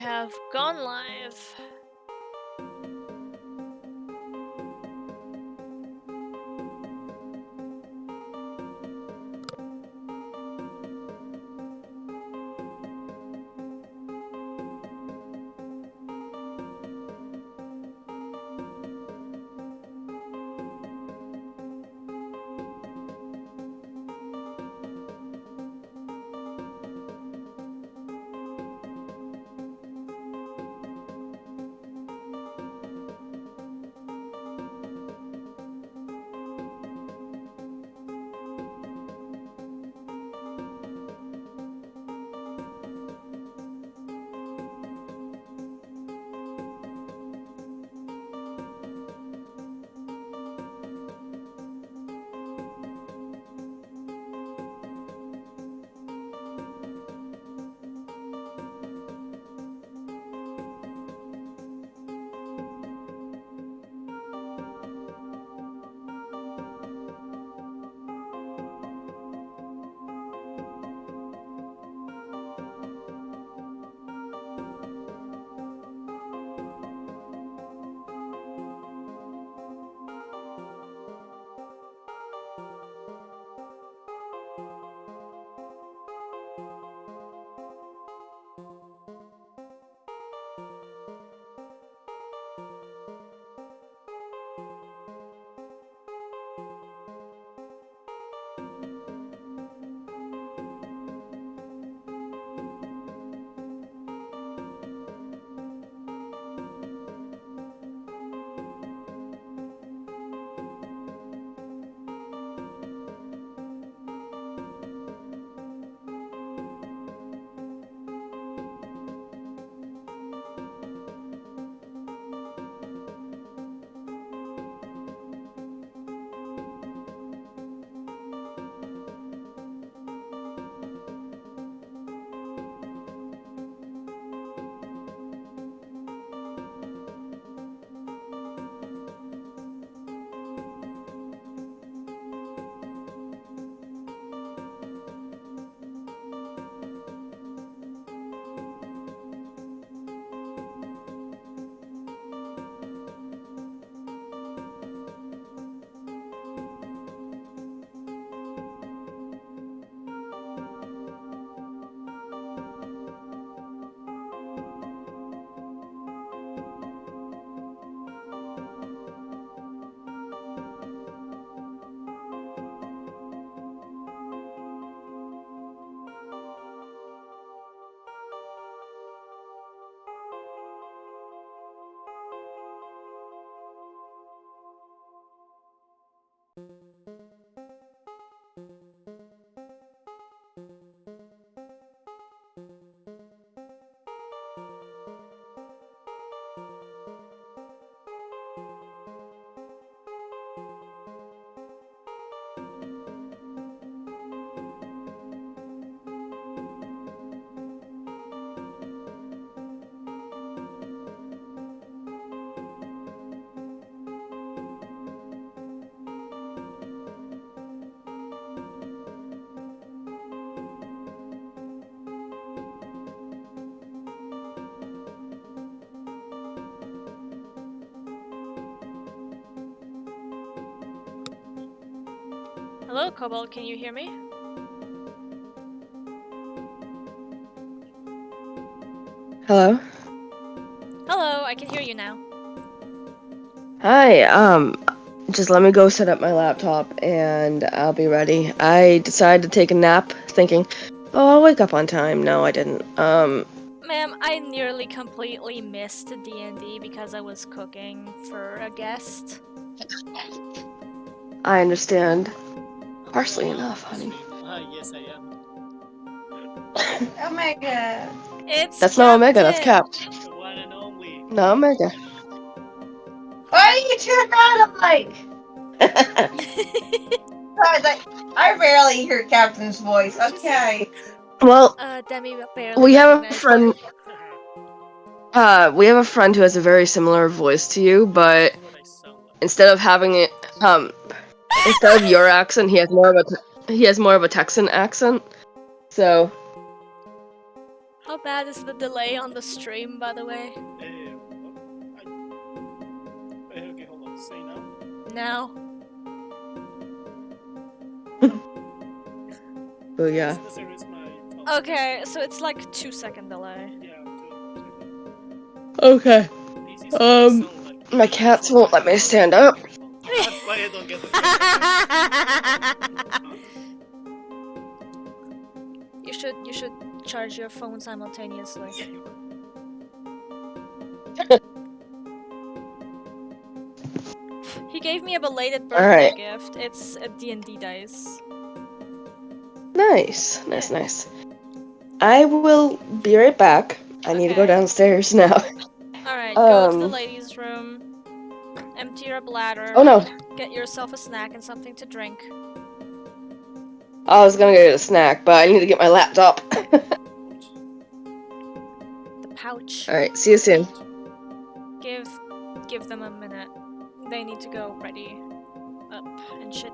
Have gone live. Hello, Cobalt, can you hear me? Hello? Hello, I can hear you now. Hi, just let me go set up my laptop and I'll be ready. I decided to take a nap thinking, oh, I'll wake up on time. No, I didn't. Ma'am, I nearly completely missed D&D because I was cooking for a guest. I understand. Harshly enough, honey. Yes, I am. Omega. It's That's not Omega, that's Captain. Cap. The one and only. No, Omega. Why do you turn that on like? I rarely hear Captain's voice. Okay. Well, Demi barely we have a recognized friend. We have a friend who has a very similar voice to you, but That's what I sound like. instead of having it, instead of your accent, he has more of a Texan accent. So How bad is the delay on the stream, by the way? Okay, hold on. Say now. Now? Oh yeah. This is my phone. Okay, so it's like 2-second delay. Yeah, Okay. PC sound like My cats won't let me stand up. That's why I don't get it. You should charge your phone simultaneously. He gave me a belated birthday Alright. gift. It's a D&D dice. Nice. Nice. I will be right back. I need to go Okay. downstairs now. Alright, go to the ladies' room. Empty your bladder. Oh no. Get yourself a snack and something to drink. I was gonna get a snack, but I need to get my laptop. The pouch. Alright, see you soon. Give them a minute. They need to go ready up and shit.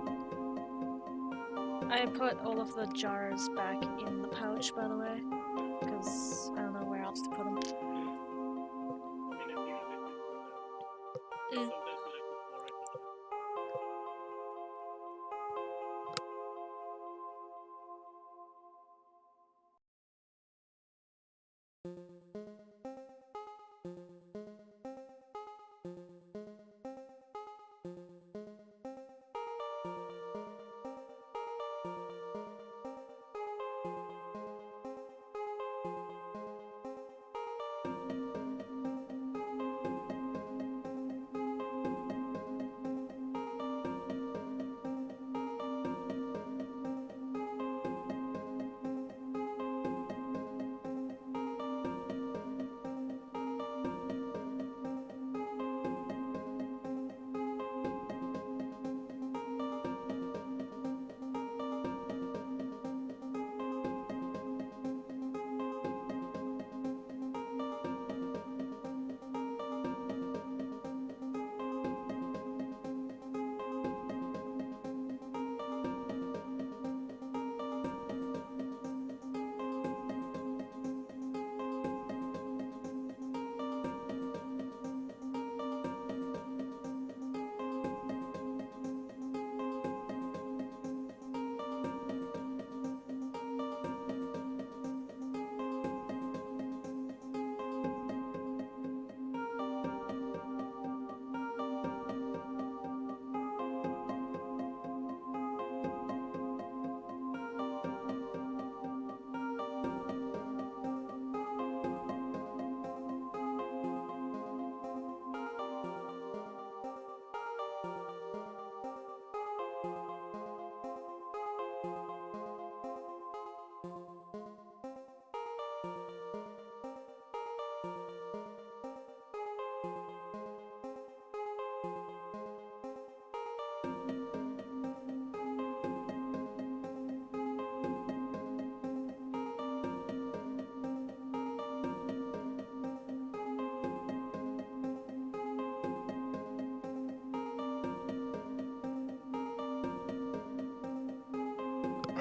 I put all of the jars back in the pouch, by the way, because I don't know where else to put them.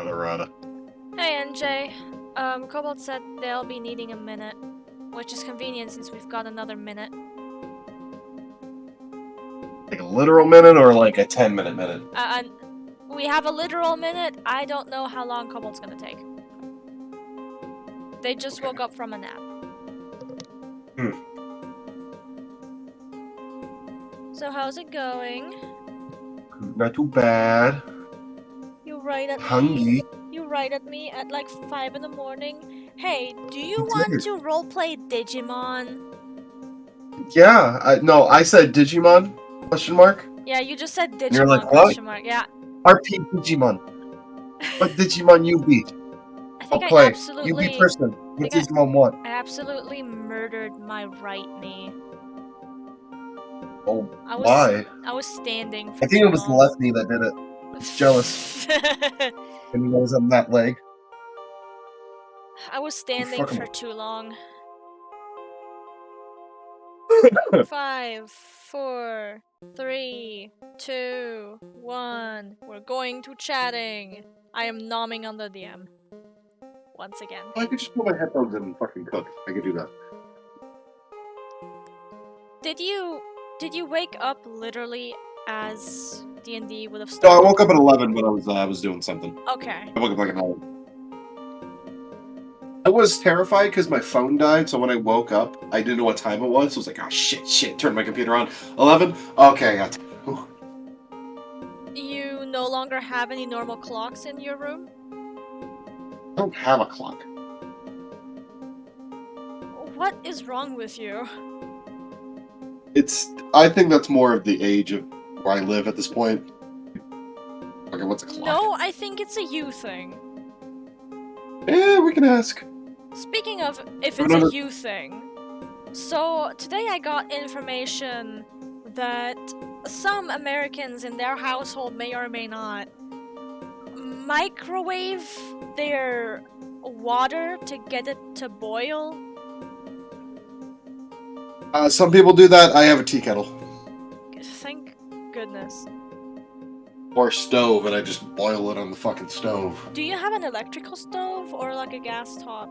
Rada. Hey NJ, Cobalt said they'll be needing a minute, which is convenient since we've got another minute. Like a literal minute or like a 10-minute minute? We have a literal minute. I don't know how long Cobalt's gonna take. They just woke up from a nap. So how's it going? Not too bad. You write at Hungry. me. You write at me at like 5 in the morning. Hey, do you want to roleplay Digimon? Yeah, I said Digimon? Question mark? Yeah, you just said Digimon you're like, what? question mark. Yeah. RP Digimon. What Digimon you beat? I think I'll play. absolutely. You beat person. What Digimon what? I absolutely murdered my right knee. Oh, why? I was standing for I think too it was the long. left knee that did it. Jealous. And he was on that leg. I was standing for too long. 5, 4, 3, 2, 1. We're going to chatting. I am nomming on the DM. once again. I could just put my headphones in and fucking cook. I could do that. Did you wake up literally as D&D would have No, started? I woke up at 11, but I was doing something. Okay. I woke up like an hour. I was terrified because my phone died, so when I woke up, I didn't know what time it was. So I was like, oh shit, turned my computer on. 11? Okay, I got You no longer have any normal clocks in your room? I don't have a clock. What is wrong with you? I think that's more of the age of where I live at this point. Okay, what's a clock? No, I think it's a you thing. Yeah, we can ask. Speaking of if Oh, it's no, a no. you thing, so today I got information that some Americans in their household may or may not microwave their water to get it to boil. Some people do that. I have a tea kettle. Thank goodness. Or a stove, and I just boil it on the fucking stove. Do you have an electrical stove or like a gas top?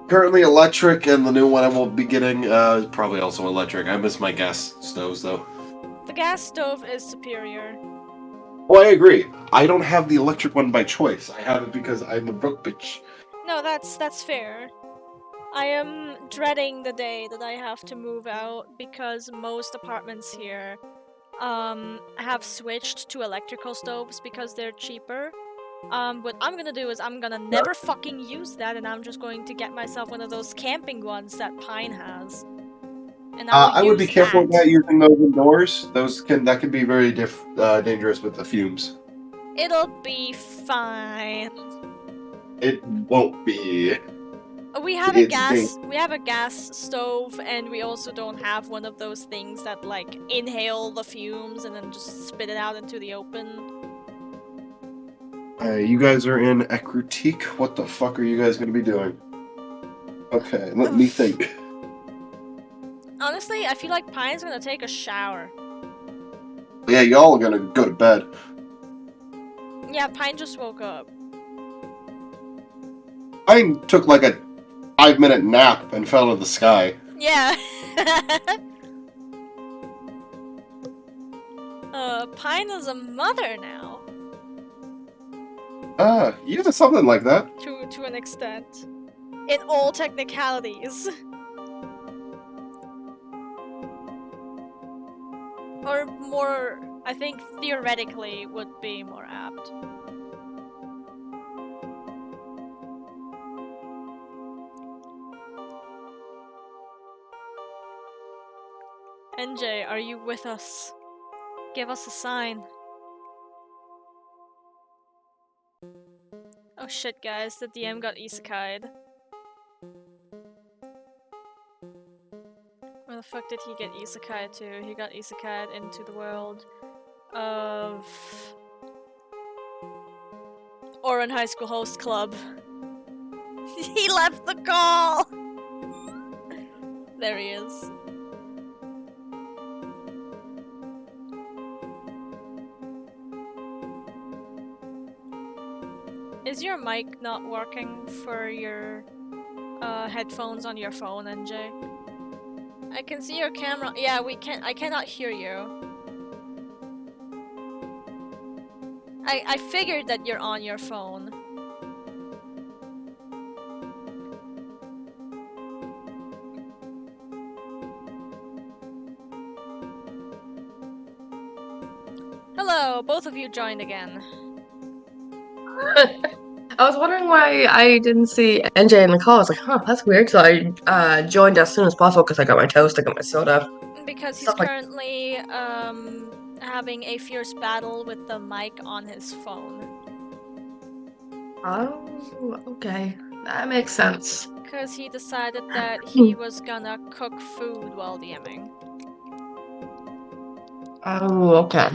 Currently electric, and the new one I will be getting is probably also electric. I miss my gas stoves, though. The gas stove is superior. Well, I agree. I don't have the electric one by choice. I have it because I'm a broke bitch. No, that's fair. I am dreading the day that I have to move out because most apartments here have switched to electrical stoves because they're cheaper. What I'm gonna do is I'm gonna never fucking use that, and I'm just going to get myself one of those camping ones that Pine has. And I would be use careful that. about using those indoors. That can be very dangerous with the fumes. It'll be fine. It won't be. We have a gas stove, and we also don't have one of those things that like inhale the fumes and then just spit it out into the open. You guys are in a critique. What the fuck are you guys going to be doing? Okay, let me think. Honestly, I feel like Pine's gonna take a shower. Yeah, y'all are going to go to bed. Yeah, Pine just woke up. I took like a 5-minute nap and fell to the sky. Yeah. Pine is a mother now. Yeah, something like that. To an extent. In all technicalities. Or more, I think theoretically would be more apt. NJ, are you with us? Give us a sign. Oh shit, guys, the DM got isekai'd. Where the fuck did he get isekai'd to? He got isekai'd into the world of Oran High School Host Club. He left the call! There he is. Is your mic not working for your headphones on your phone, NJ? I can see your camera. Yeah, I cannot hear you. I figured that you're on your phone. Hello, both of you joined again. I was wondering why I didn't see NJ in the call. I was like, huh, that's weird. So I joined as soon as possible because I got my toast, I got my soda. Because he's Stuff like- currently having a fierce battle with the mic on his phone. Oh, okay. That makes sense. Because he decided that he was gonna cook food while DMing. Oh, okay.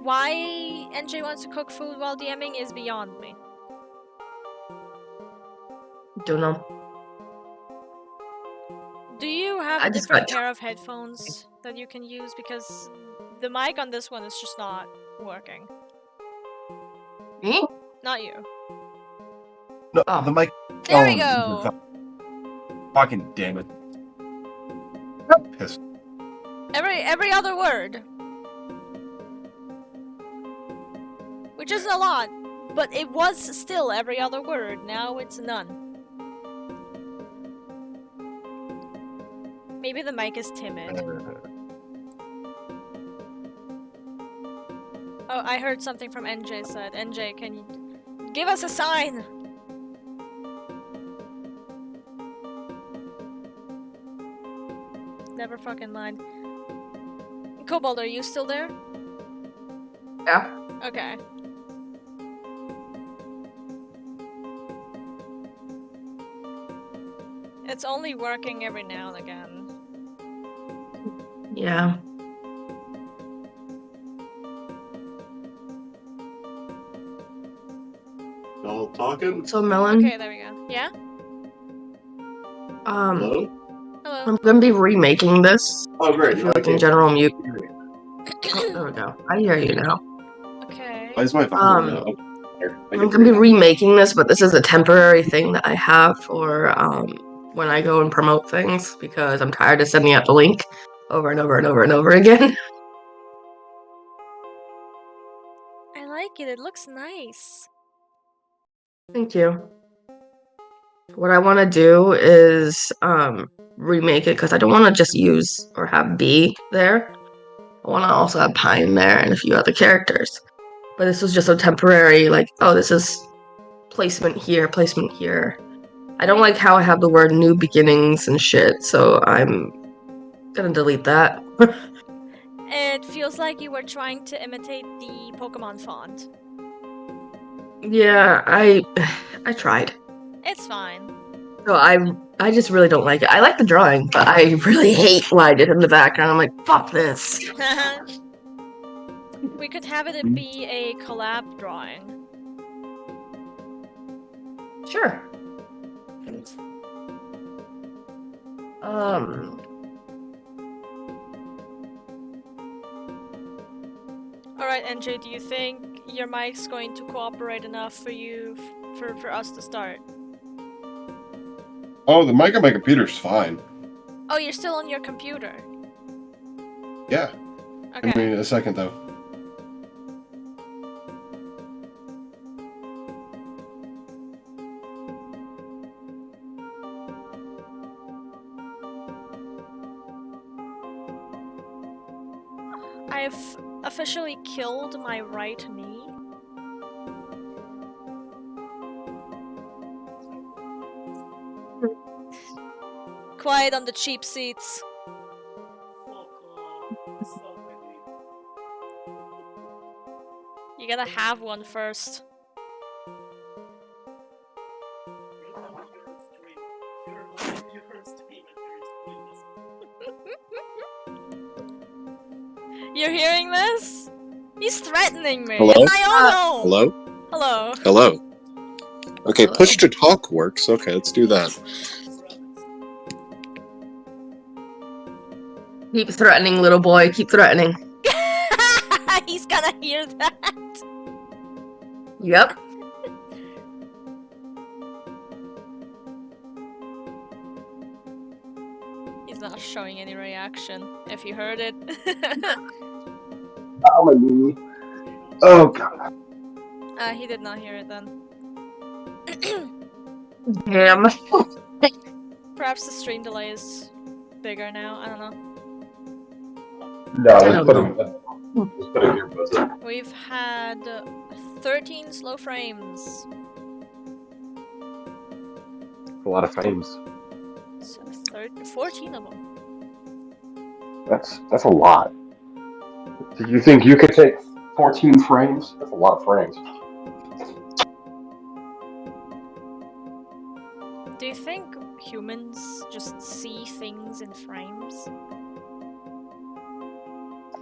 Why NJ wants to cook food while DMing is beyond me. Don't know. Do you have I a just different got pair of headphones that you can use? Because the mic on this one is just not working. Me? Not you. No, Oh. the mic. There we go. Fucking damn it. Piss. Every other word. Which isn't a lot, but it was still every other word. Now it's none. Maybe the mic is timid. Oh, I heard something from NJ said. NJ, can you give us a sign? Never fucking mind. Kobold, are you still there? Yeah. Okay. It's only working every now and again. Yeah. Y'all talking? So, Melon, Okay, there we go. Yeah? Hello? Hello. I'm gonna be remaking this. Oh, great. If you're like in general mute. Oh, there we go. I hear you now. Okay. Why is my volume now? I'm gonna be remaking this, but this is a temporary thing that I have for when I go and promote things because I'm tired of sending out the link over and over and over and over again. I like it. It looks nice. Thank you. What I want to do is remake it because I don't want to just use or have B there. I want to also have Pine there and a few other characters. But this was just a temporary, like, oh, this is placement here, placement here. I don't like how I have the word new beginnings and shit, so I'm gonna delete that. It feels like you were trying to imitate the Pokemon font. Yeah, I tried. It's fine. So I just really don't like it. I like the drawing, but I really hate what I did in the background. I'm like, fuck this. We could have it be a collab drawing. Sure. Alright, NJ, do you think your mic's going to cooperate enough for you for us to start? Oh, the mic on my computer's fine. Oh, you're still on your computer. Yeah. Okay. Give me a second, though. I've officially killed my right knee. Quiet on the cheap seats. You gotta have one first. You're hearing this? He's threatening me. Hello? And I don't know. Hello? Hello. Hello. Okay, Hello. push to talk works. Okay, let's do that. Keep threatening, little boy. Keep threatening. He's gonna hear that. Yep. He's not showing any reaction, if you heard it. Oh, my knee. Oh, God. He did not hear it then. Damn. Perhaps the stream delay is bigger now, I don't know. No, I don't know. Just putting earbuds in. We've had 13 slow frames. A lot of frames. So 14 of them. That's a lot. Do you think you could take 14 frames? That's a lot of frames. Do you think humans just see things in frames?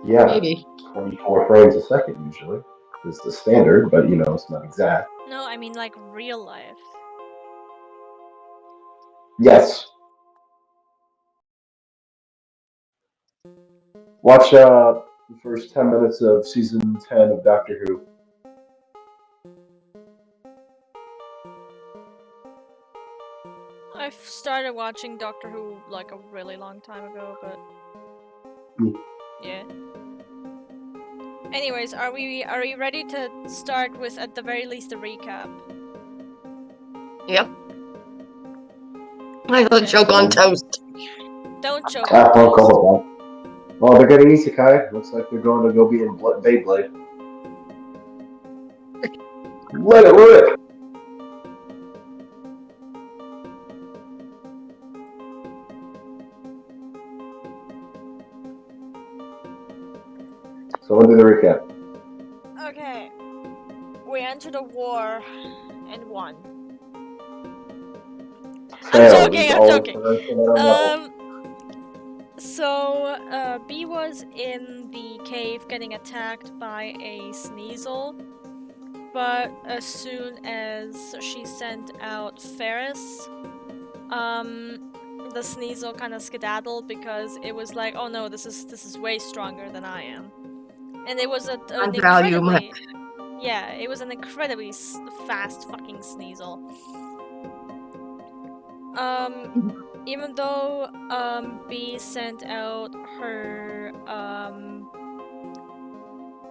Yeah, Maybe. 24 frames a second usually is the standard, but you know, it's not exact. No, I mean like real life. Yes. Watch the first 10 minutes of season 10 of Doctor Who. I've started watching Doctor Who like a really long time ago, but yeah. Anyways, are we ready to start with at the very least a recap? Yep. I will choke on toast. Don't choke Ah, on well, toast. couple times. Well, they're getting isekai. Looks like they're going to go be in Beyblade. Let it rip! So we'll do the recap. Okay. We entered a war and won. Failed. joking, It's I'm always joking. level. So, B was in the cave getting attacked by a Sneasel, but as soon as she sent out Ferris, the Sneasel kind of skedaddled because it was like, oh no, this is way stronger than I am. And it was an value my- incredibly... Yeah, it was an incredibly fast fucking Sneasel. Even though, B sent out her,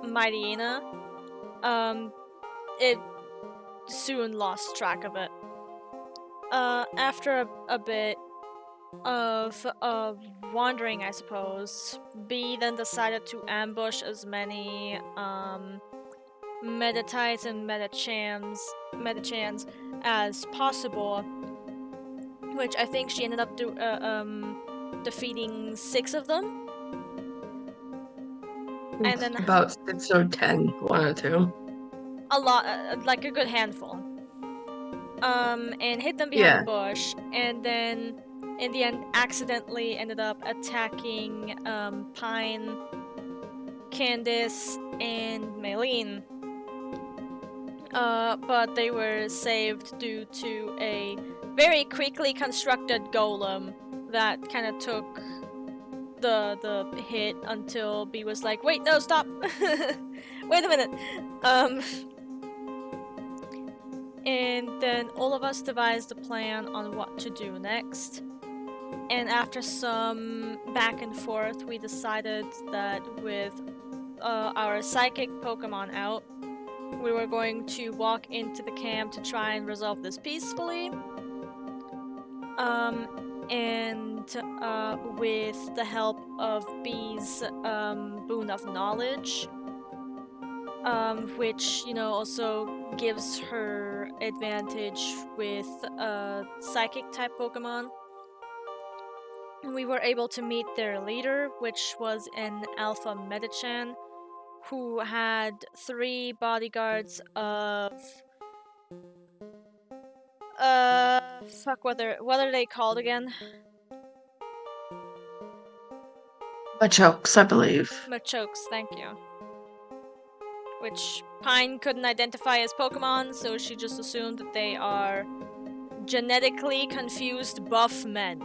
Mightyena, it soon lost track of it. After a bit of wandering, I suppose, B then decided to ambush as many, Medatites and Metachans as possible, which I think she ended up defeating 6 of them. And then about 6 or 10, 1 or 2. a lot, like a good handful. And hid them behind a bush, and then in the end accidentally ended up attacking Pine, Candace, and Maylene. But they were saved due to a very quickly constructed golem that kind of took the hit until B was like, wait, no, stop! Wait a minute! And then all of us devised a plan on what to do next. And after some back and forth, we decided that with our psychic Pokemon out, we were going to walk into the camp to try and resolve this peacefully. And with the help of B's Boon of Knowledge, which, you know, also gives her advantage with psychic type Pokemon. We were able to meet their leader, which was an Alpha Metachan, who had 3 bodyguards of... fuck, what are they called again? Machokes, I believe. Machokes, thank you. Which Pine couldn't identify as Pokemon, so she just assumed that they are genetically confused buff men.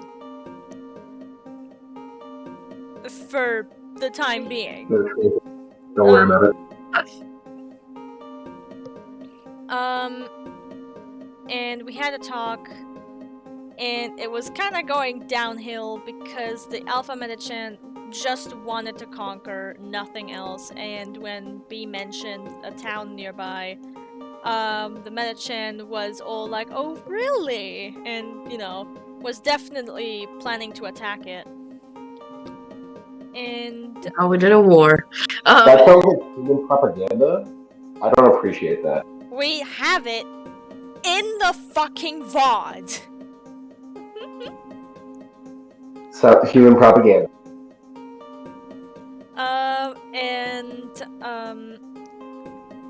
For the time being. Don't worry about it. And we had a talk, and it was kind of going downhill because the Alpha Metachan just wanted to conquer, nothing else, and when B mentioned a town nearby, the Metachan was all like, oh really? And, you know, was definitely planning to attack it. And... Oh, we did a war. That sounds like human propaganda. I don't appreciate that. We have it in the fucking VOD. So, human propaganda.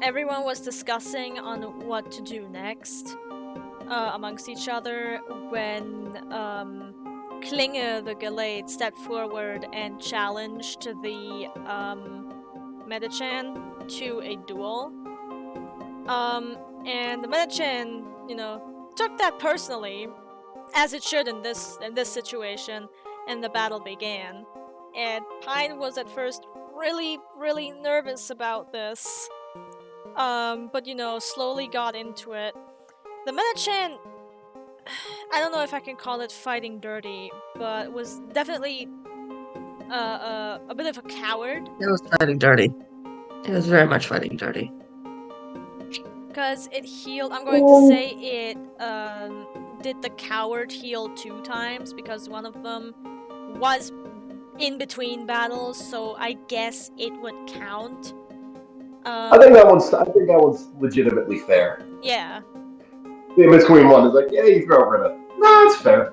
Everyone was discussing on what to do next amongst each other when Klinger the Gallade stepped forward and challenged the Metachan to a duel. And the Metachan, you know, took that personally, as it should in this situation, and the battle began. And Pine was at first really, really nervous about this, but you know, slowly got into it. The Metachan I don't know if I can call it fighting dirty, but was definitely a bit of a coward. It was fighting dirty. It was very much fighting dirty. Because it healed. I'm going to say it did the coward heal 2 times because one of them was in between battles, so I guess it would count. I think that one's legitimately fair. Yeah. The in between one is like, yeah, you throw Rita. No, it's fair.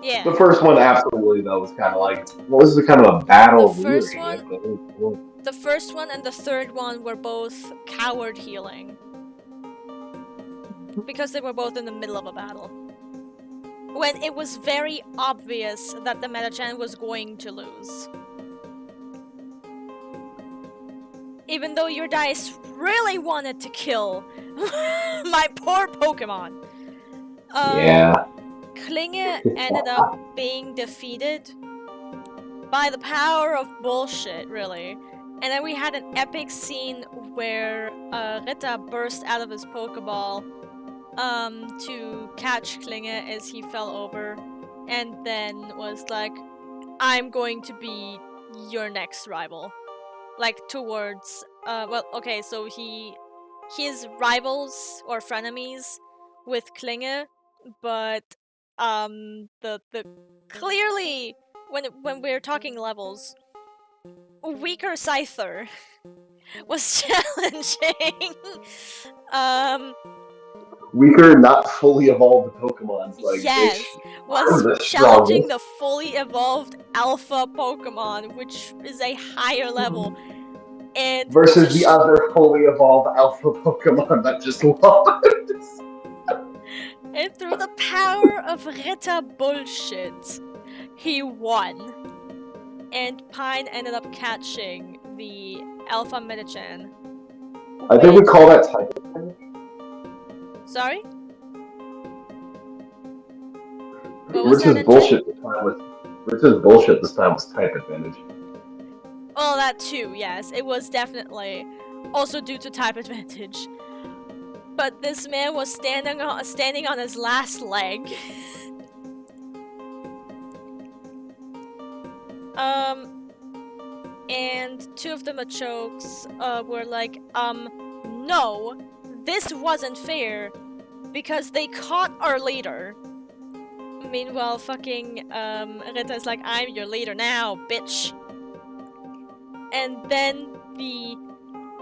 Yeah. The first one, absolutely, though, was kind of like, well, this is kind of a battle. The first one and the third one were both coward healing. Because they were both in the middle of a battle. When it was very obvious that the Metachan was going to lose. Even though your dice really wanted to kill my poor Pokemon. Yeah. Klinge ended up being defeated by the power of bullshit, really. And then we had an epic scene where Rita burst out of his Pokeball to catch Klinge as he fell over, and then was like, I'm going to be your next rival. Like, towards, well, okay, so his rivals or frenemies with Klinge, but, the clearly, when we're talking levels, weaker Scyther was challenging, Weaker, not fully evolved Pokemons. Like, yes, was challenging the fully evolved Alpha Pokemon, which is a higher level. And versus the other fully evolved Alpha Pokemon that just lost. And through the power of Rita bullshit, he won. And Pine ended up catching the Alpha Metachan. I think we call that type advantage. Sorry? What was Rich's that, bullshit this time was type advantage. Well, that too, yes. It was definitely also due to type advantage. But this man was standing on his last leg. And 2 of the Machokes were like, no, this wasn't fair because they caught our leader. Meanwhile, fucking Rita's like, I'm your leader now, bitch. And then the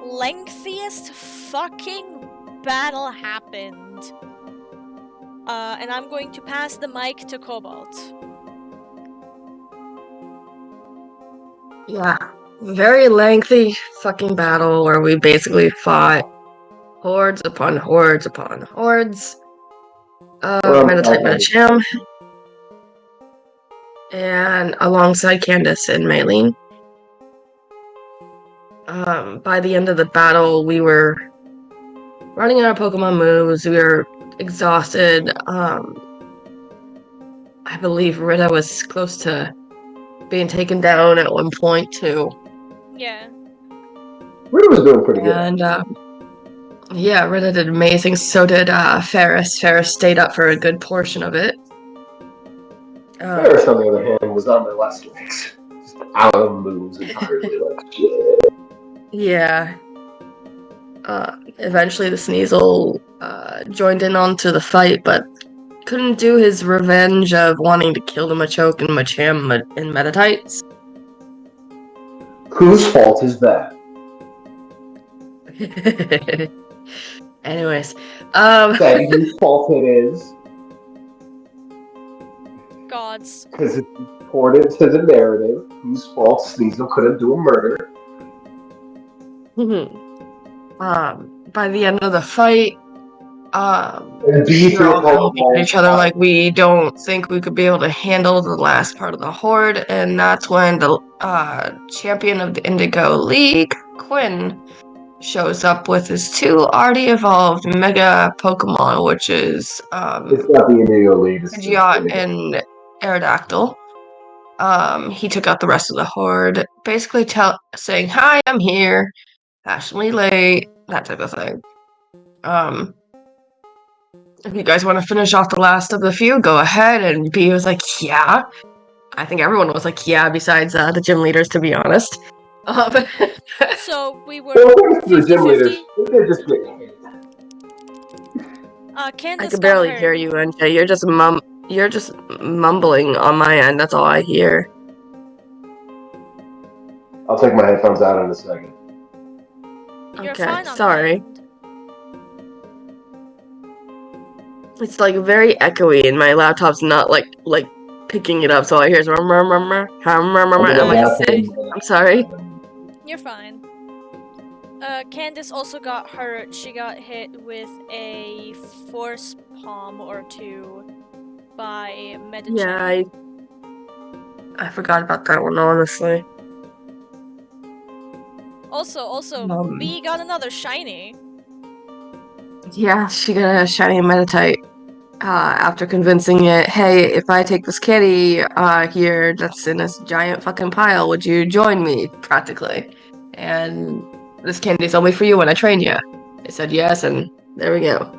lengthiest fucking battle happened. And I'm going to pass the mic to Cobalt. Yeah, very lengthy fucking battle where we basically fought hordes upon hordes upon hordes of Metatype Metacham, and alongside Candace and Maylene. By the end of the battle, we were running out of Pokemon moves. We were exhausted. I believe Rita was close to being taken down at one point too. Yeah. Rita was doing pretty good. And yeah, Rita did amazing. So did Ferris. Ferris stayed up for a good portion of it. Ferris, on the other hand, was on my last legs. Just out of moves entirely. Like, shit. Yeah. Eventually the Sneasel joined in onto the fight, but couldn't do his revenge of wanting to kill the Machoke and Machamp in Metatites. Whose fault is that? Anyways, Say whose fault it is. Gods. Because it's important to the narrative. Whose fault Sneasel couldn't do a murder. by the end of the fight, we were all looking at each other like we don't think we could be able to handle the last part of the horde, and that's when the champion of the Indigo League, Quinn, shows up with his 2 already evolved Mega Pokemon, which is it's not the Indigo League, it's Pidgeot and Aerodactyl. He took out the rest of the horde, basically saying, "Hi, I'm here, fashionably late," that type of thing. If you guys want to finish off the last of the few, go ahead. And B was like, yeah. I think everyone was like, yeah, besides the gym leaders, to be honest. So we were Well, thanks to the gym 50-50. leaders. They just get hit. I Candace could got barely hurt. hear you, NJ. You're just mumbling on my end. That's all I hear. I'll take my headphones out in a second. You're Okay, fine on sorry. my end. It's like very echoey, and my laptop's not like picking it up. So all I hear is I'm in the I'm like, bathroom. I'm sorry. You're fine. Candace also got hurt. She got hit with a force palm or two by Medicine. Yeah, I forgot about that one, honestly. Also, B got another shiny. Yeah, she got a shiny Meditite. After convincing it, hey, if I take this kitty here that's in this giant fucking pile, would you join me? Practically. And this candy's only for you when I train you. They said yes, and there we go.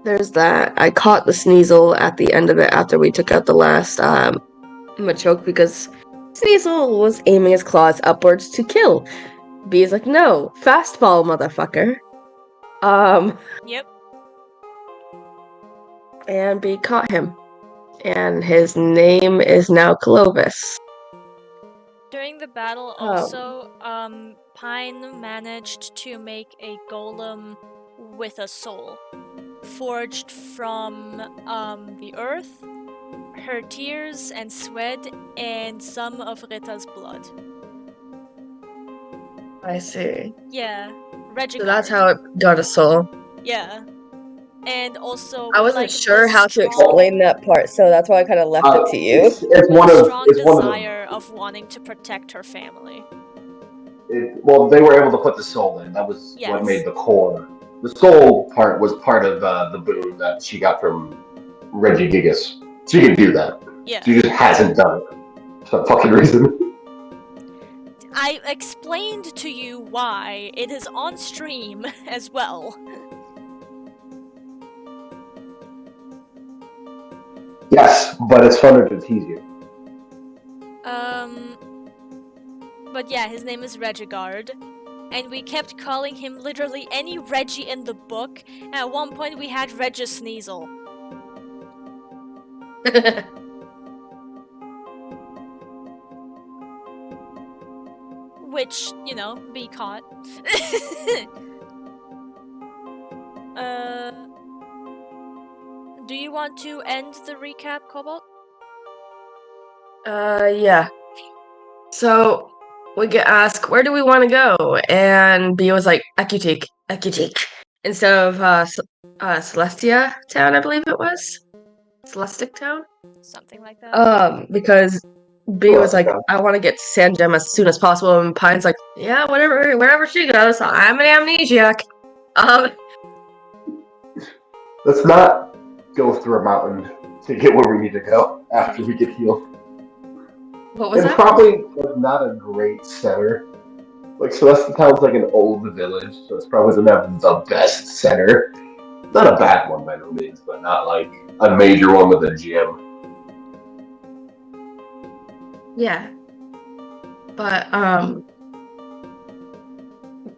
There's that. I caught the Sneasel at the end of it after we took out the last Machoke because Sneasel was aiming his claws upwards to kill. B is like, no, fastball, motherfucker. Yep. And B caught him. And his name is now Clovis. During the battle also, Pine managed to make a golem with a soul. Forged from the earth, her tears and sweat, and some of Rita's blood. I see. Yeah, Regigard. So that's how it got a soul. Yeah. And also, I wasn't like, sure how to strong- explain that part, so that's why I kind of left it to you. It's with one a of strong it's one of them. desire of wanting to protect her family. Well, they were able to put the soul in. That was Yes. what made the core. The soul part was part of the boon that she got from Regigigas. She can do that. Yeah. She just hasn't done it for that fucking reason. I explained to you why. It is on stream as well. Yes, but it's funner to tease you. But yeah, his name is Regigard. And we kept calling him literally any Reggie in the book. And at one point we had Regisneasel. Which, you know, be caught. Do you want to end the recap, Cobalt? Yeah. So we get asked, where do we want to go? And B was like, Akutik. Instead of Celestia Town, I believe it was. Celestic Town? Something like that. Because B was like, I want to get Sand Gem as soon as possible, and Pine's like, yeah, wherever she goes, I'm an amnesiac. Let's not go through a mountain to get where we need to go after we get healed. What was And that? probably not a great center. Like Celestia Town's like an old village, so it's probably doesn't have the best center. Not a bad one by no means, but not like a major one with a gym. Yeah. But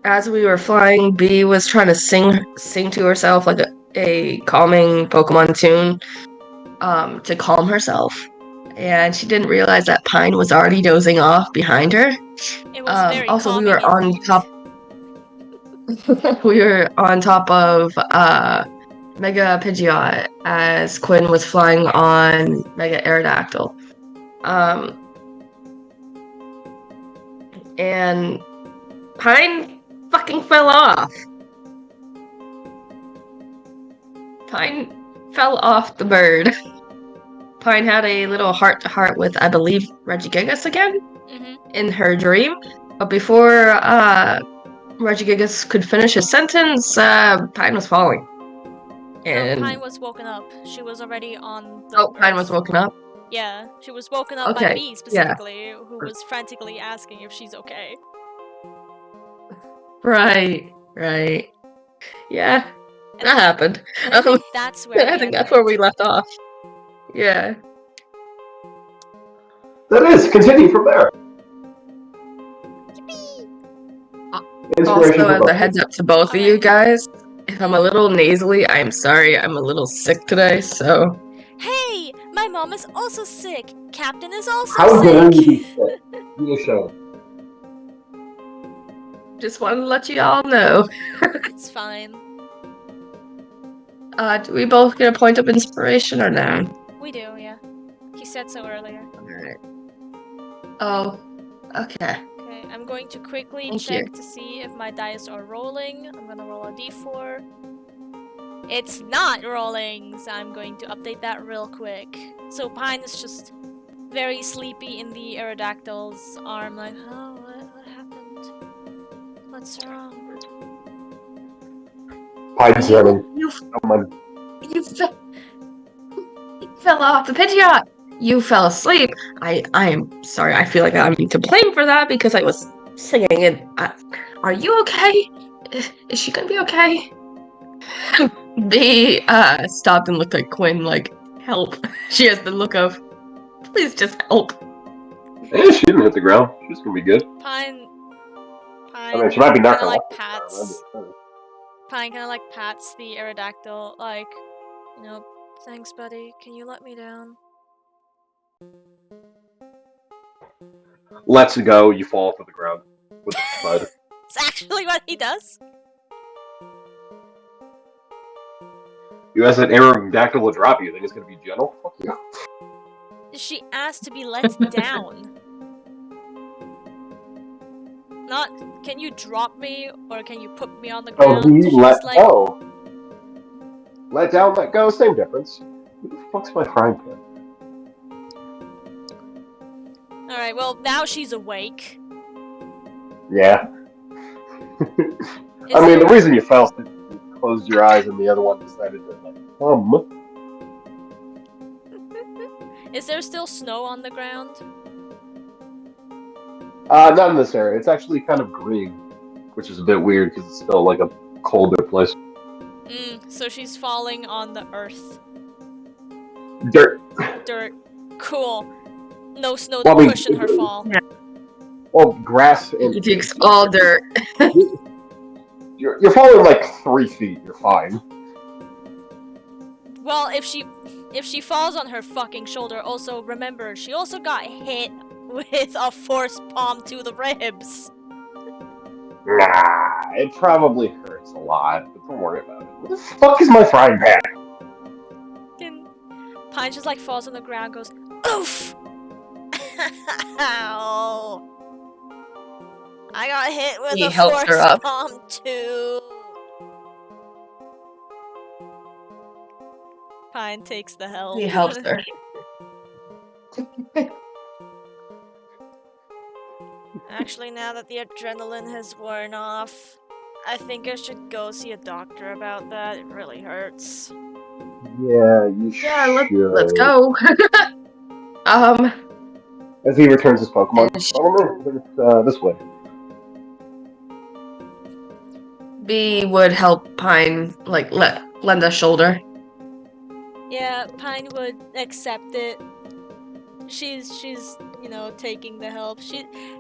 as we were flying, B was trying to sing to herself like a calming Pokemon tune to calm herself. And she didn't realize that Pine was already dozing off behind her. It was very also, we calming were on indeed. top. We were on top of Mega Pidgeot as Quinn was flying on Mega Aerodactyl. And Pine fucking fell off. Pine fell off the bird. Pine had a little heart-to-heart with, I believe, Regigigas again in her dream. But before Regigigas could finish his sentence, Pine was falling. And Pine was woken up. She was already on the Pine was woken up? Yeah, she was woken up by B specifically, who was frantically asking if she's okay. Right. Right. Yeah, And that happened. And I think that's where I think that's where we left off. Yeah. That is, continue from there. Inspiration Also, as from a heads up to both of you guys, if I'm a little nasally, I'm sorry. I'm a little sick today, so. Hey, my mom is also sick. Captain is also How dare you sick. be sick? You show. Just wanted to let you all know. It's fine. Do we both get a point of inspiration or no? We do, yeah. He said so earlier. Alright. Oh, okay. Okay, I'm going to quickly Thank check you. to see if my dice are rolling. I'm gonna roll a d4. It's not rolling, so I'm going to update that real quick. So Pine is just very sleepy in the Aerodactyl's arm, like, oh, what happened? What's wrong? Pine's running. You Someone. You fell off the Pidgeot! You fell asleep. I am sorry. I feel like I'm to blame for that because I was singing and are you okay? Is she gonna be okay? They stopped and looked at Quinn like, help. She has the look of, please just help. She didn't hit the ground. She's gonna be good. Pine I mean, she might be knocking kinda like off the pats. ground. Pine kinda like pats the Aerodactyl, like, you know, thanks buddy, can you let me down? Let's go. You fall to the ground with the thud. It's actually what he does. You as an Aerodactyl will drop you. Think it's gonna be gentle? Fuck you. She asked to be let down. Not, can you drop me, or can you put me on the Oh, ground? he She's let like, go. Let down, let go. Same difference. Who the fuck's my frying pan? alright, well, now she's awake. Yeah. Is I mean, there- the reason you fell is that you closed your eyes and the other one decided to, like, Is there still snow on the ground? Not in this area. It's actually kind of green, which is a bit weird because it's still, like, a colder place. So she's falling on the earth. Dirt. Dirt. Cool. No snow Well, to I mean, cushion her fall. Well, grass and... He takes all dirt. You're falling, like, 3 feet. You're fine. Well, if she falls on her fucking shoulder, also remember, she also got hit with a force palm to the ribs. Nah, it probably hurts a lot, but don't worry about it. What the fuck is my frying pan? Pine just like falls on the ground, goes, oof! Ow! I got hit with He a helps her force up. palm too. Pine takes the help. He helps her. Actually, now that the adrenaline has worn off, I think I should go see a doctor about that. It really hurts. Yeah, you Yeah, should. let's go. As he returns his Pokemon, follow me. It's this way. B would help Pine, like, lend a shoulder. Yeah, Pine would accept it. She's you know, taking the help.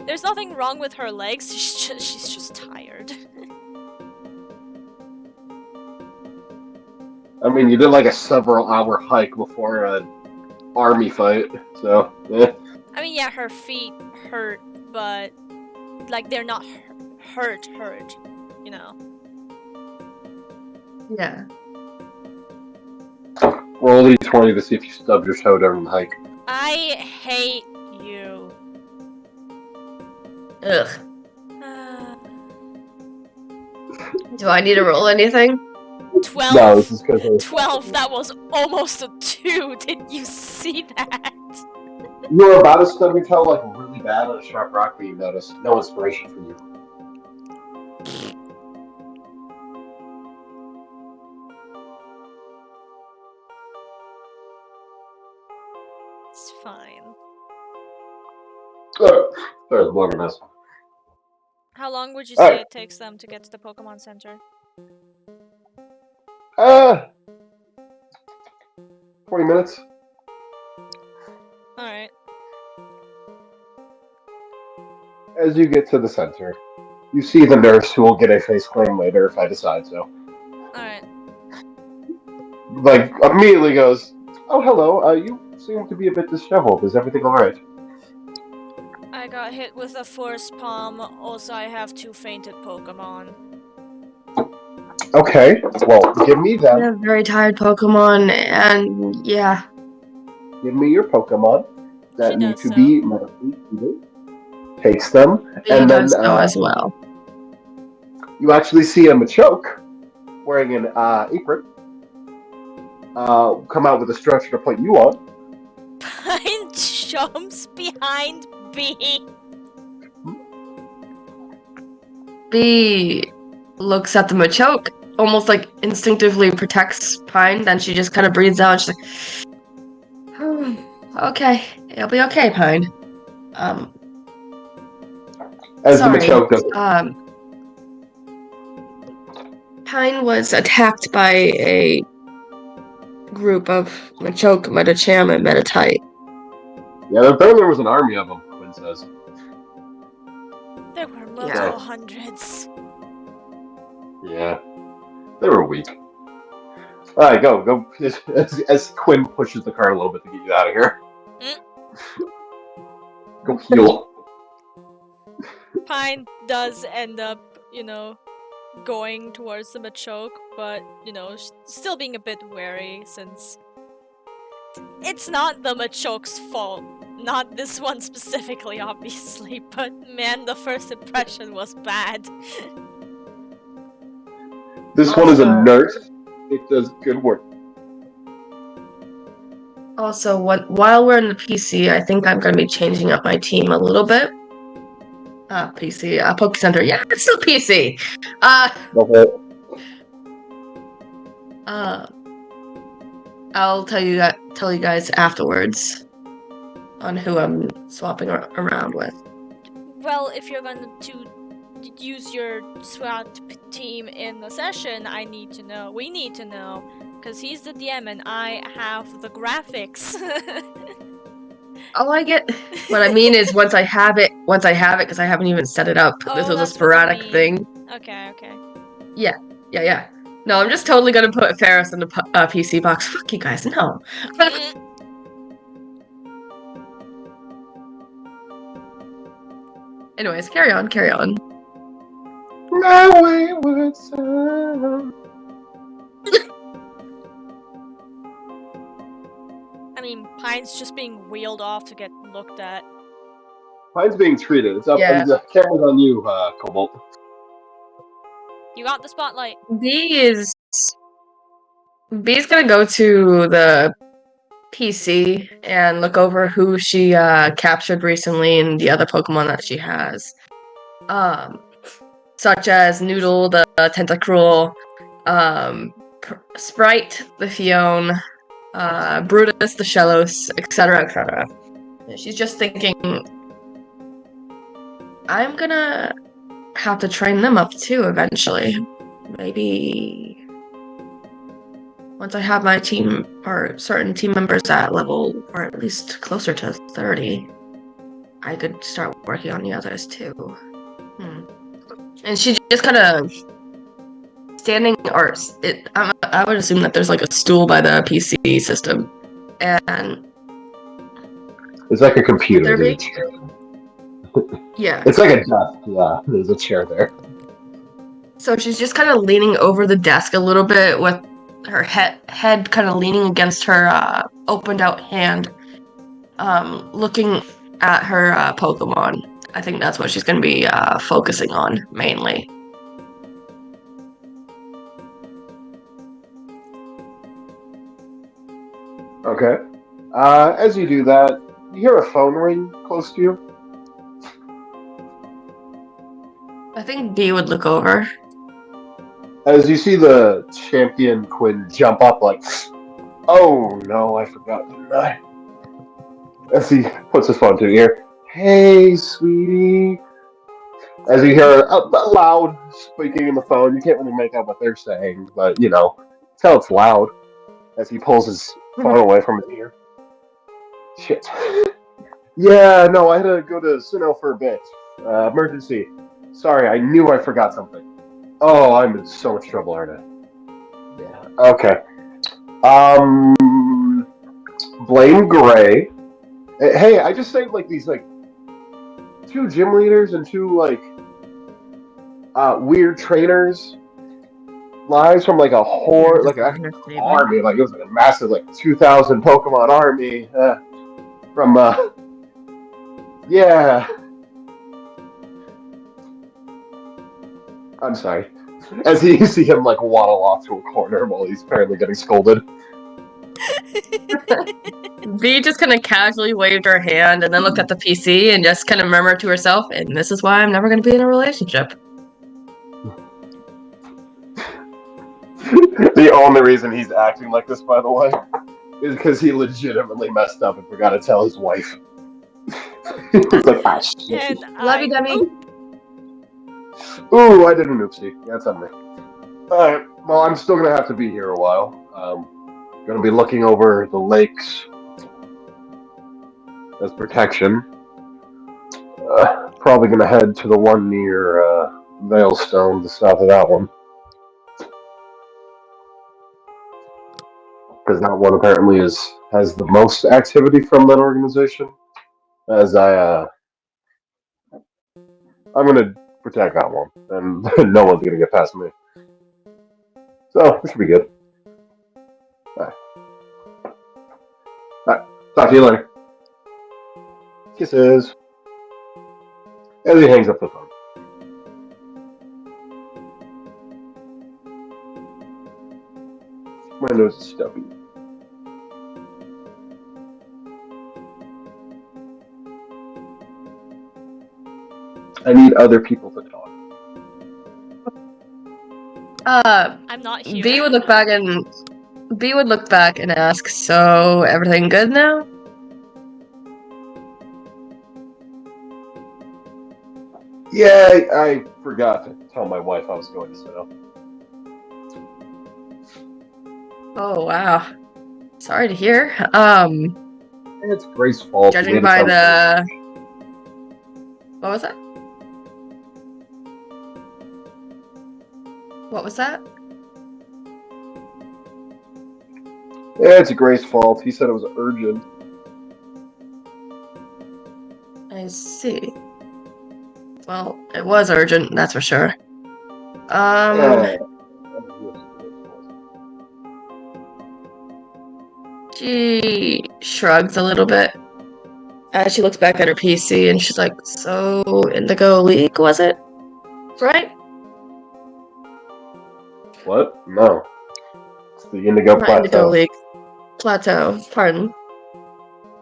There's nothing wrong with her legs. She's just tired. I mean, you did like a several-hour hike before an army fight, so yeah. I mean, yeah, her feet hurt, but like they're not hurt, you know. Yeah. Roll d20 to see if you stub your toe during the hike. I hate you. Ugh. Do I need to roll anything? 12. No, this is because 12. That was almost a 2. Did you see that? you were about to stub your toe like really bad on a sharp rock, but you noticed no inspiration for you. It's fine. There's one mess. How long would you All say right. it takes them to get to the Pokemon Center? 20 minutes. Alright. As you get to the center, you see the nurse who will get a face claim later if I decide so. Alright. Like, immediately goes, "Oh, hello, you seem to be a bit disheveled. Is everything alright?" I got hit with a force palm. Also, I have 2 fainted Pokemon. Okay, well, give me You them. have very tired Pokemon, and yeah. Give me your Pokemon that She need does to so. be medically treated. Takes them, He and then does so as well. you actually see a Machoke wearing an apron come out with a stretcher to put you on. Pine jumps behind B. B looks at the Machoke, almost like instinctively protects Pine, then she just kind of breathes out and she's like, okay, it'll be okay, Pine. As Sorry. the Machoke goes, Pine was attacked by a group of Machoke, Metacham, and Metatite. yeah, apparently there was an army of them, Quinn says. There were multiple Yeah. hundreds. Yeah, they were weak. Alright, go. As Quinn pushes the car a little bit to get you out of here. Go heal. Pine does end up, going towards the Machoke, but, still being a bit wary since it's not the Machoke's fault. Not this one specifically, obviously, but man, the first impression was bad. This one is a nurse. It does good work. Also, while we're in the PC, I think I'm going to be changing up my team a little bit. PC, Poke Center. Yeah, it's still PC. I'll tell you guys afterwards on who I'm swapping around with. Well, if you're going to use your SWAT team in the session, we need to know, because he's the DM and I have the graphics. What I mean is once I have it, because I haven't even set it up. This was a sporadic thing. Okay. Yeah. No, I'm just totally gonna put Ferris in the PC box. Fuck you guys, no. Anyways, carry on. My wayward son. I mean, Pine's just being wheeled off to get looked at. Pine's being treated. It's up. Yeah. The camera's on you, Cobalt. You got the spotlight. B's gonna go to the PC and look over who she captured recently and the other Pokemon that she has. Such as Noodle, the Tentacruel, Sprite, the Fione, Brutus, the Shellos, etc. And she's just thinking, I'm gonna have to train them up too eventually. Maybe once I have my team or certain team members at level or at least closer to 30, I could start working on the others too. And she just kind of standing, or I would assume that there's like a stool by the PC system, and it's like a computer. Yeah. It's like a desk. Yeah, there's a chair there. So she's just kind of leaning over the desk a little bit with her head kind of leaning against her opened out hand, looking at her Pokemon. I think that's what she's going to be focusing on mainly. Okay. As you do that, you hear a phone ring close to you. I think B would look over. As you see the champion Quinn jump up like, oh no, I forgot, didn't I? As he puts his phone to your ear. Hey, sweetie. As you hear a loud speaking in the phone, you can't really make out what they're saying, but you know, tell it's loud. As he pulls his phone away from his ear. Shit. Yeah, no, I had to go to Suno for a bit. Emergency. Sorry, I knew I forgot something. Oh, I'm in so much trouble, aren't I? Yeah. Okay. Blame Gray. Hey, I just saved like these like 2 gym leaders and 2 like weird trainers lives from like a horde, like an actual army. Like it was like a massive like 2,000 Pokemon army from yeah. I'm sorry. As you see him like waddle off to a corner while he's apparently getting scolded. V just kind of casually waved her hand and then looked at the PC and just kind of murmured to herself, and this is why I'm never going to be in a relationship. The only reason he's acting like this, by the way, is because he legitimately messed up and forgot to tell his wife. He's like, ah, shit. And Love you, Demi. Ooh, I did an oopsie. That's on me. Alright, well, I'm still gonna have to be here a while. Gonna be looking over the lakes as protection. Probably gonna head to the one near Veilstone, the south of that one. Because that one apparently has the most activity from that organization. As I'm gonna protect that one, and no one's gonna get past me. So this should be good. Alright, talk to you later. Kisses. As he hangs up the phone. My nose is stuffy. I need other people to talk. I'm not here. V would look back and ask, "So everything good now?" Yeah, I forgot to tell my wife I was going to Sinnoh. Oh wow, sorry to hear. It's Grace's fault. Judging by the what was that? What was that? Yeah, it's Grace's fault. He said it was urgent. I see. Well, it was urgent, that's for sure. Yeah. She shrugs a little bit as she looks back at her PC and she's like, "So Indigo League, was it? Right?" What? No. It's the Indigo Not Plateau. Indigo League. Plateau, pardon.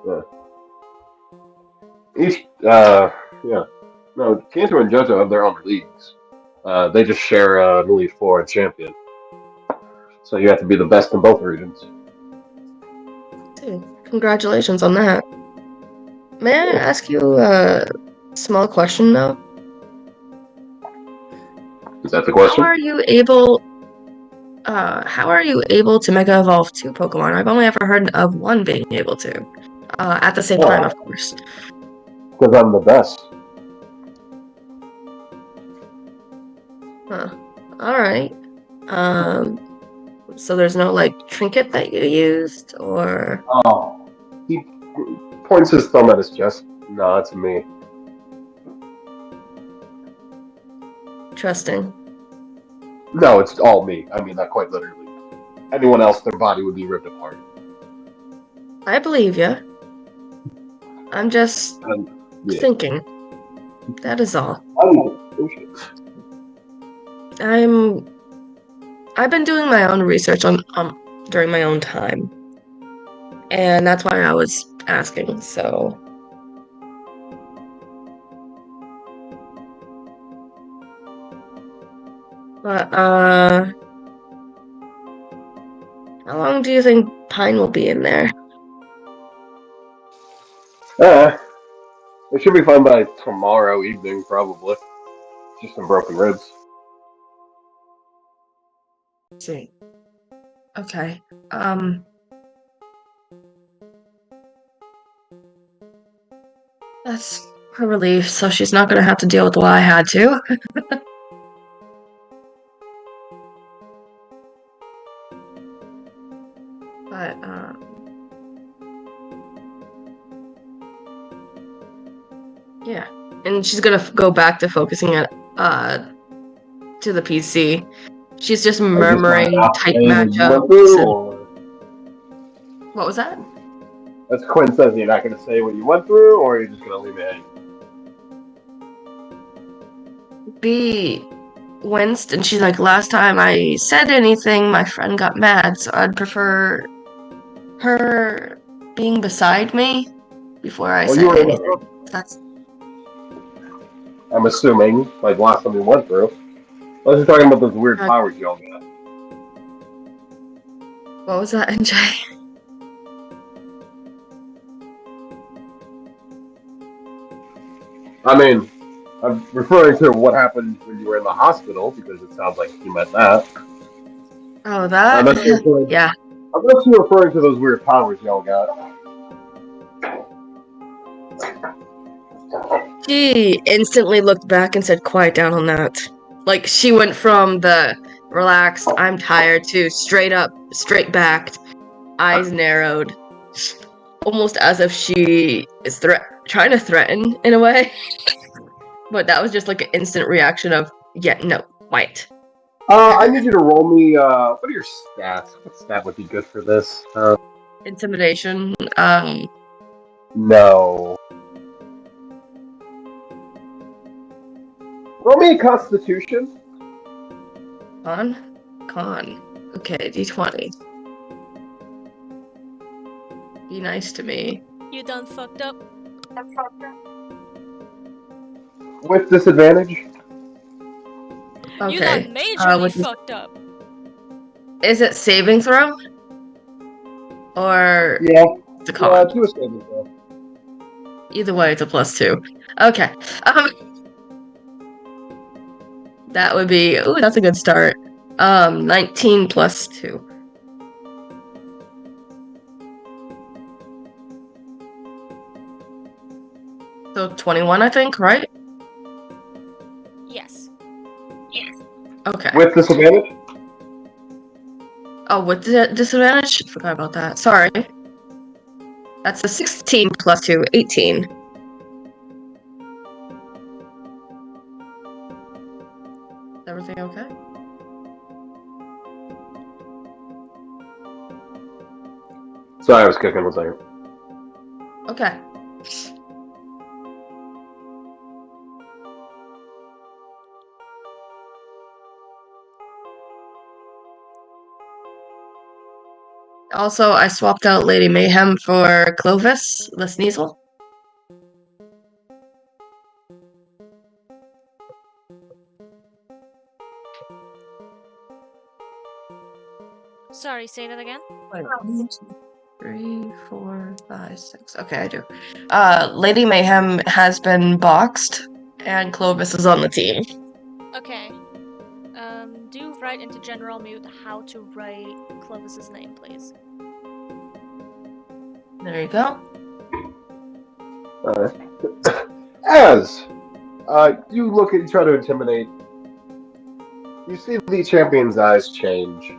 Yeah. No, Kanto and Johto have their own leagues. They just share an Elite Four and Champion. So you have to be the best in both regions. Congratulations on that. May I ask you a small question, though? Is that the question? How are you able to Mega Evolve 2 Pokemon? I've only ever heard of one being able to. At the same time, of course. Because I'm the best. Huh. Alright. So there's no, like, trinket that you used, or... Oh. He points his thumb at his chest. No, it's me. Interesting. No, it's all me. I mean that quite literally. Anyone else, their body would be ripped apart. I believe ya. I'm just thinking. That is all. I've been doing my own research on during my own time. And that's why I was asking, so... But, how long do you think Pine will be in there? It should be fine by tomorrow evening, probably. Just some broken ribs. Let's see. Okay. That's her relief, so she's not gonna have to deal with what I had to. But, yeah. And she's gonna go back to focusing it, to the PC. She's just Are you just murmuring gonna not type say what you went matchups through, and... or What was that? as Quinn says, you're not gonna say what you went through, or you're just gonna leave it hanging? B winced, and she's like, last time I said anything, my friend got mad, so I'd prefer her being beside me before I Well, say you were in anything. the. That's... I'm assuming, like last time we went through. Let's just talking about those weird powers y'all got. What was that, NJ? I mean, I'm referring to what happened when you were in the hospital because it sounds like you meant that. Oh, that? Yeah. Unless you're referring to those weird powers y'all got. She instantly looked back and said, quiet down on that. Like, she went from the relaxed, I'm tired, to straight up, straight backed, eyes narrowed. Almost as if she is trying to threaten, in a way. But that was just like an instant reaction of, yeah, no, quiet. I need you to roll me, what are your stats? What stat would be good for this? Intimidation, No. Roll me a constitution. Con. Okay, D20. Be nice to me. You done fucked up? With disadvantage? Okay. You done majorly with fucked up. Is it saving throw? Or Yeah. the con? Do a saving throw. Either way, it's a +2. Okay. That would be... Ooh, that's a good start. 19 plus 2. So 21, I think, right? Yes. Okay. With disadvantage? Oh, with the disadvantage? Forgot about that. Sorry. That's a 16 plus 2, 18. Is everything okay? Sorry, I was cooking 1 second. Okay. Also, I swapped out Lady Mayhem for Clovis, the Sneasel. Sorry, say that again? Wait, 1, 2, 3, 4, 5, 6. Okay, I do. Lady Mayhem has been boxed, and Clovis is on the team. Okay. Do write into general mute how to write Clovis's name, please. There you go. As you look and try to intimidate, you see the champion's eyes change.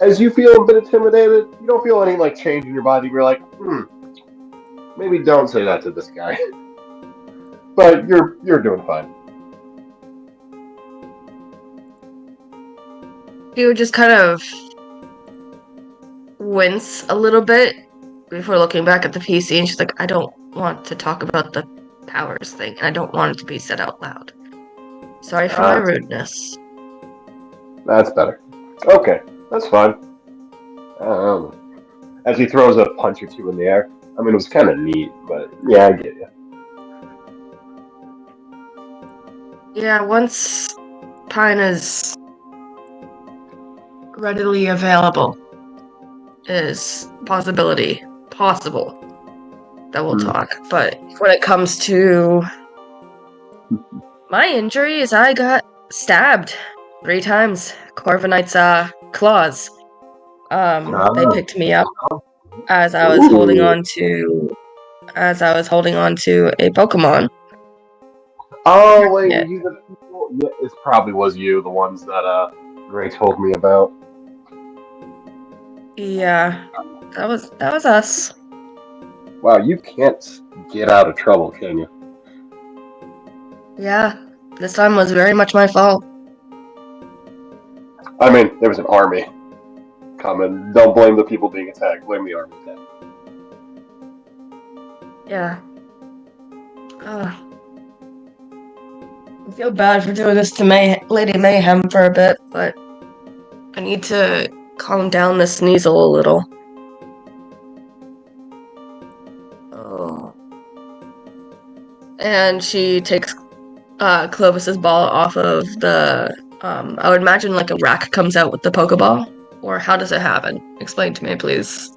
As you feel a bit intimidated, you don't feel any like change in your body. You're like, maybe don't say that to this guy. But you're doing fine. She would just kind of wince a little bit before looking back at the PC, and she's like, I don't want to talk about the powers thing, and I don't want it to be said out loud. Sorry for my rudeness. That's better. Okay, that's fine. As he throws a punch or two in the air. I mean, it was kind of neat, but yeah, I get you. Yeah, once Pine is readily available, is possible that we'll talk. But when it comes to My injury is I got stabbed 3 times. Corviknight's claws. They picked me up as I was holding on to a Pokemon. Oh wait, Yeah. were you the people? Yeah, it probably was you, the ones that Gray told me about. Yeah. That was us. Wow, you can't get out of trouble, can you? Yeah. This time was very much my fault. I mean, there was an army coming. Don't blame the people being attacked. Blame the army. Yeah. I feel bad for doing this to Lady Mayhem for a bit, but I need to calm down the Sneasel a little. Oh. And she takes Clovis's ball off of the I would imagine like a rack comes out with the Pokeball. Or how does it happen? Explain to me, please.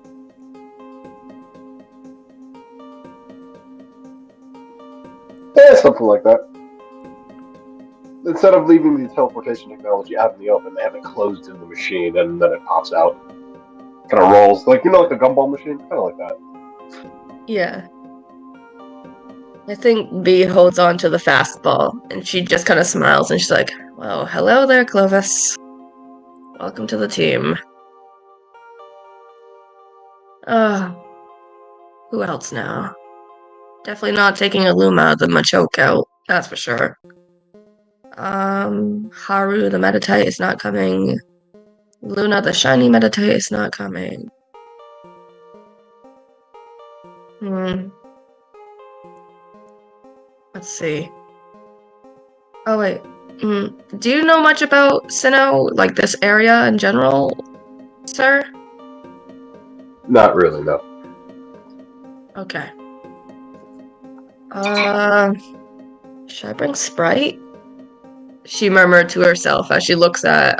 Yeah, something like that. Instead of leaving the teleportation technology out in the open, they have it closed in the machine, and then it pops out. Kind of rolls, like, you know, like a gumball machine? Kind of like that. Yeah. I think B holds on to the fastball, and she just kind of smiles, and she's like, well, hello there, Clovis. Welcome to the team. Who else now? Definitely not taking a Luma the Machoke out, that's for sure. Haru the Meditite is not coming. Luna the Shiny Meditite is not coming. Let's see. Oh, wait. Do you know much about Sinnoh, like this area in general, sir? Not really, no. Okay. Should I bring Sprite? She murmured to herself as she looks at,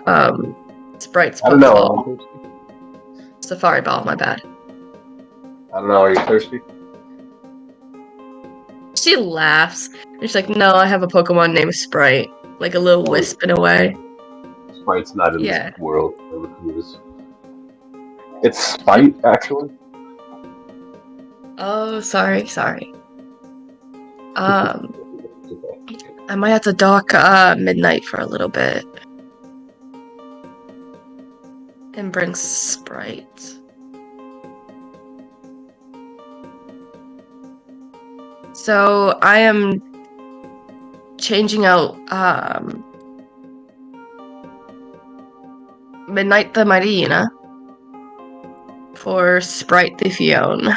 Sprite's I don't know. Pokeball. Are you thirsty? Safari Ball, my bad. I don't know. Are you thirsty? She laughs. And she's like, no, I have a Pokemon named Sprite. Like a little wisp in a way. Sprite's not in Yeah. this world. I refuse. It's Spite, actually. Oh, sorry. I might have to dock Midnight for a little bit. And bring Sprite. So I am changing out Midnight the Mighty Hyena for Sprite the Fione.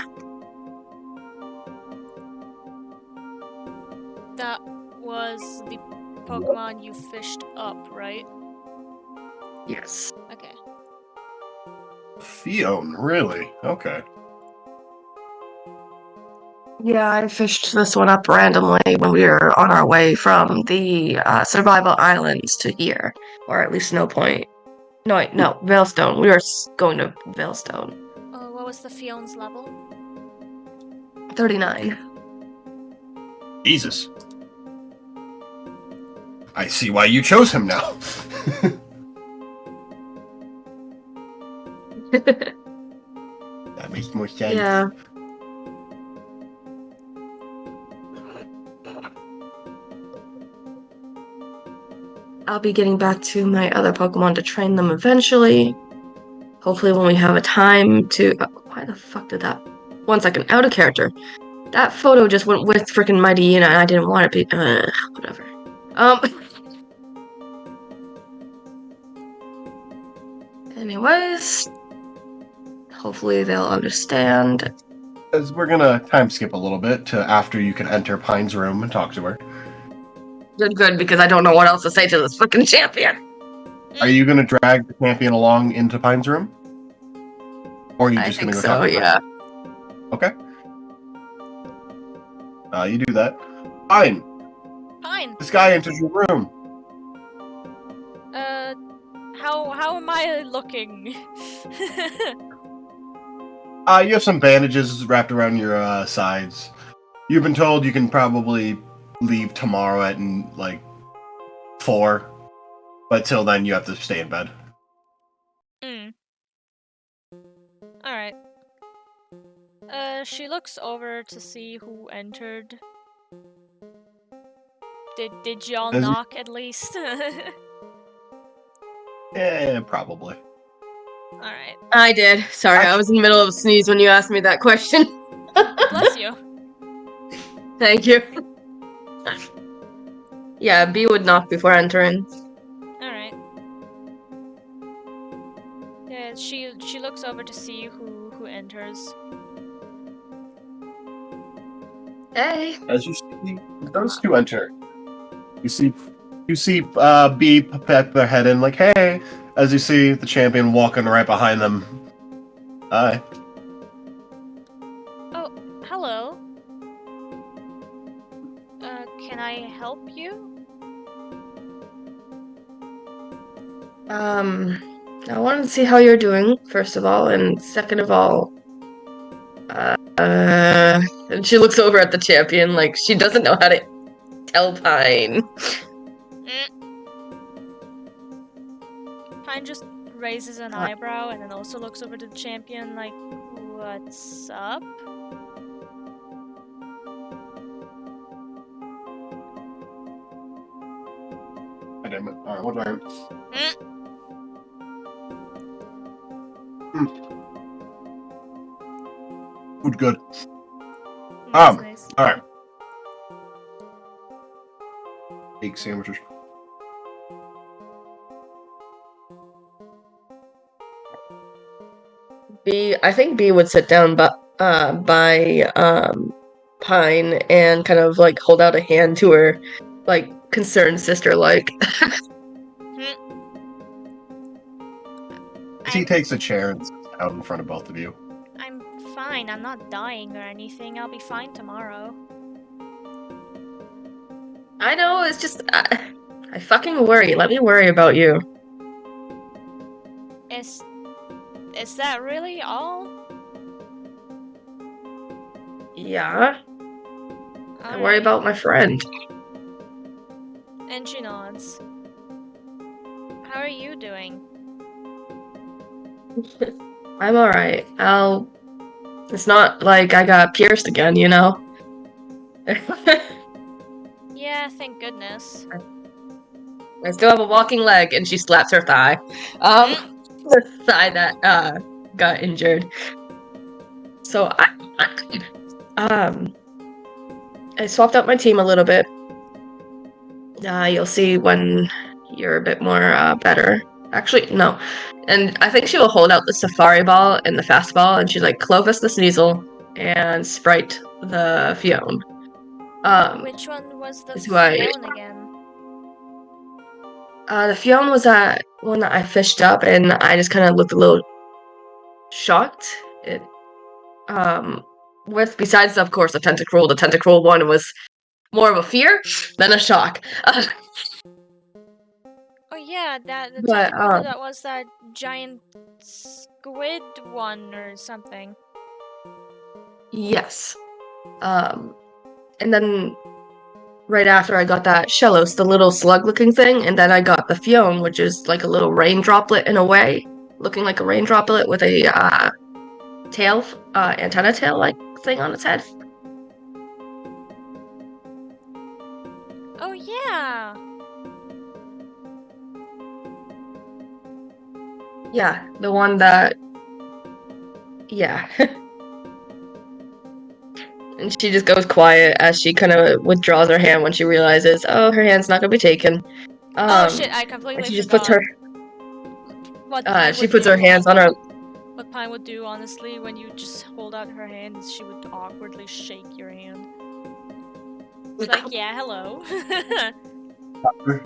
That was the Pokemon you fished up, right? Yes. Okay. Fione, really? Okay. Yeah, I fished this one up randomly when we were on our way from the Survival Islands to here. Or at least Snow Point. No, wait, no, Veilstone. We were going to Veilstone. Oh, what was the Fione's level? 39. Jesus. I see why you chose him now. That makes more sense. Yeah. I'll be getting back to my other Pokemon to train them eventually. Hopefully when we have a time to... why the fuck did that... 1 second, out of character. That photo just went with freaking Mighty Hyena and I didn't want it to be... whatever. Anyways... Hopefully they'll understand. As we're gonna time skip a little bit to after you can enter Pine's room and talk to her. Good, because I don't know what else to say to this fucking champion. Are you gonna drag the champion along into Pine's room? Or are you I just think gonna go so, talk to her? yeah. Okay. You do that. Pine! Pine! This guy enters your room. How am I looking? You have some bandages wrapped around your sides. You've been told you can probably leave tomorrow at like 4. But till then, you have to stay in bed. Alright. She looks over to see who entered. Did y'all knock at least? Yeah, probably. Alright. I did. Sorry, I was in the middle of a sneeze when you asked me that question. Bless you. Thank you. Yeah, B would knock before entering. Alright. Yeah, she looks over to see who enters. Hey. As you see those two enter, you see B peck their head in like, hey. As you see the champion walking right behind them. Hi. Oh, hello. Can I help you? I wanted to see how you're doing, first of all, and second of all, and she looks over at the champion like she doesn't know how to tell Pine. Pine just raises an eyebrow and then also looks over to the champion like, what's up? Damn it. Alright, what do I... Food good. Nice. Alright. Egg sandwiches. I think B would sit down by Pine and kind of like hold out a hand to her, like concerned sister like. He takes a chair and sits out in front of both of you. I'm fine. I'm not dying or anything. I'll be fine tomorrow. I know, it's just I fucking worry. Let me worry about you. Is that really all? Yeah. I worry Alright. about my friend. And she nods. How are you doing? I'm alright. It's not like I got pierced again, you know? Yeah, thank goodness. I still have a walking leg, and she slaps her thigh. The thigh that got injured. So I swapped out my team a little bit. You'll see when you're a bit more better. Actually, no. And I think she will hold out the Safari Ball and the Fastball, and she's like, Clovis the Sneasel and Sprite the Fione. Which one was the is who I- Fiona again? The Fione was that one that I fished up, and I just kind of looked a little shocked. With besides, of course, the Tentacruel one was more of a fear than a shock. Oh yeah, the But, tentacle that was that giant squid one or something. Yes. And then right after I got that Shellos, the little slug-looking thing, and then I got the Fione, which is like a little rain droplet in a way, looking like a rain droplet with a antenna tail-like thing on its head. Oh yeah! Yeah, the one that... Yeah. And she just goes quiet as she kind of withdraws her hand when she realizes, oh, her hand's not gonna be taken. Oh shit, I completely and she just forgot. puts her... What Pine she would puts her do hands on her... What Pine would do, honestly, when you just hold out her hand, is she would awkwardly shake your hand. It's like, yeah, hello.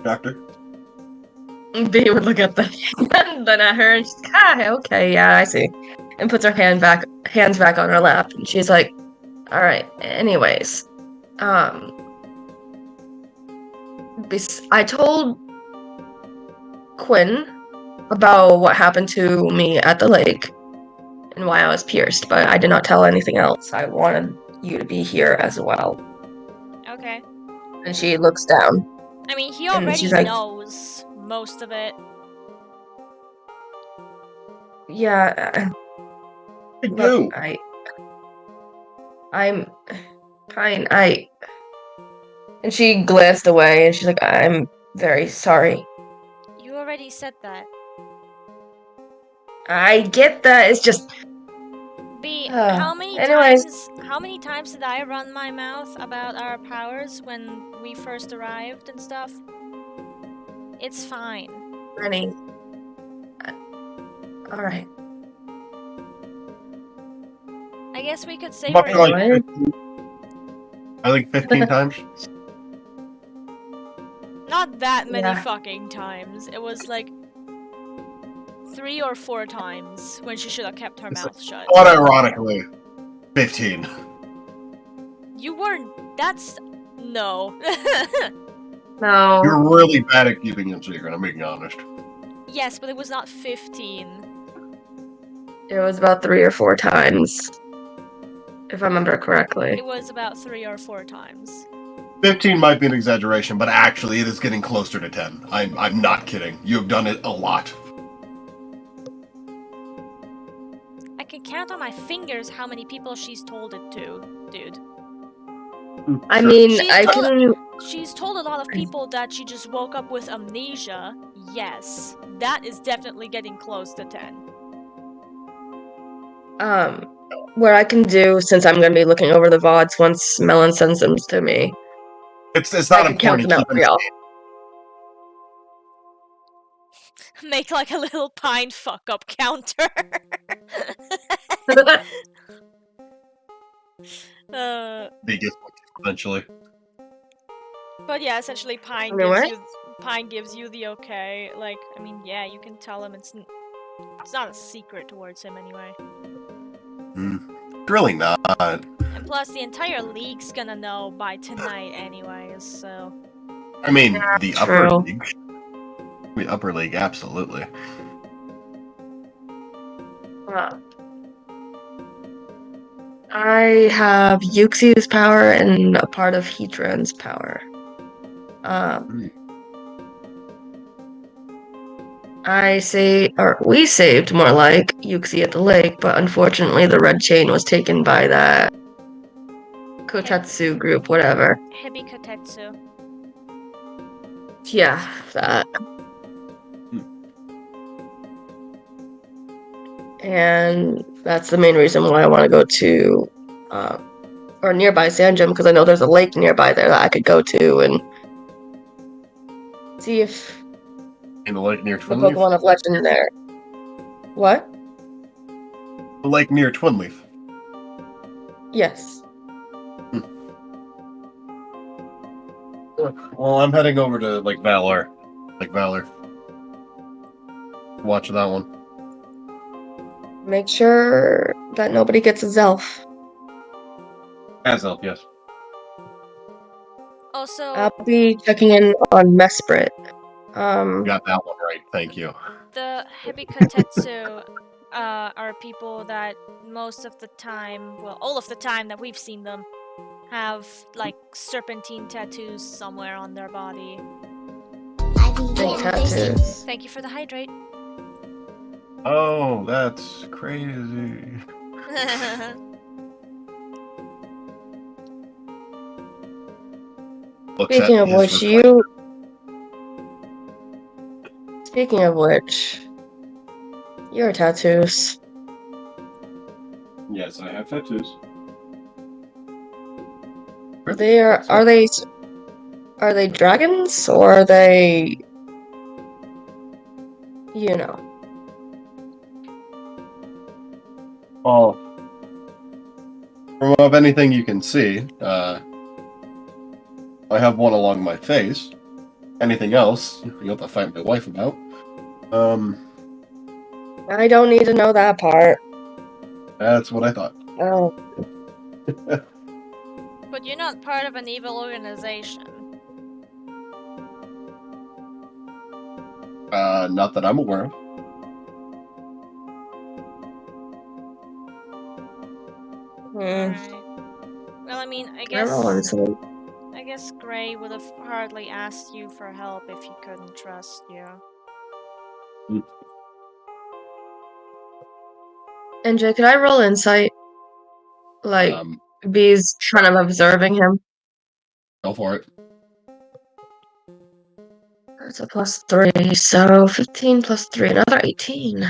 Doctor. B would look at the and then at her and she's like, ah, okay, yeah, I see. And puts her hands back on her lap, and she's like, alright, anyways. I told Quinn about what happened to me at the lake and why I was pierced, but I did not tell anything else. I wanted you to be here as well. Okay. And she looks down. I mean, he And already she's like- knows most of it. Yeah, I look, do. I'm fine. And she glanced away, and she's like, "I'm very sorry." You already said that. I get that. It's just. B, Anyways, how many times did I run my mouth about our powers when we first arrived and stuff? It's fine. Rennie. All right. I guess we could say But we're like, Anyway. I think 15 times. not that many Yeah. fucking times. It was like 3 or 4 times when she should have kept her mouth shut. Unironically, 15. You weren't. That's no. No. You're really bad at keeping it secret, I'm being honest. Yes, but it was not 15. It was about 3 or 4 times, if I remember correctly. It was about 3 or 4 times. 15 might be an exaggeration, but actually it is getting closer to 10. I'm not kidding. You've done it a lot. I can count on my fingers how many people she's told it to, dude. I Sure. mean, She's I told- can. She's told a lot of people that she just woke up with amnesia. Yes, that is definitely getting close to 10. What I can do, since I'm going to be looking over the VODs once Melon sends them to me, It's I not can count important them to out keep for y'all. Make like a little pine fuck up counter. biggest eventually. But yeah, essentially Pine Anyway. gives you the okay. Like, I mean, yeah, you can tell him it's not a secret towards him anyway. Really not. And plus, the entire league's gonna know by tonight anyways, so... I mean, the upper True. league. The upper league, absolutely. I have Yuxi's power and a part of Heatran's power. We saved more like Yuxi at the lake, but unfortunately the red chain was taken by that Kotetsu group, whatever. Hebikotetsu. Yeah, that. And that's the main reason why I want to go to, or nearby Sanjum, because I know there's a lake nearby there that I could go to and see if In the lake near the Twinleaf? Pokemon of Legend there. What? The lake near Twinleaf. Yes. Well, I'm heading over to Lake Valor. Lake Valor. Watch that one. Make sure that nobody gets a Zelf. Azelf, yes. Also, I'll be checking in on Mesprit. You got that one right, thank you. the Hebikotetsu are people that most of the time, well, all of the time that we've seen them, have, like, serpentine tattoos somewhere on their body. Big tattoos. Thank you for the hydrate. Oh, that's crazy. Looks Speaking at of his which, reflection. Speaking of which, your tattoos. Yes, I have tattoos. Are they dragons or are they, you know? Well, from of anything you can see, I have one along my face. Anything else, you have to fight my wife about. I don't need to know that part. That's what I thought. Oh, But you're not part of an evil organization. Not that I'm aware of. hmm. Alright. Well, I mean, I guess... Everyone's like, I guess Gray would have hardly asked you for help if he couldn't trust you. NJ, could I roll insight? Like, B's kind of observing him. Go for it. That's a +3, so 15 plus 3, another 18.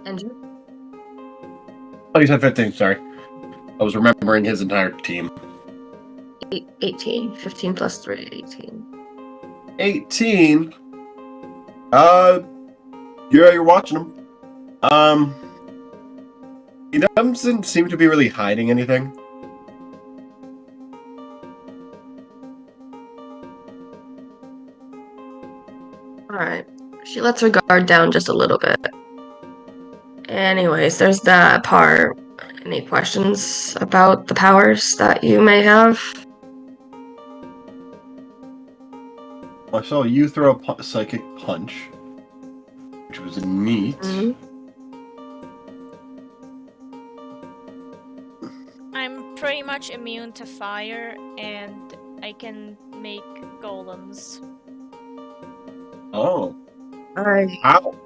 And you? Oh, you said 15, sorry. I was remembering his entire team. 18. 15 plus 3, 18. 18? Yeah, you're watching him. He doesn't seem to be really hiding anything. Alright. She lets her guard down just a little bit. Anyways, there's that part. Any questions about the powers that you may have? I saw you throw a psychic punch, which was neat. I'm pretty much immune to fire, and I can make golems. Oh. I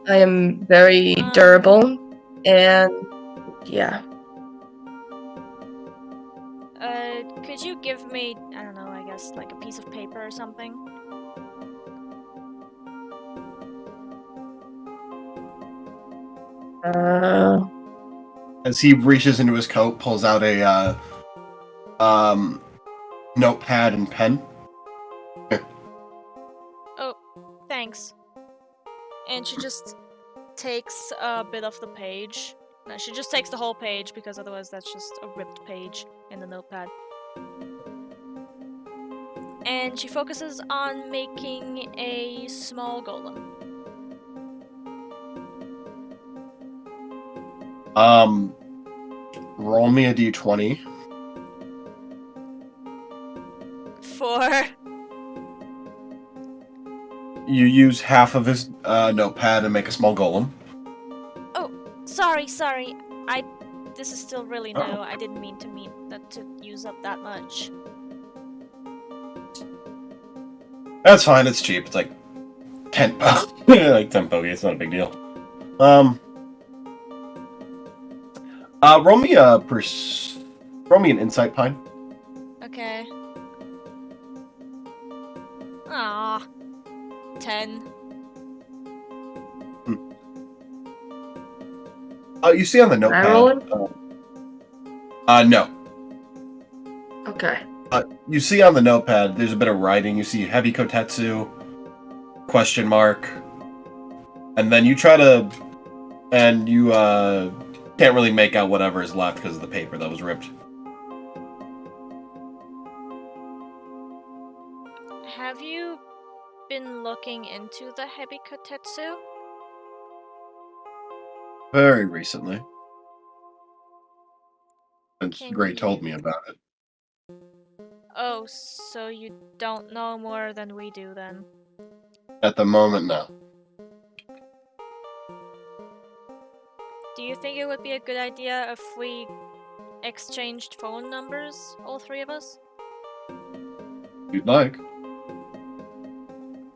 am very durable, and yeah. Could you give me, I don't know, I guess like a piece of paper or something? As he reaches into his coat, pulls out a notepad and pen. Oh, thanks. And she just takes a bit of the page. No, she just takes the whole page, because otherwise that's just a ripped page in the notepad. And she focuses on making a small golem. Roll me a d20. 4. You use half of his notepad and make a small golem. Oh, sorry. This is still really new. I didn't mean to use up that much. That's fine. It's cheap. It's like 10 like 10 bogey. It's not a big deal. Roll me an insight, Pine. Okay. Ah, 10. You see on the notepad. Can I roll it? No. Okay. You see on the notepad, there's a bit of writing. You see heavy kotetsu, question mark, and then you try to, and you can't really make out whatever is left because of the paper that was ripped. Have you been looking into the heavy kotetsu? Very recently. Since Can Gray you- told me about it. Oh, so you don't know more than we do then? At the moment, no. Do you think it would be a good idea if we exchanged phone numbers, all three of us? If you'd like.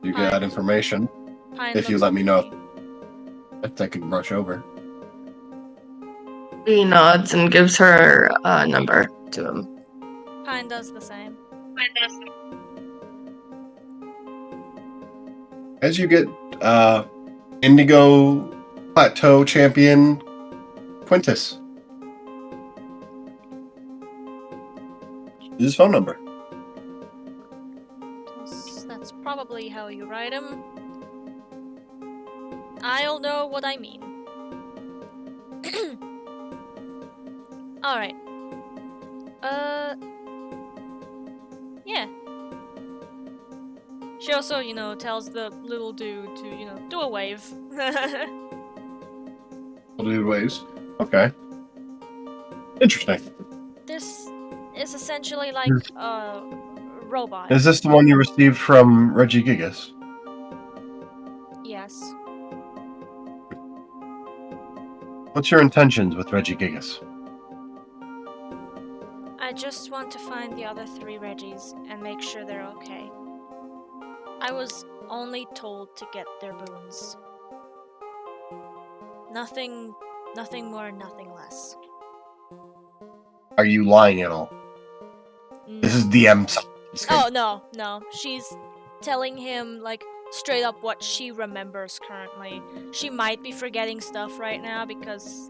You get that Fine. information. Pine If you looks let at me know if I can rush over. He nods and gives her a number to him. Pine does the same. As you get Indigo Plateau Champion Quintus. This is his phone number. That's probably how you write him. I'll know what I mean. Alright. Yeah. She also, tells the little dude to, do a wave. Little waves. Okay. Interesting. This is essentially like a robot. Is this the one you received from Reggie Gigas? Yes. What's your intentions with Regigigas? I just want to find the other 3 Reggies and make sure they're okay. I was only told to get their boons. Nothing more, nothing less. Are you lying at all? This is DM. Oh, no. She's telling him, like, straight up what she remembers currently. She might be forgetting stuff right now because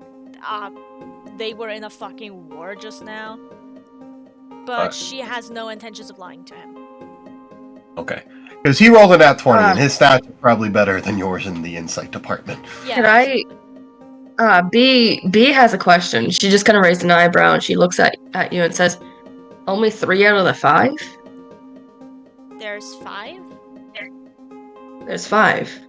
they were in a fucking war just now. But she has no intentions of lying to him. Okay. Because he rolled a nat 20, and his stats are probably better than yours in the insight department. Yeah. Could I... B has a question. She just kind of raised an eyebrow, and she looks at you and says, only 3 out of the 5? There's 5? There's 5.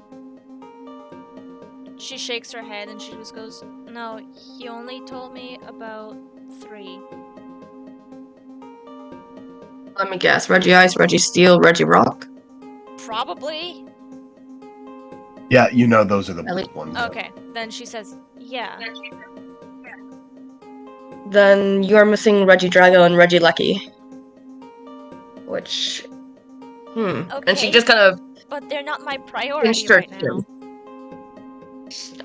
She shakes her head and she just goes, no, he only told me about 3. Let me guess. Reggie Ice, Reggie Steel, Reggie Rock? Probably. Yeah, you know those are the blue ones. Okay, then she says, yeah. Then you're missing Reggie Drago and Reggie Lecky. Which... Okay, and she just kind of... but they're not my priority her right now.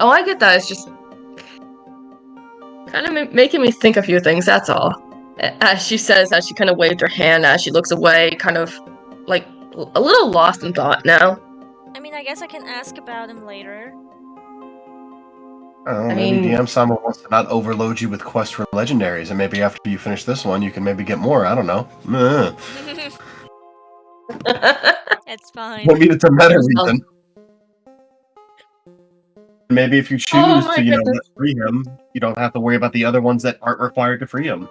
Oh, I get that. It's just... kind of making me think a few things, that's all. As she says, as she kind of waved her hand, as she looks away, kind of, like, a little lost in thought now. I mean, I guess I can ask about him later. I don't know, maybe DM Sama wants to not overload you with quests for legendaries, and maybe after you finish this one, you can maybe get more. I don't know. It's fine. Maybe it's a meta reason. Maybe if you choose to, let free him, you don't have to worry about the other ones that aren't required to free him.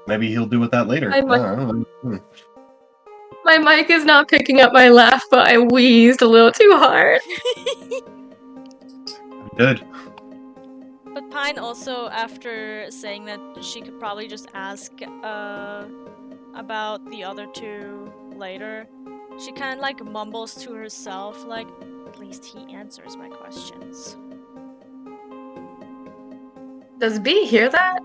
Maybe he'll do with that later. My mic is not picking up my laugh, but I wheezed a little too hard. Good. But Pine also, after saying that she could probably just ask about the other 2 later, she kind of like mumbles to herself, like, at least he answers my questions. Does B hear that?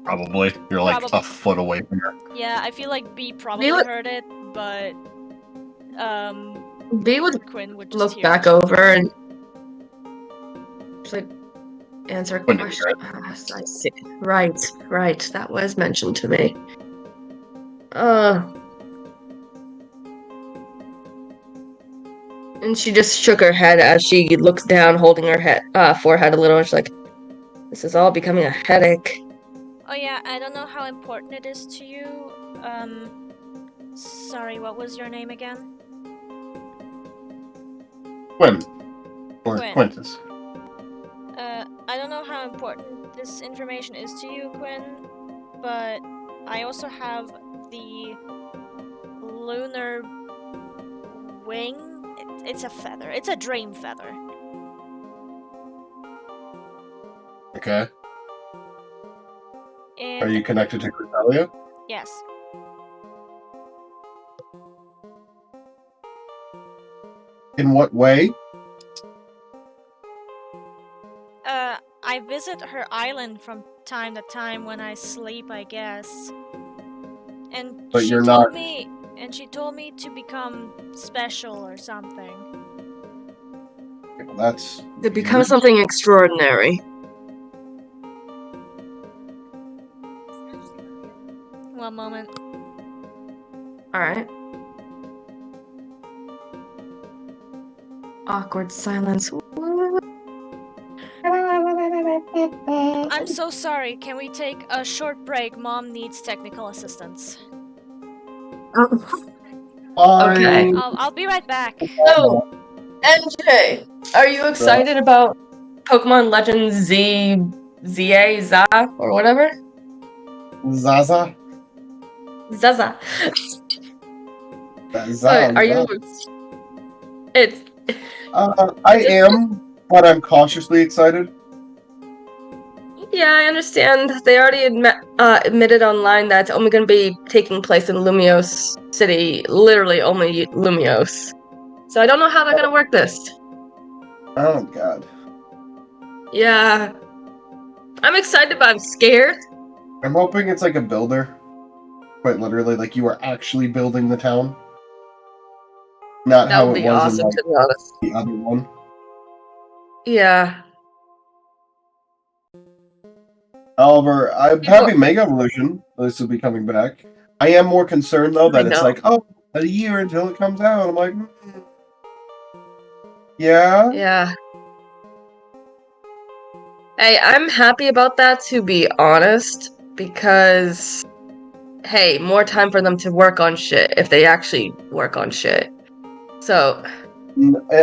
Probably. You're like a foot away from her. Yeah, I feel like B probably heard it, but B would Quinn would just look back over and just like answer a question. I see. Right. That was mentioned to me. And she just shook her head as she looks down, holding her forehead a little, and she's like, this is all becoming a headache. Oh yeah, I don't know how important it is to you. Sorry, what was your name again? Quinn. Or Quintus. I don't know how important this information is to you, Quinn, but I also have the lunar wing. It's a feather. It's a dream feather. Okay. And are you connected to Crissalia? Yes. In what way? I visit her island from time to time when I sleep, I guess. And but she you're told not... me, and she told me to become special or something. That's... To become something extraordinary. One moment. Alright. Awkward silence. I'm so sorry. Can we take a short break? Mom needs technical assistance. Okay. I'll be right back. So, NJ, are you excited about Pokemon Legends ZA, or whatever? Zaza? Zaza. Zaza. Are you... I am, but I'm cautiously excited. Yeah, I understand. They already admitted online that it's only going to be taking place in Lumiose City. Literally only Lumiose. So I don't know how they're going to work this. Oh, God. Yeah. I'm excited, but I'm scared. I'm hoping it's like a builder. Quite literally, like you are actually building the town. Not That how would it be was awesome, in like to be honest. the other one. Yeah. However, I'm People- happy Mega Evolution. This will be coming back. I am more concerned though that I it's know. like, oh, a year until it comes out. I'm like, yeah. Yeah. Hey, I'm happy about that, to be honest, because, hey, more time for them to work on shit if they actually work on shit. So,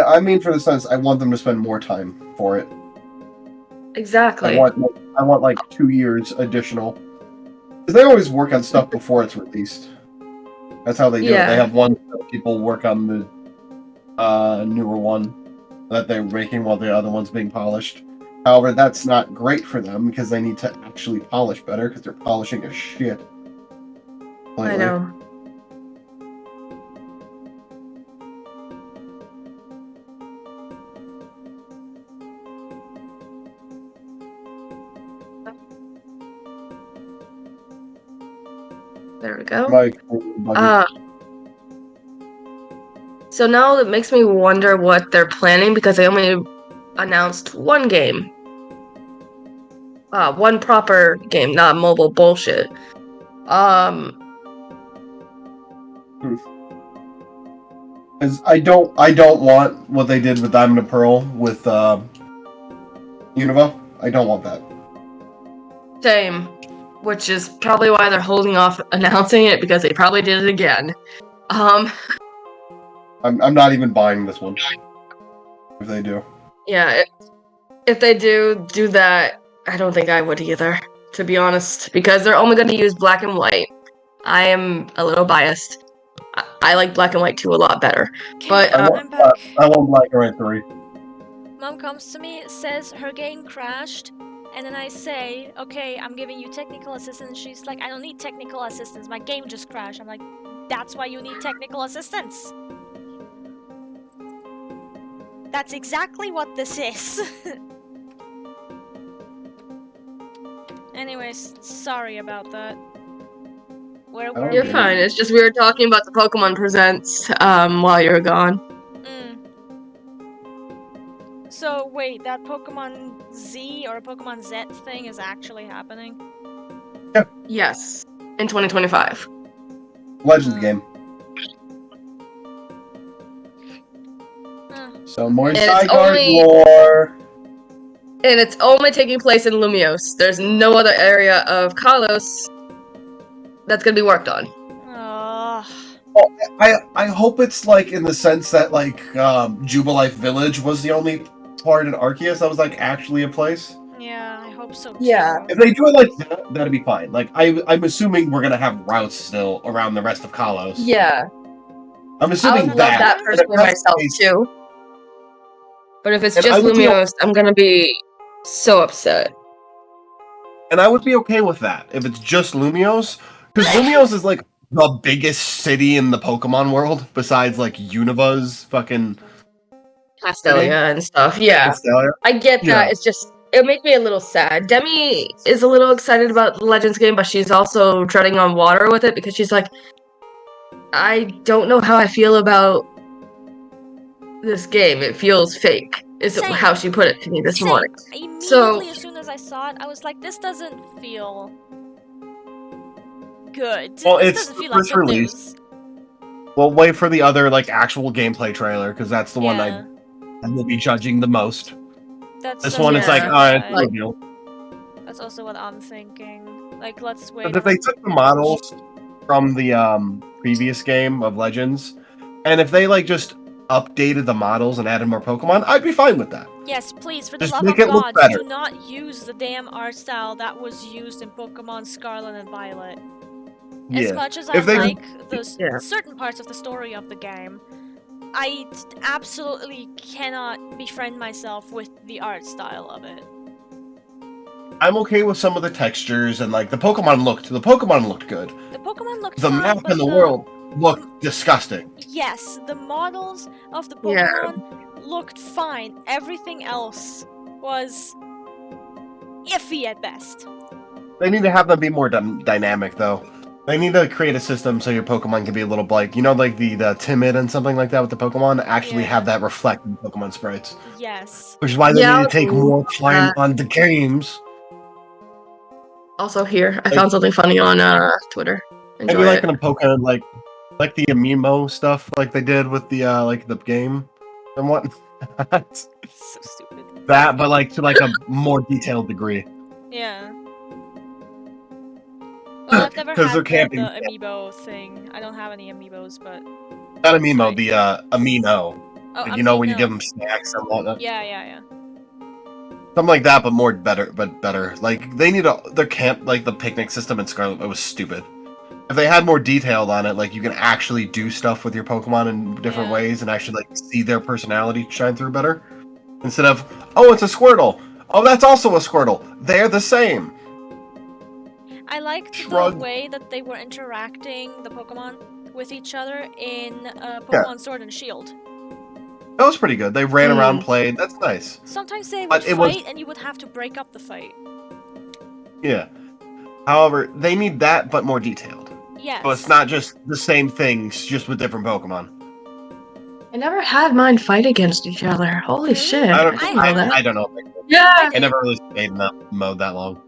I mean, for the sense, I want them to spend more time for it. exactly. I want like 2 years additional. Because they always work on stuff before it's released. That's how they do it. They Yeah. have one set of people work on the newer one that they're making while the other one's being polished. However, that's not great for them because they need to actually polish better because they're polishing as shit. I lately. know. There we go. Mike, So now it makes me wonder what they're planning because they only announced one game. One proper game, not mobile bullshit. Because I don't want what they did with Diamond and Pearl with Unova. I don't want that. Same. Which is probably why they're holding off announcing it because they probably did it again. I'm not even buying this one. If they do. Yeah, if they do that, I don't think I would either, to be honest, because they're only going to use black and white. I am a little biased. I like black and white 2 a lot better. Okay, But, I'm back. I want Black and White 3. Mom comes to me, says her game crashed, and then I say, okay, I'm giving you technical assistance. She's like, I don't need technical assistance. My game just crashed. I'm like, that's why you need technical assistance. That's exactly what this is. Anyways, sorry about that. Where were you're we? fine. It's just we were talking about the Pokemon Presents while you were gone. So wait, that Pokemon Z or Pokemon Z thing is actually happening? Yes, in 2025. Legends game. So more And it's Zygarde only- lore. And it's only taking place in Lumiose. There's no other area of Kalos that's going to be worked on. I hope it's like in the sense that like Jubilife Village was the only part in Arceus that was like actually a place. Yeah, I hope so too. Yeah. If they do it like that, that'd be fine. Like I'm assuming we're gonna have routes still around the rest of Kalos. Yeah. I'm I assuming would love that and personally if that's the myself case- too. But if it's And I just would be Lumiose, I'm gonna be so upset. And I would be okay with that if it's just Lumiose, because Lumiose is like the biggest city in the Pokemon world besides like Unova's fucking Castelia and stuff. Yeah. Castelia. I get that. Yeah. It's just it makes me a little sad. Demi is a little excited about the Legends game, but she's also treading on water with it because she's like, I don't know how I feel about this game. It feels fake. Is Same. how she put it to me this Same. morning. Immediately as soon as I saw it, I was like, this doesn't feel good. Well, This it's doesn't feel the like first good release. news. We'll wait for the other like actual gameplay trailer because that's the one Yeah. I will be judging the most. That's This one is like, yeah. it's a Like- reveal. That's also what I'm thinking. Like, let's wait. But if they took the models from the previous game of Legends, and if they like just updated the models and added more Pokemon, I'd be fine with that. Yes, please, for the Just love make of it look God, better. do not use the damn art style that was used in Pokemon Scarlet and Violet. As much as I If they- like those Yeah. certain parts of the story of the game, I absolutely cannot befriend myself with the art style of it. I'm okay with some of the textures and like the Pokemon looked good. The Pokemon looked The fine, map but and the world looked disgusting. Yes, the models of the Yeah. Pokemon looked fine. Everything else was iffy at best. They need to have them be more dynamic, though. They need to create a system so your Pokemon can be a little like, you know, like the timid and something like that with the Pokemon, actually Yeah. have that reflect in Pokemon sprites. Yes. Which is why they Yeah, need to take more time on the games. Also here, I Like- found something funny on Twitter. Maybe Enjoy like it. in a Pokemon, like the Amiibo stuff, like they did with the like the game and whatnot. It's so stupid. That, but like to like a more detailed degree. Yeah. Well, I've never 'Cause had there the can't be- amiibo thing. I don't have any amiibos, but Not Amiibo, Right. the Amino. oh, Like, you know when you Amino. give them snacks and whatnot. Yeah. Something like that, but better. Like they need their camp, like the picnic system in Scarlet. It was stupid. If they had more detailed on it, like you can actually do stuff with your Pokemon in different Yeah. ways and actually like see their personality shine through better, instead of it's a Squirtle. Oh, that's also a Squirtle. They're the same. I liked Shrug. the way that they were interacting, the Pokemon, with each other in Pokemon Sword and Shield. That was pretty good. They ran around, played. That's nice. Sometimes they would But it fight was- and you would have to break up the fight. Yeah. However, they need that, but more detailed. Yes. So it's not just the same things, just with different Pokemon. I never had mine fight against each other. Holy Really? shit! I I don't. didn't know that. I don't know. Yeah. I never really stayed in that mode that long.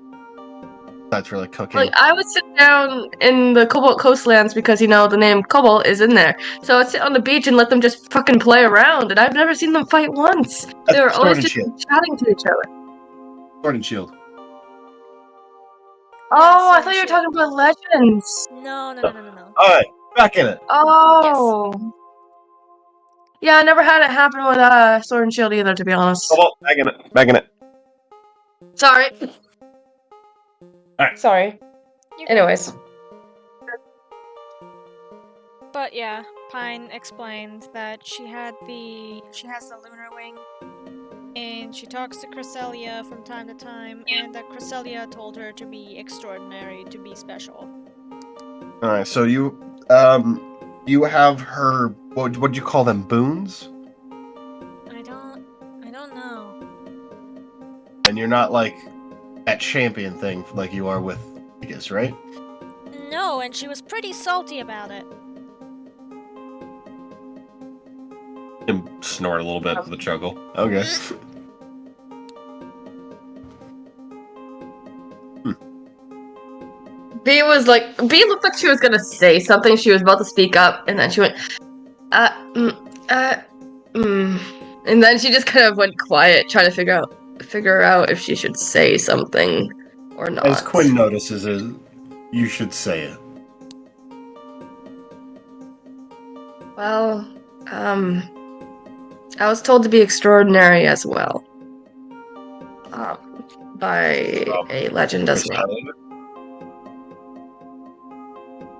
That's really cooking. Like, I would sit down in the Cobalt Coastlands because, you know, the name Cobalt is in there. So I'd sit on the beach and let them just fucking play around, and I've never seen them fight once. They were Sword always and just Shield. chatting to each other. Sword and Shield. Oh, I Sword thought you were and talking about Legends. No. Alright, back in it. Oh. Yeah, I never had it happen with Sword and Shield either, to be honest. Oh, well, back in it. Sorry. Alright. Sorry. You're Anyways. But yeah, Pine explained that she has the lunar wing, and she talks to Cresselia from time to time, and that Cresselia told her to be extraordinary, to be special. Alright, so you have her, what do you call them, boons? I don't know. And you're not like that champion thing like you are with Vegas, right? No, and she was pretty salty about it. And snort a little bit with a chuckle. Okay. B looked like she was gonna say something. She was about to speak up, and then she went, and then she just kind of went quiet, trying to figure out if she should say something or not. As Quinn notices it, you should say it. Well, I was told to be extraordinary as well. By a legend as well.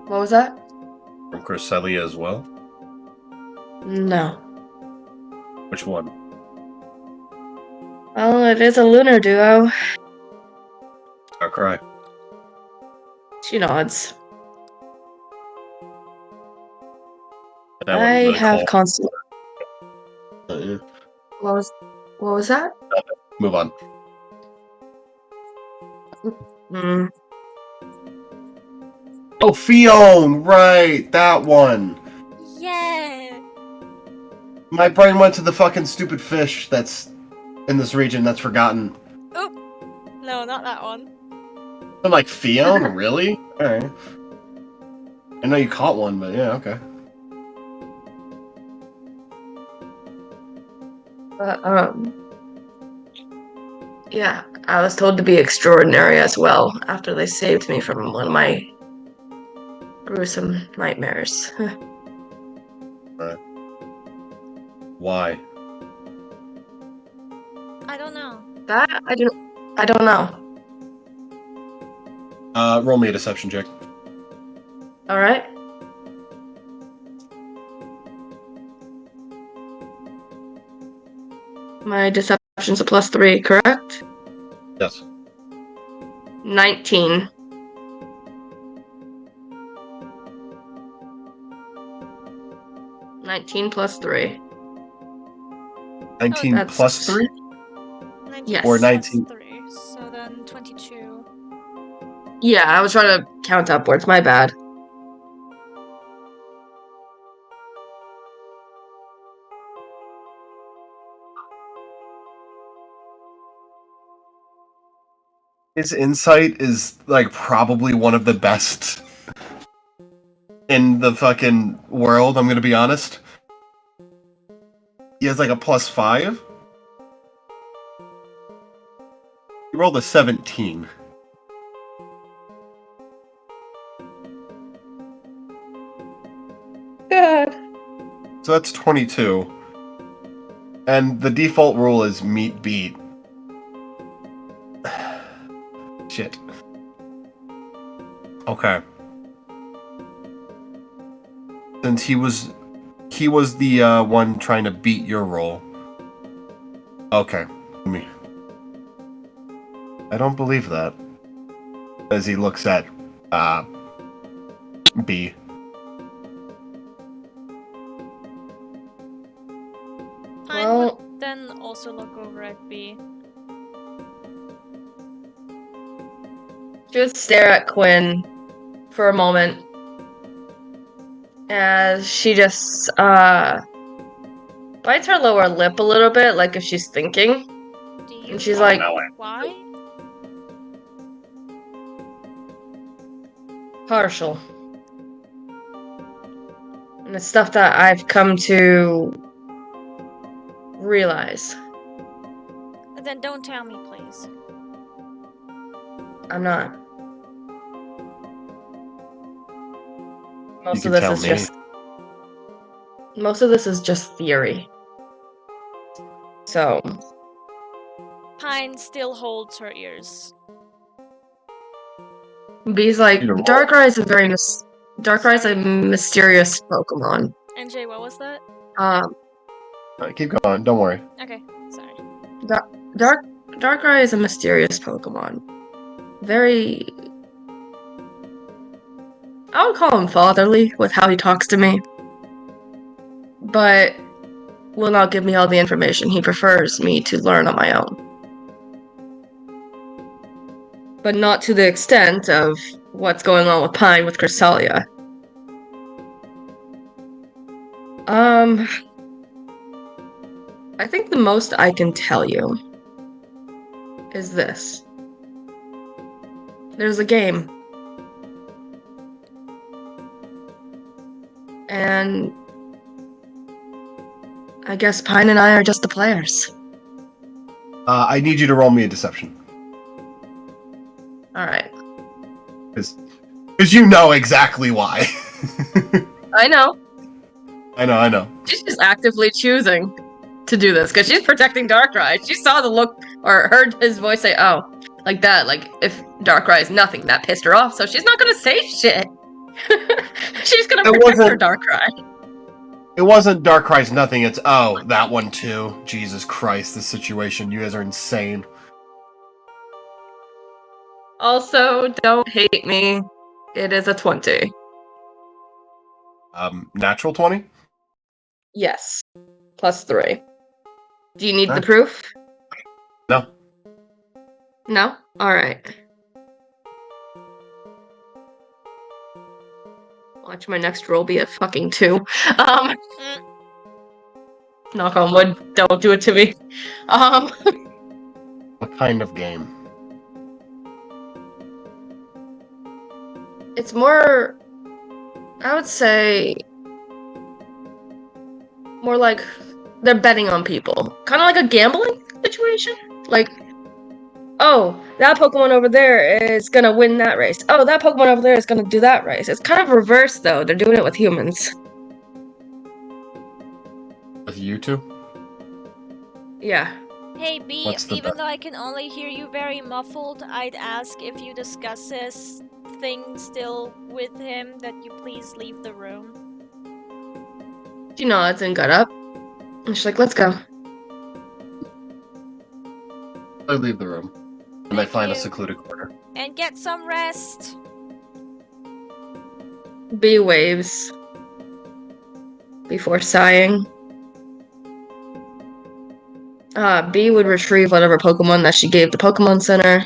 What was that? From Cresselia as well? No. Which one? Well, it is a lunar duo. I'll cry. She nods. And wouldn't I really have call- constant. Yeah. What was that? Move on. Hmm. Oh, Fion! Right! That one! Yeah! My brain went to the fucking stupid fish that's in this region that's forgotten. No, not that one. I'm like, Fion? Really? Alright. I know you caught one, but yeah, okay. Yeah, I was told to be extraordinary as well after they saved me from one of my gruesome nightmares. Alright. Why? I don't know. That I don't know. Roll me a deception check. All right. My deception's a +3, correct? Yes. 19. +3. 19 that's- plus 3? 19 Yes. Or plus 19. 3, so then Yeah, I was trying to count upwards. My bad. His insight is like probably one of the best in the fucking world, I'm gonna be honest. He has like a +5. He rolled a 17. God. So that's 22. And the default rule is meet beat. Shit. Okay. Since he was the one trying to beat your roll. Okay. Me. I don't believe that. As he looks at B. Pine Well- would then also look over at B. Just stare at Quinn for a moment as she just bites her lower lip a little bit, like if she's thinking. Do you And she's know like, why? partial. And it's stuff that I've come to realize. Then don't tell me, please. I'm not. You can tell me. Most of this is just theory. So, Pine still holds her ears. B's like, You know- Darkrai is Darkrai's a mysterious Pokemon. NJ, what was that? Keep going, don't worry. Okay, sorry. Darkrai is a mysterious Pokemon. Very... I would call him fatherly with how he talks to me. But will not give me all the information. He prefers me to learn on my own. But not to the extent of what's going on with Pine with Cresselia. I think the most I can tell you is this. There's a game. And I guess Pine and I are just the players. I need you to roll me a deception. Alright. Because you know exactly why. I know. I know. She's just actively choosing to do this because she's protecting Darkrai. She saw the look or heard his voice say, oh, like that. Like, if Darkrai is nothing, that pissed her off, so she's not gonna say shit. She's gonna protect her Darkrai. It wasn't Darkrai's nothing, it's that one too. Jesus Christ, this situation. You guys are insane. Also, don't hate me. It is a 20. Natural 20? Yes. +3. Do you need the Huh? proof? No. No? Alright. Watch my next roll be a fucking 2. Knock on wood. Don't do it to me. What kind of game? It's more... I would say... more like they're betting on people. Kind of like a gambling situation. Like, oh, that Pokemon over there is gonna win that race. Oh, that Pokemon over there is gonna do that race. It's kind of reversed, though. They're doing it with humans. With you two? Yeah. Hey B, What's the even bet? though I can only hear you very muffled, I'd ask if you discuss this thing still with him that you please leave the room. She nods and got up. And she's like, let's go. I leave the room. And I Thank find a you. secluded corner. And get some rest. B waves. Before sighing. B would retrieve whatever Pokemon that she gave the Pokemon Center.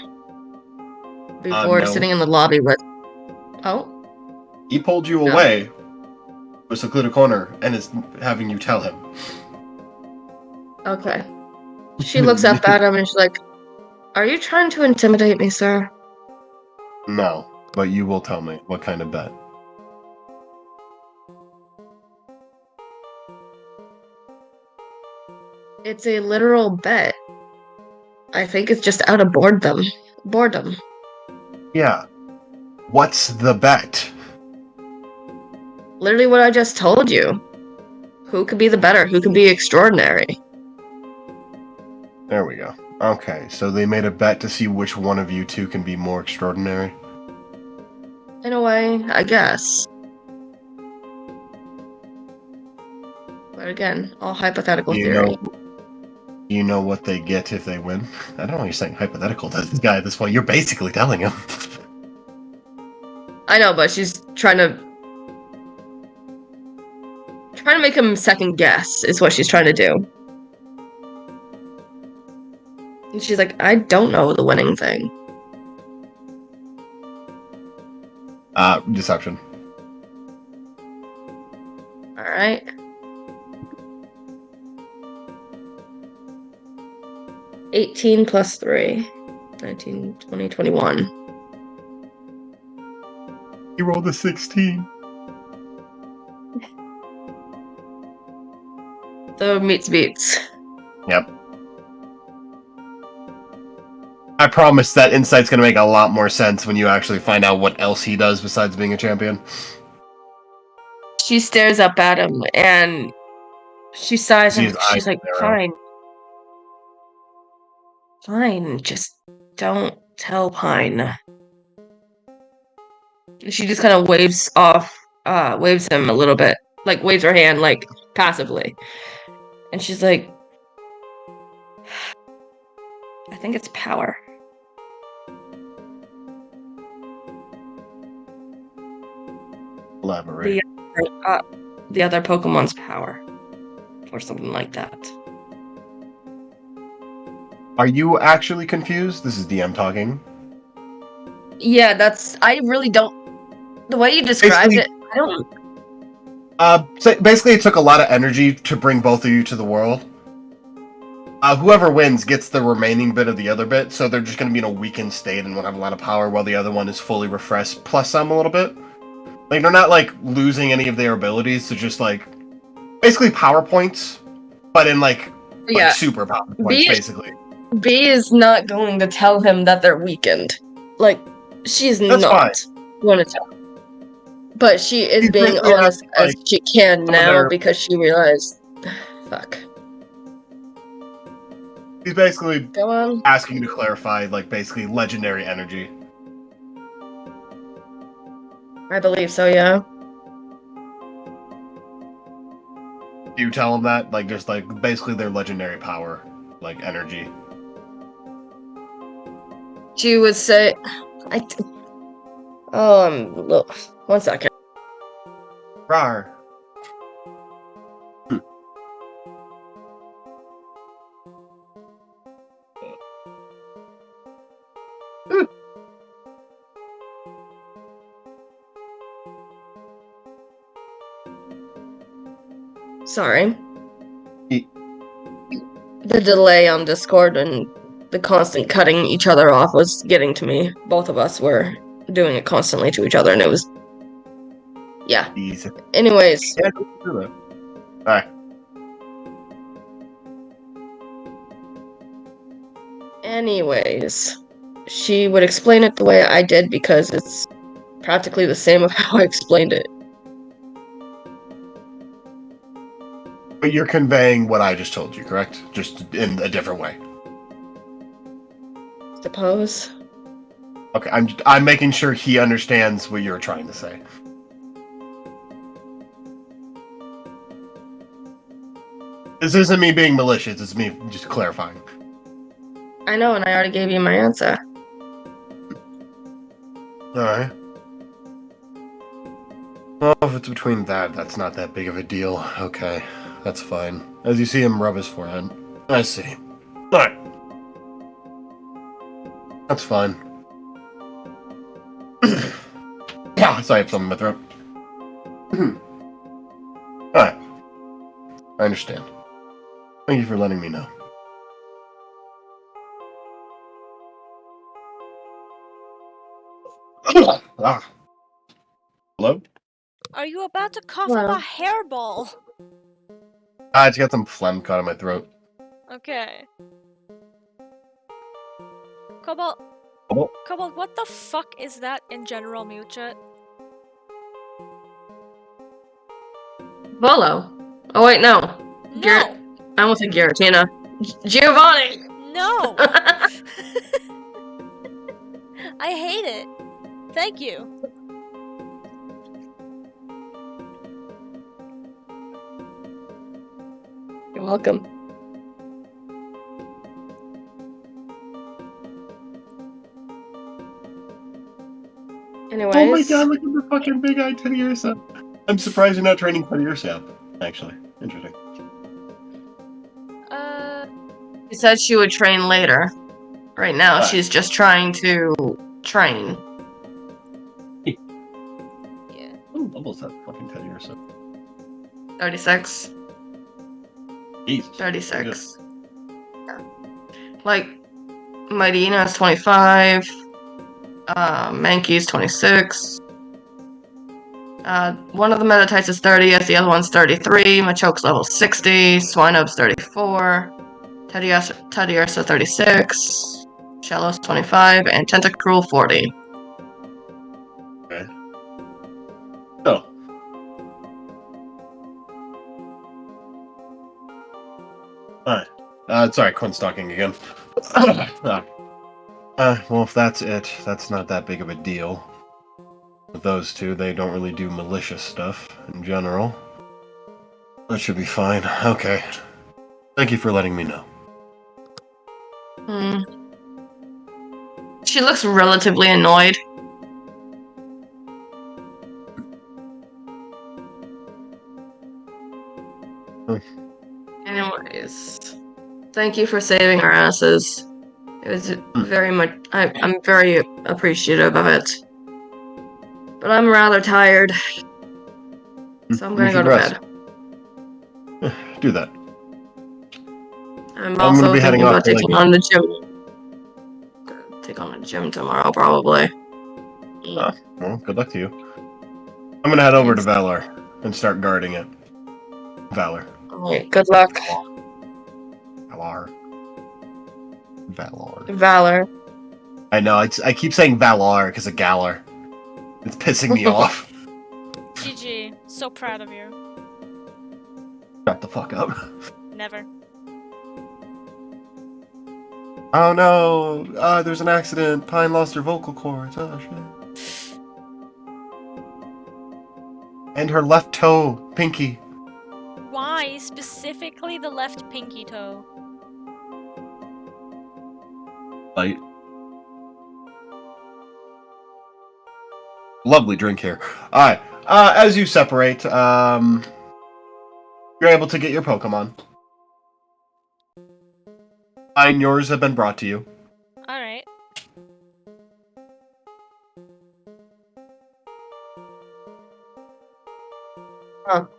before No. sitting in the lobby with. Oh, He pulled you No. away to a secluded corner and is having you tell him. okay. She looks up at him and she's like, "Are you trying to intimidate me, sir?" No, but you will tell me what kind of bet. It's a literal bet. I think it's just out of boredom. Boredom. Yeah. What's the bet? Literally what I just told you. Who could be the better? Who could be extraordinary? There we go. Okay, so they made a bet to see which one of you two can be more extraordinary. In a way, I guess. But again, all hypothetical theory. You know what they get if they win? I don't know, you're saying hypothetical to this guy at this point. You're basically telling him. I know, but she's trying to make him second guess is what she's trying to do. And she's like, I don't know the winning thing. Deception. Alright. $18 plus 3. 19, 20, 21. He rolled a 16. So meets beats. Yep. I promise that insight's gonna make a lot more sense when you actually find out what else he does besides being a champion. She stares up at him and she sighs and She's she's like, eyeing fine. Fine, just don't tell Pine. She just kind of waves him a little bit. Like, waves her hand, like, passively. And she's like, I think it's power. Elaborate. The other Pokemon's power. Or something like that. Are you actually confused? This is DM talking. Yeah, I really don't... The way you described it, I don't... So basically it took a lot of energy to bring both of you to the world. Whoever wins gets the remaining bit of the other bit, so they're just going to be in a weakened state and won't have a lot of power, while the other one is fully refreshed, plus some a little bit. Like, they're not, like, losing any of their abilities, so just, like, basically power points, but in, like super power points, basically. B is not going to tell him that they're weakened. Like, she's That's not going to tell. But she is She's being basically honest asking, as she can some of now their- because she realized... Fuck. He's basically Go on. asking you to clarify, like, basically legendary energy. I believe so, yeah. Do you tell him that? Like, just, like, basically their legendary power, like, energy. She would say... Look, 1 second. Rar. Sorry. E- The delay on Discord and the constant cutting each other off was getting to me. Both of us were doing it constantly to each other, and it was... Yeah. Easy. Anyways. Yeah, don't do that. Alright. Anyways. She would explain it the way I did because it's practically the same of how I explained it. But you're conveying what I just told you, correct? Just in a different way. Suppose. Okay, I'm making sure he understands what you're trying to say. This isn't me being malicious, it's me just clarifying. I know, and I already gave you my answer. Alright. Well, if it's between that's not that big of a deal. Okay, that's fine. As you see him rub his forehead. I see. Alright. That's fine. I have something in my throat. Alright. I understand. Thank you for letting me know. Ah. Hello? Are you about to cough Hello. up a hairball? I just got some phlegm caught in my throat. Okay. Cobalt. Cobalt? Cobalt, what the fuck is that in general mute chat? Volo. Oh wait, no. No! I almost said Giratina. Giovanni! No! I hate it. Thank you. You're welcome. Anyways. Oh my god, look at the fucking big-eyed Teddy Ursa. I'm surprised you're not training Teddy Ursa up, actually. Interesting. She said she would train later. Right now, Alright. she's just trying to train. Yeah. What level is that fucking Teddy Ursa? 36. Jesus. 36. Yeah. Like, Medina is 25. Mankey's 26. One of the Metatites is 30, the other one's 33. Machoke's level 60. Swinub's 34. Teddy Ursa 36. Shallow's 25. And Tentacruel 40. Okay. Oh. Alright. Sorry, Quinn's talking again. Well, if that's it, that's not that big of a deal. With those two, they don't really do malicious stuff in general. That should be fine. Okay. Thank you for letting me know. She looks relatively annoyed. Anyways, thank you for saving our asses. It was very much. I'm very appreciative of it. But I'm rather tired, so I'm gonna go to rest. bed. Do that. I'm gonna also be heading thinking off about to, taking on the gym. Take on the gym tomorrow, probably. Well, good luck to you. I'm gonna head over to Valor and start guarding it. Valor. Alright, good luck. Valor. I know, I keep saying Valor because of Galar. It's pissing me off. GG. So proud of you. Shut the fuck up. Never. Oh no! There's an accident. Pine lost her vocal cords. Oh shit. And her left toe, pinky. Why specifically the left pinky toe? Light. Lovely drink here. Alright. As you separate, you're able to get your Pokemon. And yours have been brought to you. Alright.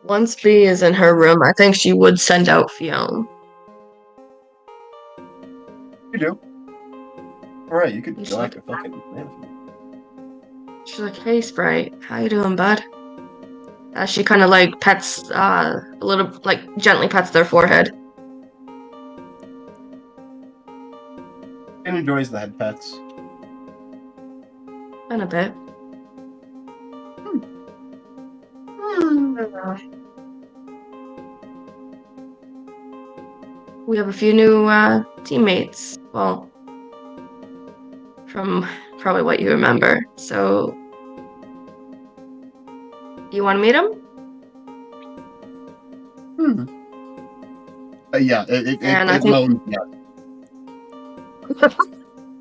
Once B is in her room, I think she would send out Fiona. You do. Alright, you could She's go like- after fucking man. She's like, "Hey, Sprite, how you doing, bud?" As she kind of like pets, a little, like gently pets their forehead. And enjoys the head pets. And a bit. We have a few new teammates. Well, from probably what you remember. So, you want to meet them? Yeah, And I it think- moans, yeah.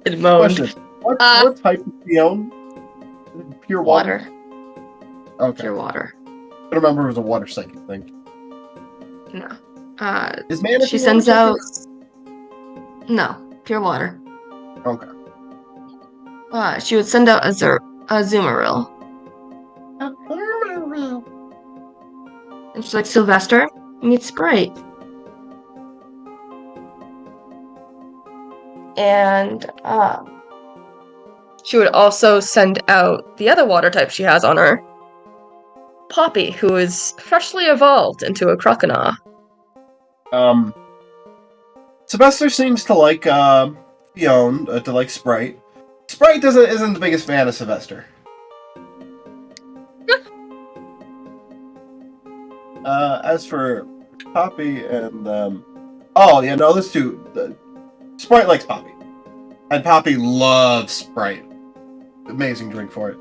It moaned. Question. What type of Fiona? Pure water? Okay. Pure water. I don't remember if it was a water psychic thing. No. Is Manaphy She sends water out. psychic? No, pure water. Okay. She would send out a Azumarill. And she's like, Sylvester, meet Sprite. And she would also send out the other water type she has on her, Poppy, who is freshly evolved into a crocodile. Sylvester seems to like Fionn, to like Sprite. Sprite isn't the biggest fan of Sylvester. As for Poppy and those two. Sprite likes Poppy, and Poppy loves Sprite. Amazing drink for it.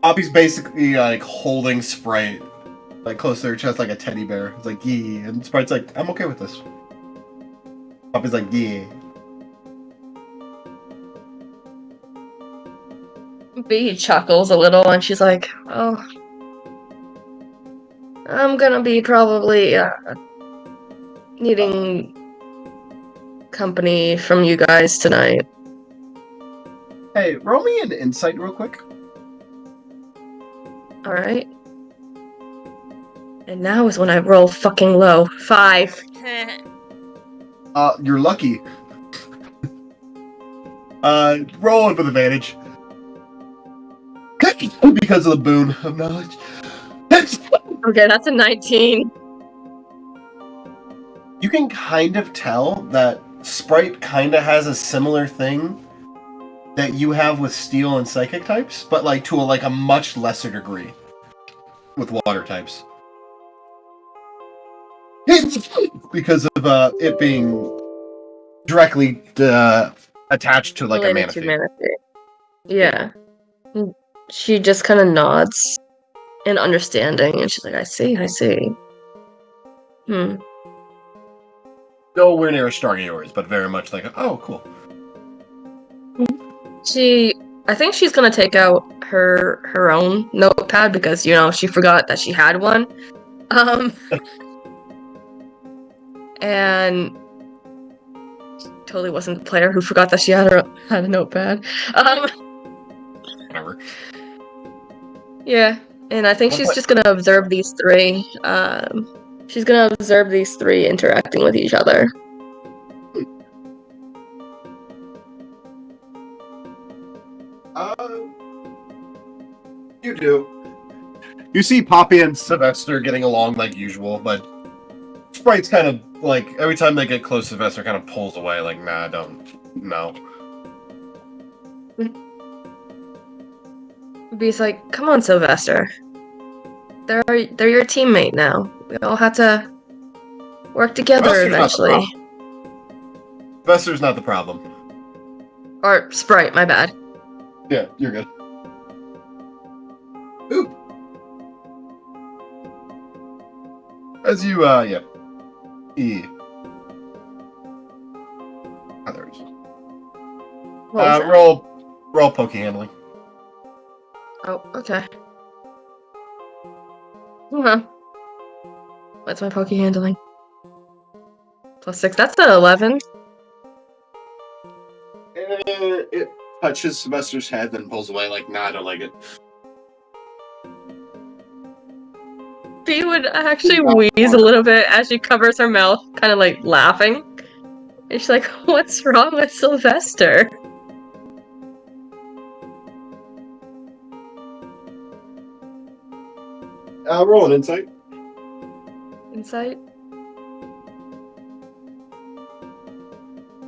Poppy's basically like holding Sprite like close to her chest like a teddy bear. It's like, yeah, and Sprite's like, I'm okay with this. Poppy's like, yeah. B chuckles a little and she's like, oh, I'm gonna be probably needing company from you guys tonight. Hey, roll me an insight real quick. Alright. And now is when I roll fucking low. 5. You're lucky. Roll it with advantage. Because of the boon of knowledge. Okay, that's a 19. You can kind of tell that Sprite kind of has a similar thing that you have with Steel and Psychic types, but like to a much lesser degree with Water types. Because of it being directly attached to like Related a to Manaphy. Manaphy. Yeah. She just kind of nods in understanding, and she's like, I see. Nowhere near as strong as yours, but very much like, oh, cool. I think she's gonna take out her own notepad because, she forgot that she had one. And totally wasn't the player who forgot that she had a notepad. Whatever. Yeah, and I think she's just gonna observe these three. She's gonna observe these three interacting with each other. You do. You see Poppy and Sylvester getting along like usual, but Sprite's kind of like, every time they get close, Sylvester kind of pulls away, like, nah, no. B's like, come on, Sylvester. They're your teammate now. We all have to work together eventually. Sylvester's not the problem. Or Sprite, my bad. Yeah, you're good. Ooh. As you, E. Oh, there it is. What was that? Roll pokey handling. Oh, okay. Uh-huh. What's my pokey handling? +6. That's an 11. It touches Sylvester's head, then pulls away, like, nah, I don't like it. B would actually wheeze a little bit as she covers her mouth, kind of like laughing. And she's like, what's wrong with Sylvester? Roll an insight. Insight?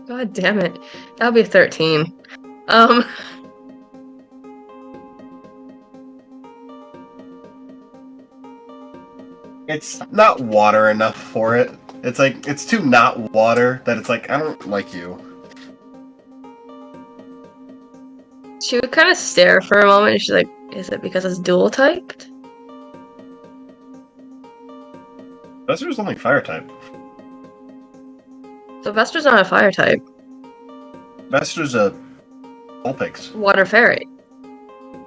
God damn it. That'll be a 13. It's not water enough for it. It's like, it's too not water that it's like, I don't like you. She would kind of stare for a moment and she's like, is it because it's dual typed? Sylvester's only fire type. Sylvester's not a fire type. Sylvester's a Vulpix. Water fairy.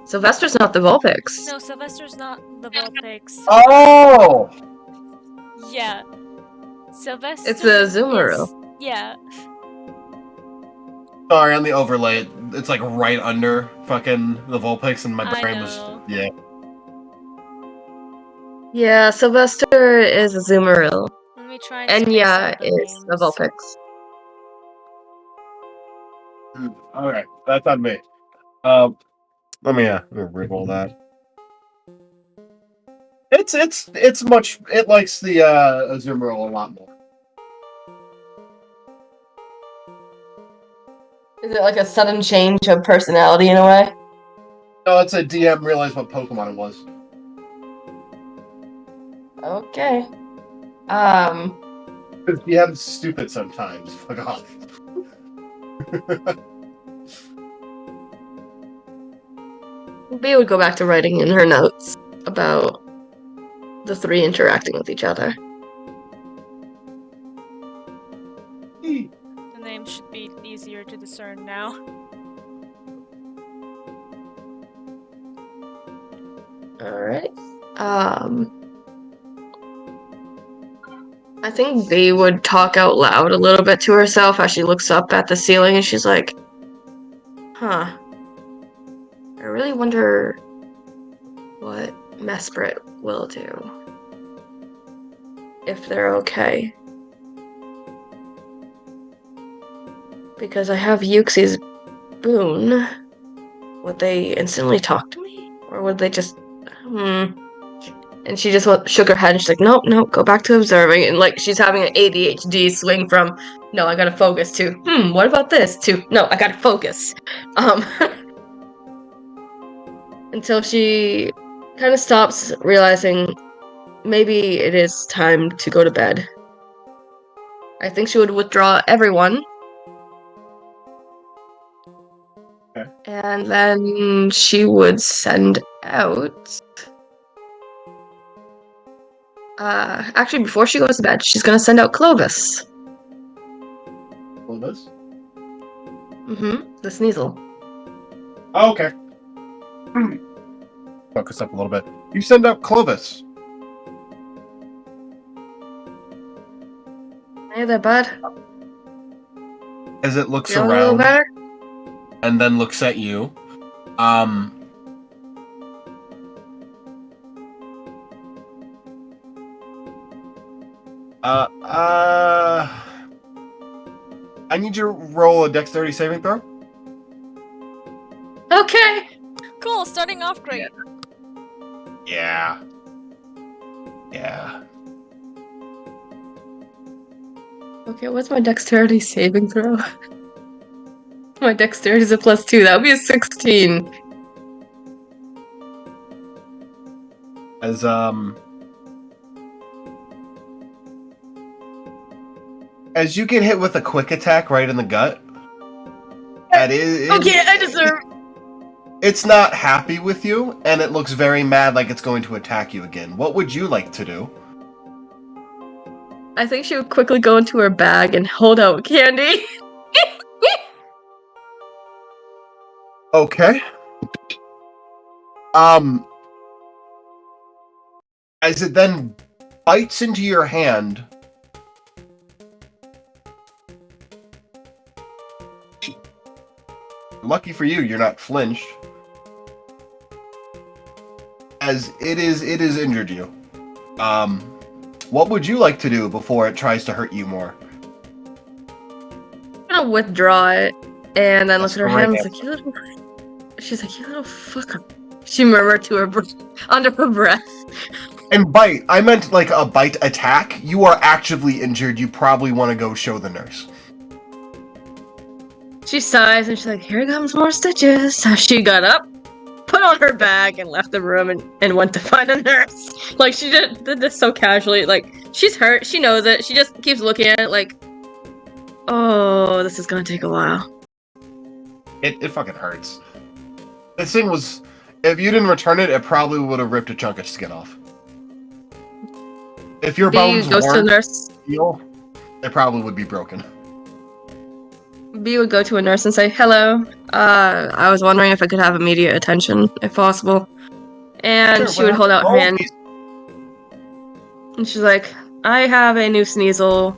Sylvester's not the Vulpix. No, Sylvester's not the Vulpix. Oh! Yeah. Sylvester. It's a Zoomeroo. Yeah. Sorry, on the overlay, it's like right under fucking the Vulpix, and my I brain was know. yeah. Yeah, Sylvester is a Zoomeril. Let me try And space yeah, out the it's a names. Vulpix. Okay, that's on me. Let me re-roll that. It's much. It likes the Azumarill a lot more. Is it like a sudden change of personality in a way? No, it's a DM realized what Pokemon it was. Okay. Because DM's stupid sometimes. Fuck off. B would go back to writing in her notes about the three interacting with each other. The names should be easier to discern now. Alright. I think B would talk out loud a little bit to herself as she looks up at the ceiling and she's like, huh. I really wonder what Mesprit will do. If they're okay. Because I have Yuxi's boon. Would they instantly talk to me? Or would they just... And she just shook her head and she's like, nope, go back to observing. And like, she's having an ADHD swing from, no, I gotta focus, to, what about this? To, no, I gotta focus. Until she kind of stops, realizing maybe it is time to go to bed. I think she would withdraw everyone. Okay. And then she would send out... actually, before she goes to bed, she's gonna send out Clovis. Clovis? The Sneasel. Oh, okay. Focus up a little bit. You send out Clovis. Hey there, bud. As it looks Feeling a little around better? and then looks at you. I need you to roll a dexterity saving throw. Okay. Cool, starting off great. Yeah. Okay, what's my dexterity saving throw? My dexterity is a +2. That would be a 16. As you get hit with a quick attack right in the gut, Okay, I deserve. It's not happy with you, and it looks very mad, like it's going to attack you again. What would you like to do? I think she would quickly go into her bag and hold out candy. Okay. As it then bites into your hand, lucky for you, you're not flinched. As it is injured you. What would you like to do before it tries to hurt you more? I'm gonna withdraw it and then look That's at her the hand right and she's like, you little fucker. She murmured to her under her breath. And bite, I meant like a bite attack. You are actively injured. You probably want to go show the nurse. She sighs and she's like, here comes more stitches. So she got up, put on her bag, and left the room and went to find a nurse. Like, she did this so casually. Like, she's hurt. She knows it. She just keeps looking at it like, oh, this is gonna take a while. It fucking hurts. This thing was... If you didn't return it, it probably would have ripped a chunk of skin off. If your bones goes to the weren't nurse. steel, it probably would be broken. B would go to a nurse and say, hello, I was wondering if I could have immediate attention, if possible. And Sure, she would hold out her hand. please. And she's like, I have a new Sneasel,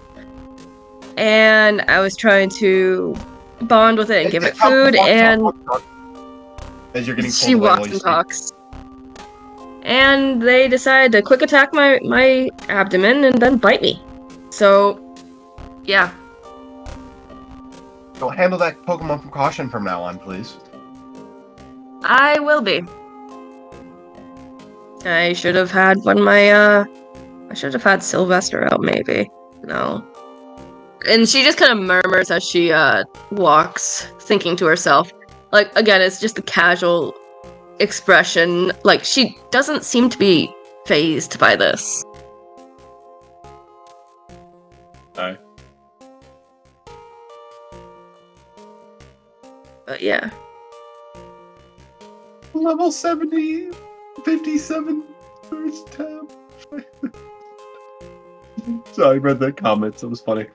and I was trying to bond with it and give it food, and as you're getting she pulled away walks while you and speak. talks. And they decide to quick attack my abdomen and then bite me. So, yeah. So handle that Pokemon from caution from now on, please. I will be. I should have had I should have had Sylvester out, maybe. No. And she just kind of murmurs as she walks, thinking to herself. Like, again, it's just a casual expression. Like, she doesn't seem to be fazed by this. Alright. But yeah. Level 70, 57, first tab. Sorry, I read that comment, so it was funny.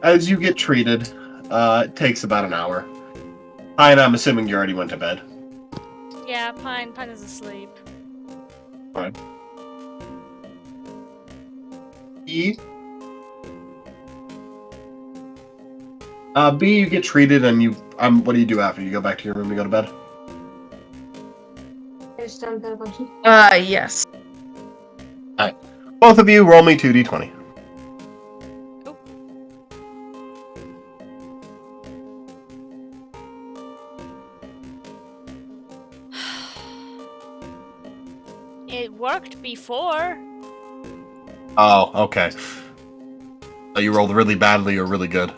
As you get treated, it takes about an hour. And I'm assuming you already went to bed. Yeah, Pine is asleep. Fine. B, you get treated, and you. What do you do after you go back to your room to go to bed? Yes. Both of you roll me 2d20. It worked before. Oh, okay. So you rolled really badly or really good.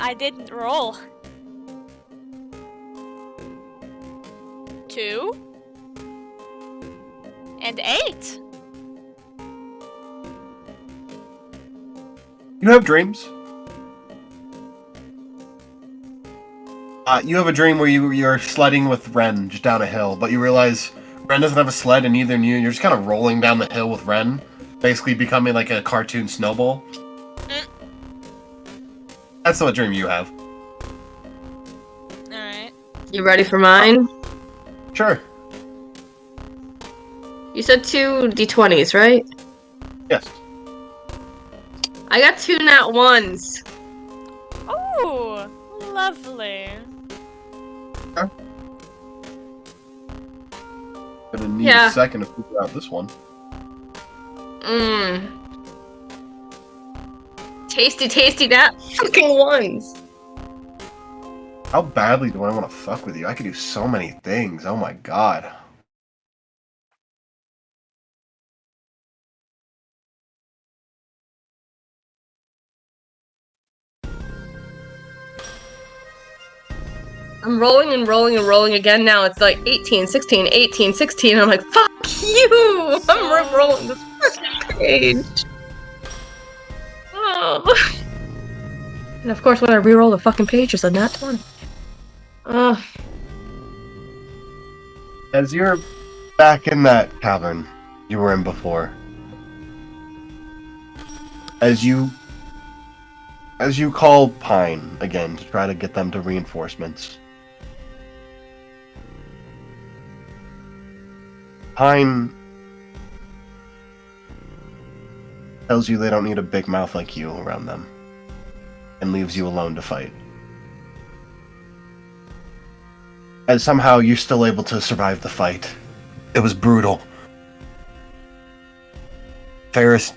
I didn't roll. 2 and 8. You have dreams. You have a dream where you're sledding with Ren just down a hill, but you realize Ren doesn't have a sled and neither you. You're just kind of rolling down the hill with Ren, basically becoming like a cartoon snowball. That's what dream you have. Alright. You ready for mine? Sure. You said 2 d20s, right? Yes. I got 2 nat 1s. Oh, lovely. Gonna need Yeah. a second to figure out this one. Tasty nat fucking 1s. How badly do I want to fuck with you? I could do so many things. Oh my god. I'm rolling and rolling and rolling again now. It's like 18, 16, 18, 16. I'm like, fuck you! I'm rolling this fucking page. Oh. And of course, when I re-roll the fucking page, it's a nat 20. As you're back in that cavern you were in before, as you call Pine again to try to get them to reinforcements, Pine tells you they don't need a big mouth like you around them, and leaves you alone to fight. And somehow you're still able to survive the fight. It was brutal. Ferris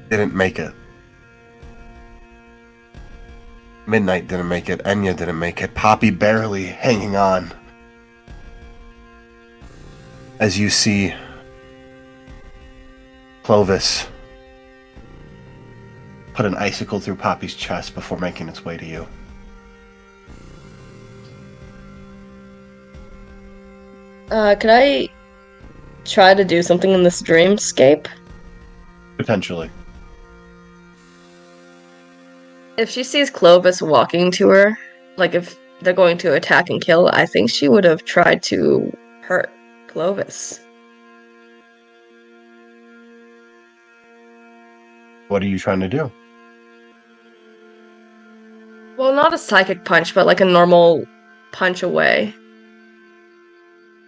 didn't make it. Midnight didn't make it. Enya didn't make it. Poppy barely hanging on. As you see Clovis put an icicle through Poppy's chest before making its way to you. Could I try to do something in this dreamscape? Potentially. If she sees Clovis walking to her, like if they're going to attack and kill, I think she would have tried to hurt Clovis. What are you trying to do? Well, not a psychic punch, but like a normal punch away.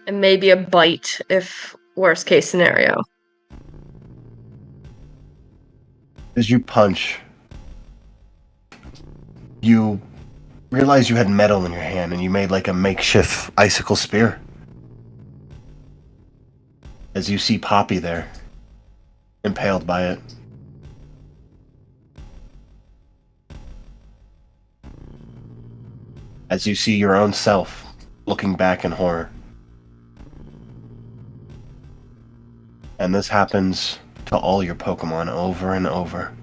And maybe a bite if worst case scenario. As you punch, you realize you had metal in your hand and you made like a makeshift icicle spear. As you see Poppy there, impaled by it. As you see your own self looking back in horror. And this happens to all your Pokemon over and over.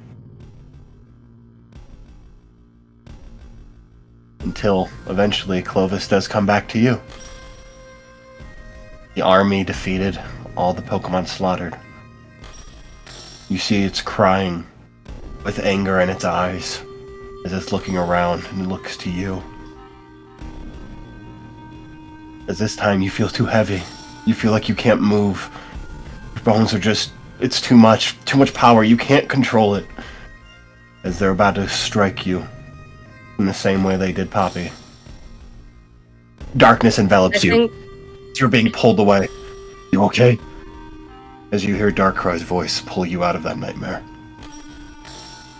Until eventually Clovis does come back to you. The army defeated, all the Pokemon slaughtered. You see it's crying with anger in its eyes as it's looking around and it looks to you. As this time you feel too heavy. You feel like you can't move. Your bones are just, it's too much power. You can't control it. As they're about to strike you in the same way they did Poppy. Darkness envelops you. You're being pulled away. You okay? As you hear Darkrai's voice pull you out of that nightmare.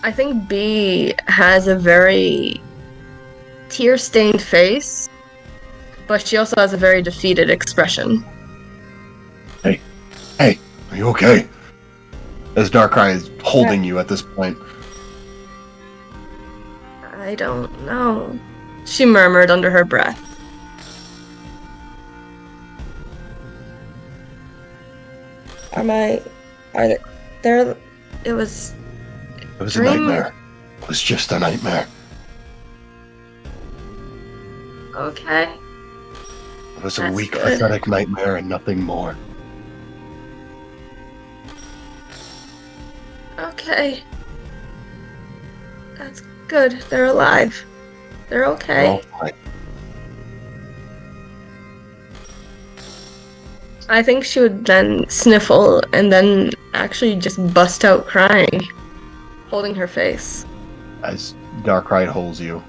I think B has a very tear-stained face, but she also has a very defeated expression. Hey, are you okay? As Darkrai is holding you at this point. I don't know, she murmured under her breath. It was It was dream? a nightmare. It was just a nightmare. Okay. It was a That's weak, good. pathetic nightmare and nothing more. Okay. That's good. They're alive. They're okay. We're all fine. I think she would then sniffle and then actually just bust out crying, holding her face. As Darkrai holds you.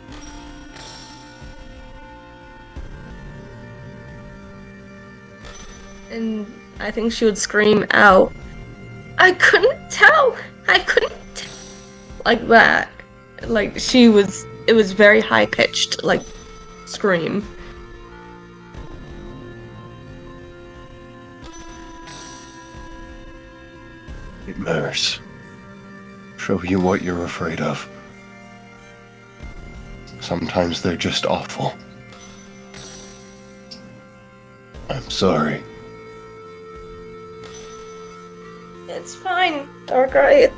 And I think she would scream out, I couldn't tell! Like that. Like it was very high pitched, like scream. Nightmares. Show you what you're afraid of. Sometimes they're just awful. I'm sorry. It's fine, Darkrai.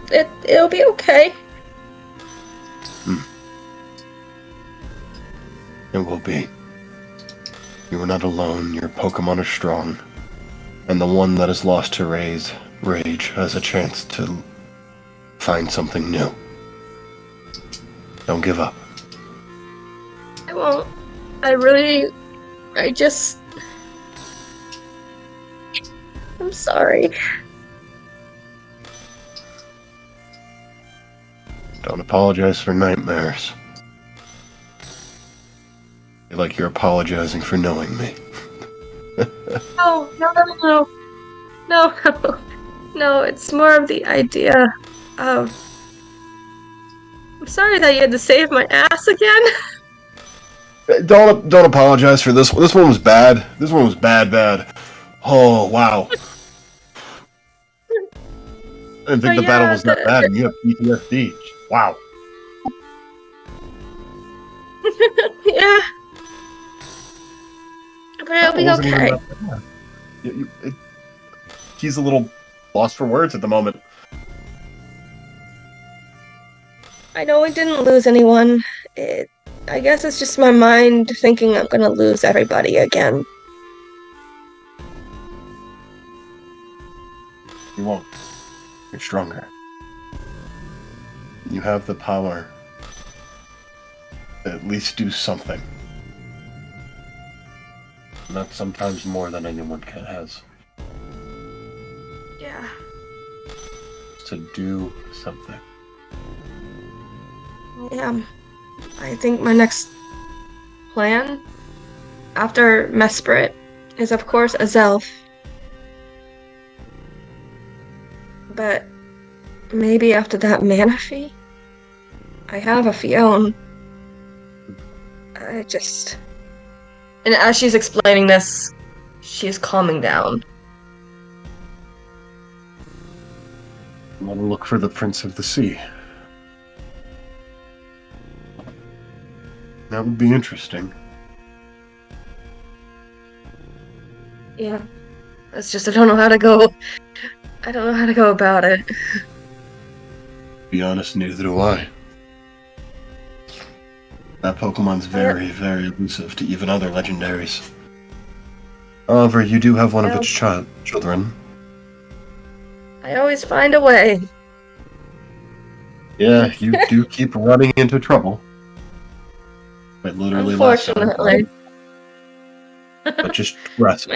It'll be okay. It will be. You are not alone. Your Pokemon are strong. And the one that has lost her rage has a chance to find something new. Don't give up. I won't. I'm sorry. Don't apologize for nightmares. I feel like you're apologizing for knowing me. No. No, it's more of the idea of... I'm sorry that you had to save my ass again. Don't apologize for this one. This one was bad. This one was bad. Oh, wow. I didn't think the battle was that bad, and you have PTSD. Wow. Yeah. But it'll be okay. He's a little lost for words at the moment. I know I didn't lose anyone. I guess it's just my mind thinking I'm gonna lose everybody again. You won't. You're stronger. You have the power to at least do something. And that's sometimes more than anyone has. Yeah. To do something. Yeah. I think my next plan after Mesprit is, of course, a Zelf. But maybe after that Manaphy, I have a Fionn. I just... And as she's explaining this, she's calming down. I want to look for the Prince of the Sea. That would be interesting. Yeah. It's just I don't know how to go... I don't know how to go about it. To be honest, neither do I. That Pokemon's very, very elusive to even other legendaries. However, you do have one of its children. I always find a way. Yeah, you do keep running into trouble. But literally last time. Unfortunately. But just rest.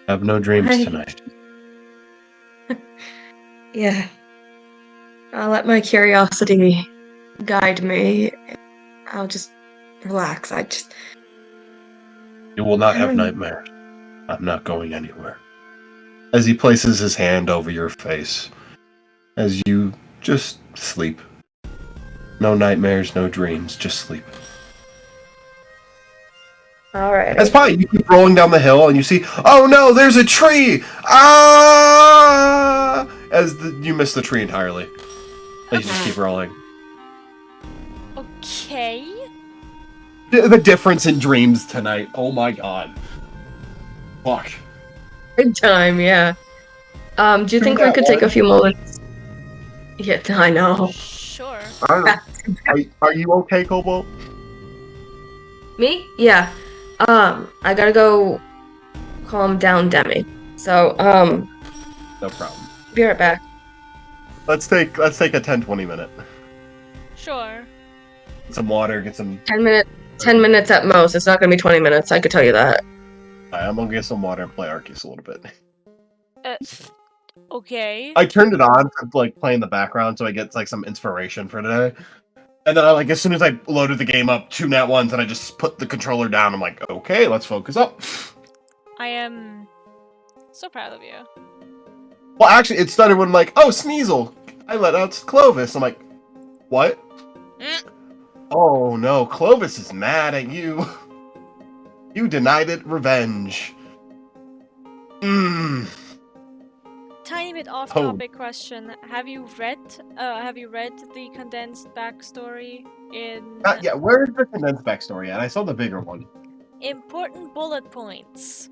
Have no dreams tonight. Yeah. I'll let my curiosity guide me. I'll just relax. You will not have nightmares. I'm not going anywhere. As he places his hand over your face. As you just sleep. No nightmares, no dreams, just sleep. Alright. That's fine. You keep rolling down the hill and you see, oh no, there's a tree! Ah! You miss the tree entirely. And you just keep rolling. Okay. The difference in dreams tonight. Oh my god. Fuck. Good time, yeah. Do you think we could take a few moments? Yeah, I know. Sure. Are you okay, Kobo? Me? Yeah. I gotta go calm down Demi. So, No problem. be right back. Let's take a 10-20 minute. Sure. Get some water, get some... 10 minutes at most. It's not gonna be 20 minutes, I could tell you that. I'm gonna get some water and play Arceus a little bit. Okay. I turned it on to play in the background so I get some inspiration for today. And then as soon as I loaded the game up, 2 nat ones, and I just put the controller down. I'm like, okay, let's focus up. I am so proud of you. Well, actually, it started when oh, Sneasel, I let out Clovis. I'm like, what? Oh no, Clovis is mad at you. You denied it revenge. Tiny bit off-topic question. Have you read the condensed backstory in... Yeah, where's the condensed backstory at? I saw the bigger one. Important bullet points.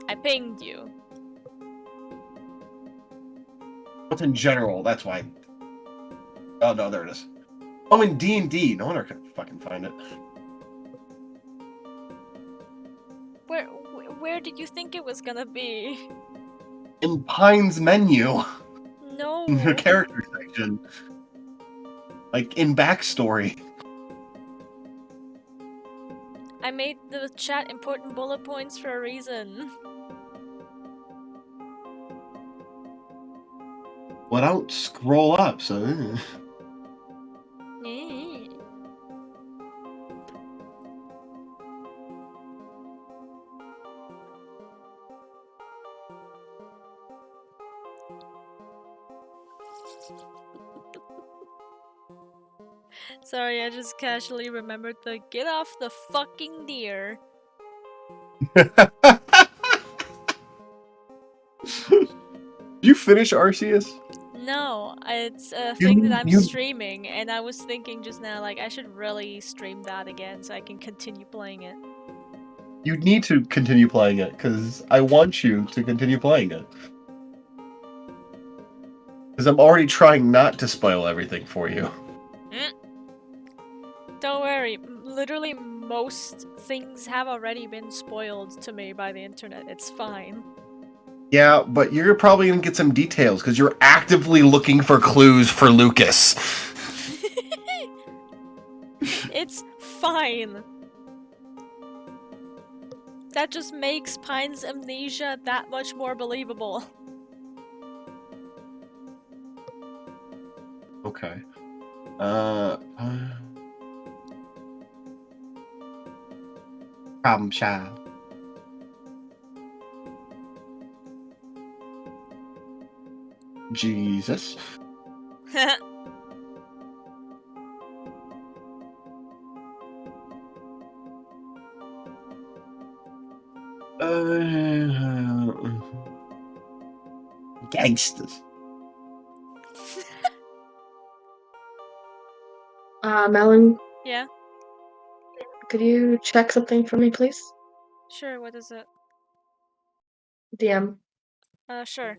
I pinged you. What's in general? That's why. Oh no, there it is. Oh, in D&D. No wonder I couldn't fucking find it. Where did you think it was gonna be? In Pine's menu. No. In the character section. In backstory. I made the chat important bullet points for a reason. Well, I don't scroll up, so... Sorry, I just casually remembered the get off the fucking deer. You finish Arceus? No, it's a thing that I'm streaming, and I was thinking just now, I should really stream that again so I can continue playing it. You need to continue playing it, because I want you to continue playing it. Because I'm already trying not to spoil everything for you. Don't worry, literally most things have already been spoiled to me by the internet, it's fine. Yeah, but you're probably going to get some details, because you're actively looking for clues for Lucas. It's fine. That just makes Pine's amnesia that much more believable. Okay. Kamcha. Jesus. Gangsters. Melon, Yeah, could you check something for me, please? sure, what is it? DM. Sure.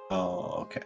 Oh, okay.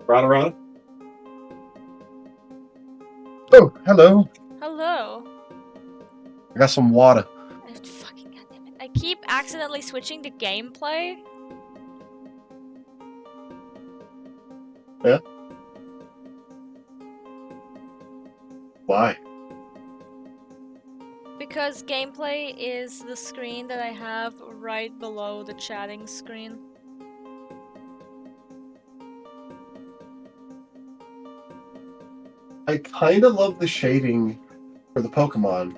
Rada. Oh, hello. Hello. I got some water. Fucking goddamn it. I keep accidentally switching to gameplay. Yeah? Why? Because gameplay is the screen that I have right below the chatting screen. I kind of love the shading for the Pokemon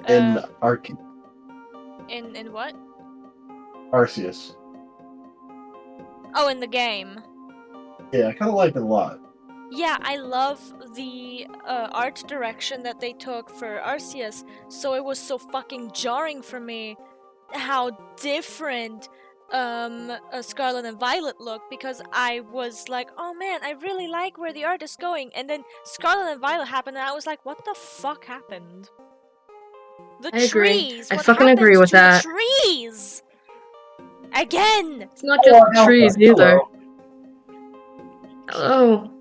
in In what? Arceus. Oh, in the game. Yeah, I kind of like it a lot. Yeah, I love the art direction that they took for Arceus, so it was so fucking jarring for me how different Scarlet and Violet look, because I was like, oh man, I really like where the art is going, and then Scarlet and Violet happened and I was like, what the fuck happened? The I agree. trees! I What fucking happened agree with to that. the trees? Again! It's not just Oh, trees hello. either. Hello.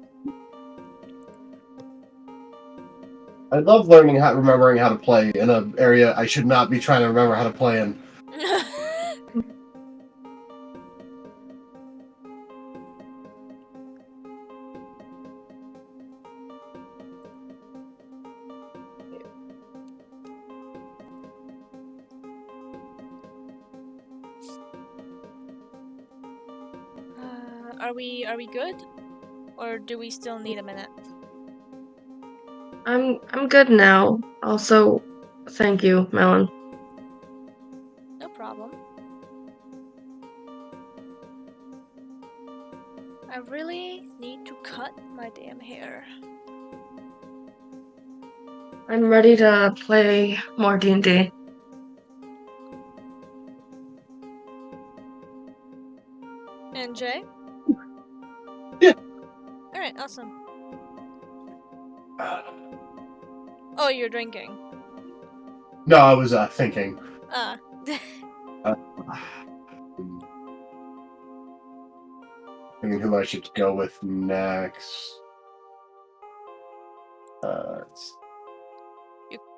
I love remembering how to play in an area I should not be trying to remember how to play in. Are we good? Or do we still need a minute? I'm good now. Also, thank you, Melon. No problem. I really need to cut my damn hair. I'm ready to play more D&D. And Jay? Yeah. Alright, awesome. Oh, you're drinking. No, I was thinking. Ah. Thinking who I should go with next.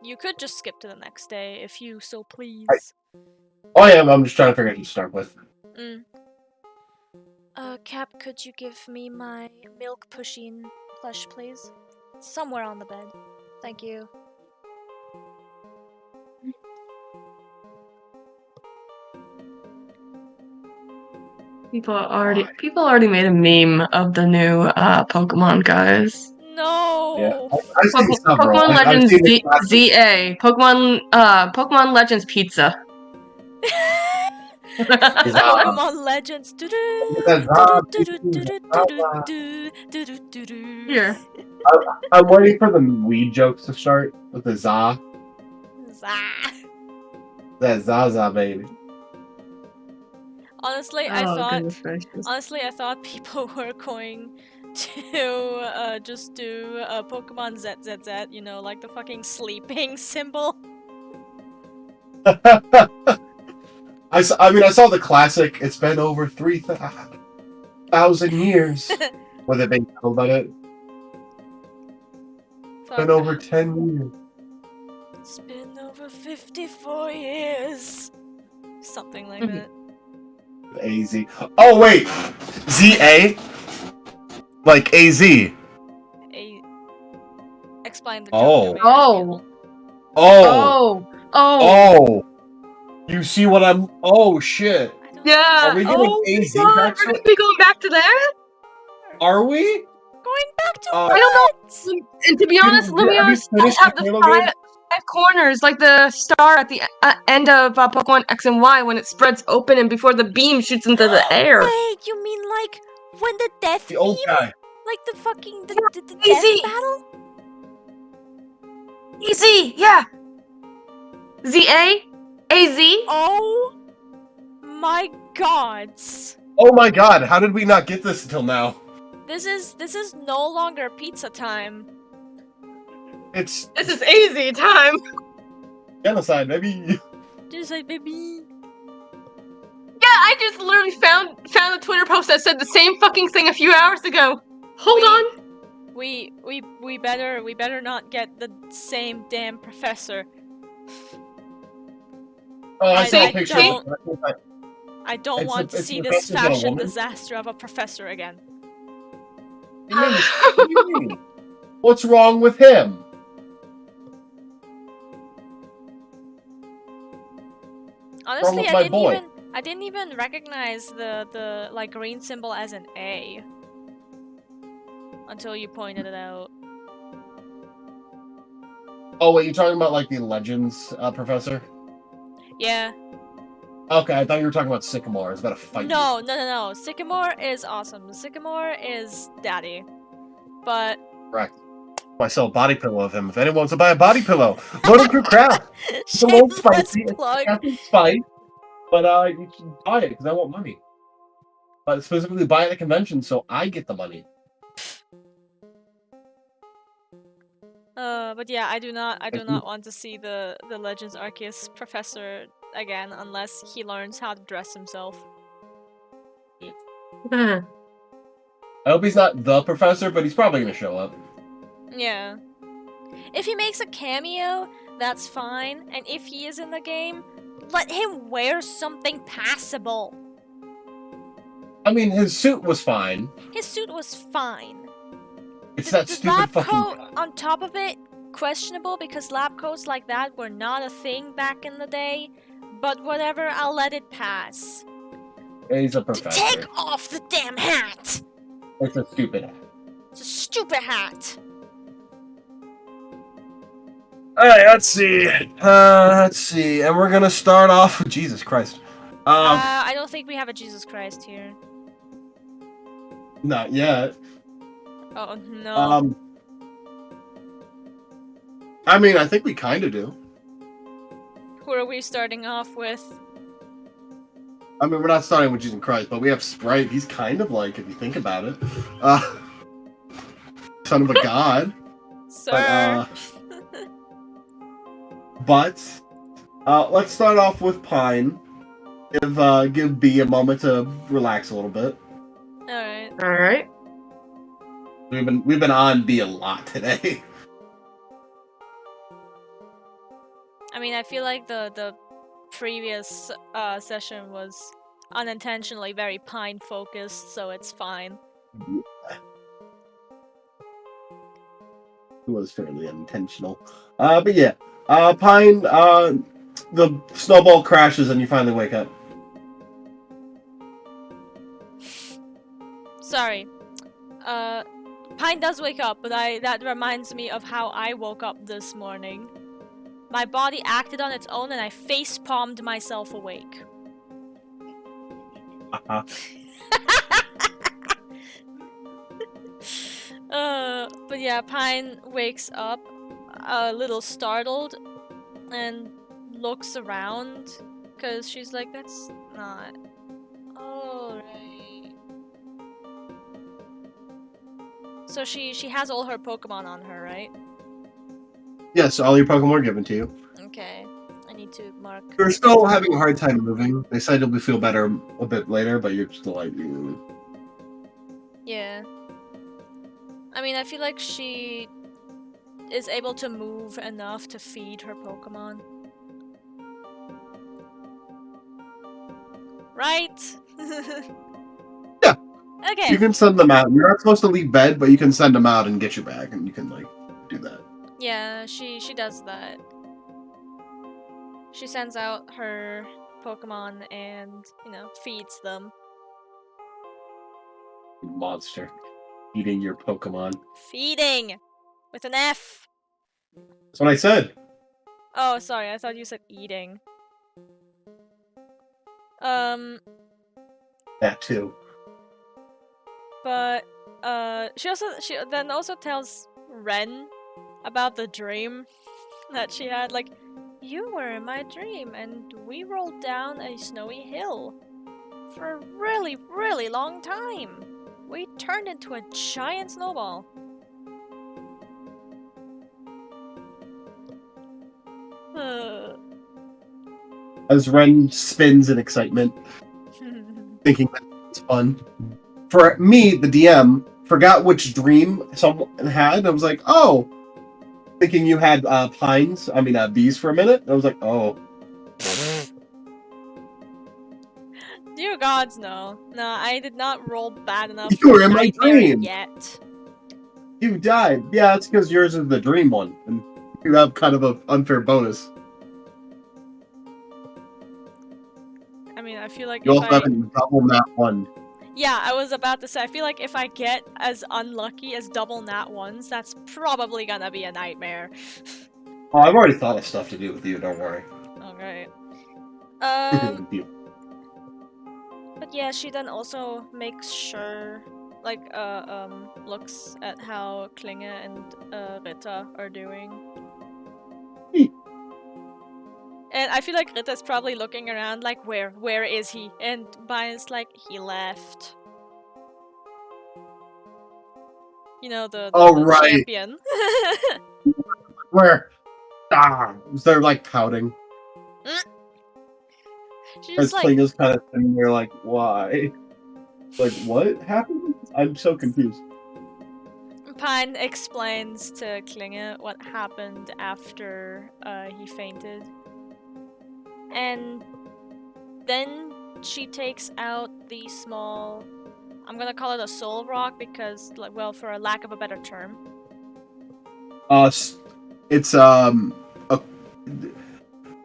You could just skip to the next day if you so please. I'm just trying to figure out who to start with. Cap, could you give me my milk pushing plush, please? It's somewhere on the bed. Thank you. People already made a meme of the new Pokemon, guys. No. Yeah, I've seen several. Pokemon I've Legends seen it ZA. Pokemon Legends Pizza. Pokemon Legends. Here. I'm waiting for the weed jokes to start with the za. That Zaza baby. Honestly, I thought people were going to just do Pokemon ZZZ, you know, like the fucking sleeping symbol. I saw the classic. It's been over 3,000 years. With it being told about it. It's been over 10 years. It's been over 54 years. Something like that. AZ. Oh, wait! ZA? Like AZ. Explain the Oh. joke. Oh! You see what I'm... Oh, shit. Yeah! Are we getting AZ God, back? we're gonna be going back to that? Are we? Going back to I don't know. And to be honest, Lumiose does have the five corners, like the star at the end of Pokemon X and Y when it spreads open and before the beam shoots into the air. Wait, you mean like when the death The old guy. Like the fucking the death Easy. battle? Easy, yeah. ZA? AZ? Oh my god. Oh my god, how did we not get this until now? This is no longer pizza time. This is AZ time. Genocide, baby. Genocide, baby. Yeah, I just literally found a Twitter post that said the same fucking thing a few hours ago. Hold on. We better not get the same damn professor. Oh, I saw a picture. I don't want to see this fashion disaster of a professor again. What do you mean? What's wrong with him? Honestly, with my boy? I didn't even recognize the like green symbol as an A until you pointed it out. Oh, wait, you're talking about like the Legends professor? Yeah. Okay, I thought you were talking about Sycamore. I was about to fight you. No. Sycamore is awesome. Sycamore is daddy. But Correct. I sell a body pillow of him. If anyone wants to buy a body pillow, Motor Crew Craft. It's a little shameless spicy. plug. It's spicy, but you should buy it because I want money. But specifically buy it at the convention so I get the money. But yeah, I do not want to see the Legends Arceus professor again unless he learns how to dress himself. I hope he's not the professor, but he's probably gonna show up. Yeah. If he makes a cameo, that's fine, and if he is in the game, let him wear something passable. I mean, his suit was fine. His suit was fine. It's The that stupid lab fucking coat guy. on top of it, questionable because lab coats like that were not a thing back in the day. But whatever, I'll let it pass. He's a professor. Take off the damn hat! It's a stupid hat. It's a stupid hat. Alright, let's see. And we're gonna start off with Jesus Christ. I don't think we have a Jesus Christ here. Not yet. Oh no. I mean, I think we kind of do. Who are we starting off with? I mean, we're not starting with Jesus Christ, but we have Sprite. He's kind of like, if you think about it, son of a god. Sir. But let's start off with Pine. Give B a moment to relax a little bit. All right. We've been on B a lot today. I mean, I feel like the previous session was unintentionally very Pine focused, so it's fine. It was fairly unintentional. But yeah. Pine, the snowball crashes and you finally wake up. Sorry. Pine does wake up, but that reminds me of how I woke up this morning. My body acted on its own and I face-palmed myself awake. But yeah, Pine wakes up a little startled and looks around because she's like, that's not alright. So she has all her Pokemon on her, right? Yes, all your Pokemon are given to you. Okay, I need to mark. You're still having a hard time moving. They said you'll feel better a bit later, but you're still like... Yeah. I mean, I feel like she is able to move enough to feed her Pokemon. Right? Yeah. Okay. You can send them out. You're not supposed to leave bed, but you can send them out and get you back, and you can, like, do that. Yeah, she does that. She sends out her Pokemon and, you know, feeds them. Monster. Eating your Pokemon. Feeding! With an F! That's what I said. Oh, sorry, I thought you said eating. That too. But, she then also tells Ren about the dream that she had, like, you were in my dream, and we rolled down a snowy hill for a really, really long time. We turned into a giant snowball. As Ren spins in excitement, thinking that it's fun. For me, the DM, forgot which dream someone had. I was like, oh, thinking you had bees for a minute. I was like, oh. Dear gods, no. No, I did not roll bad enough You were for in my Nightmare dream. yet. You died. Yeah, it's because yours is the dream one, and you have kind of an unfair bonus. I mean, I feel like You if also have a double nat one. Yeah, I was about to say, I feel like if I get as unlucky as double nat ones, that's probably gonna be a nightmare. Oh, I've already thought of stuff to do with you. Don't worry. Alright. Deal. But yeah, she then also makes sure, like, looks at how Klinge and Ritta are doing. And I feel like Ritta's probably looking around like, where is he? And Bayern's like, he left. You know, the Right. champion. Where? They're like pouting. She's As like, Klinga's kind of sitting there like, why? Like, what happened? I'm so confused. Pine explains to Klinge what happened after he fainted. And then she takes out the small, I'm gonna call it a soul rock because, like, well, for a lack of a better term. It's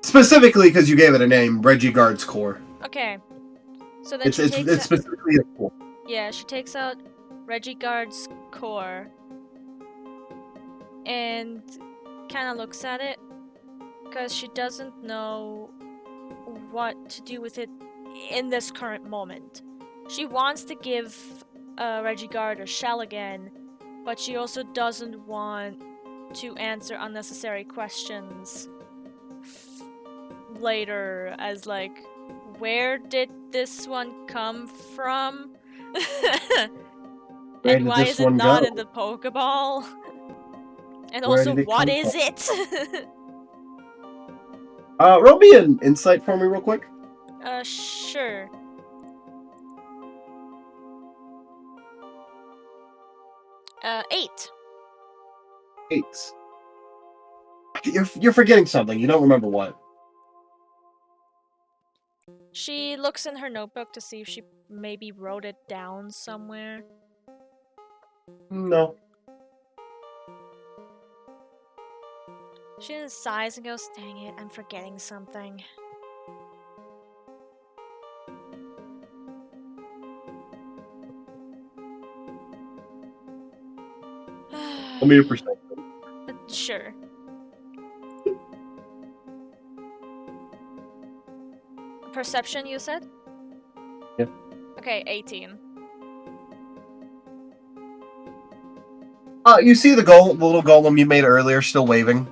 specifically because you gave it a name, Reggie Guard's core. Okay. So then It's specifically a core. Yeah, she takes out Reggie Guard's core and kind of looks at it because she doesn't know what to do with it in this current moment. She wants to give Reggie Guard a shell again, but she also doesn't want to answer unnecessary questions later as like, where did this one come from? Where And did why this is it one not go? in the Pokeball? And Where also, did it what come is from? it? Roll me an insight for me real quick. Sure. Eight. 8. You're forgetting something. You don't remember what. She looks in her notebook to see if she maybe wrote it down somewhere. No. She just sighs and goes, dang it, I'm forgetting something. Let me percent. Sure. Perception, you said? Yeah. Okay, 18. You see the little golem you made earlier still waving.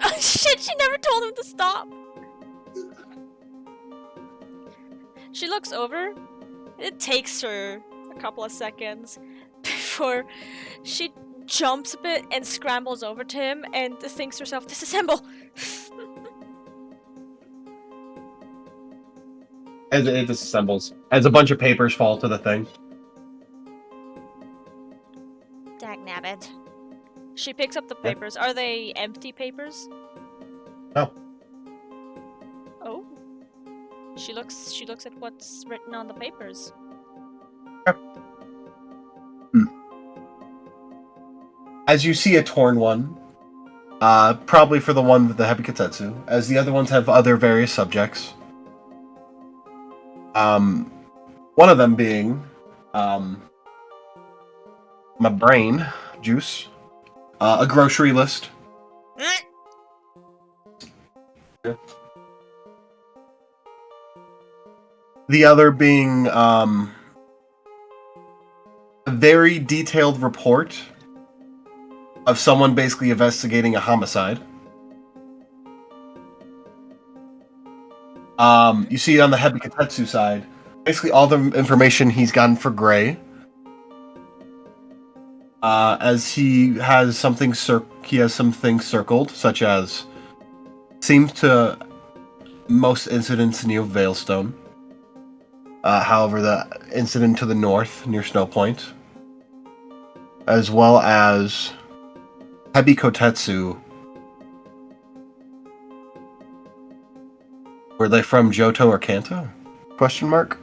Oh shit, she never told him to stop! She looks over. It takes her a couple of seconds before she jumps a bit and scrambles over to him and thinks to herself, disassemble! As it disassembles. As a bunch of papers fall to the thing. Dagnabbit. She picks up the papers. Are they empty papers? No. Oh. She looks at what's written on the papers. As you see a torn one, probably for the one with the Hebikatetsu, as the other ones have other various subjects. One of them being, my brain juice, a grocery list. The other being, a very detailed report of someone basically investigating a homicide. You see on the Hebikatetsu side, basically all the information he's gotten for Gray. As he has some things circled, such as seems to most incidents near Veilstone. However, the incident to the north near Snowpoint, as well as Hebikotetsu. Were they from Johto or Kanto? Question mark.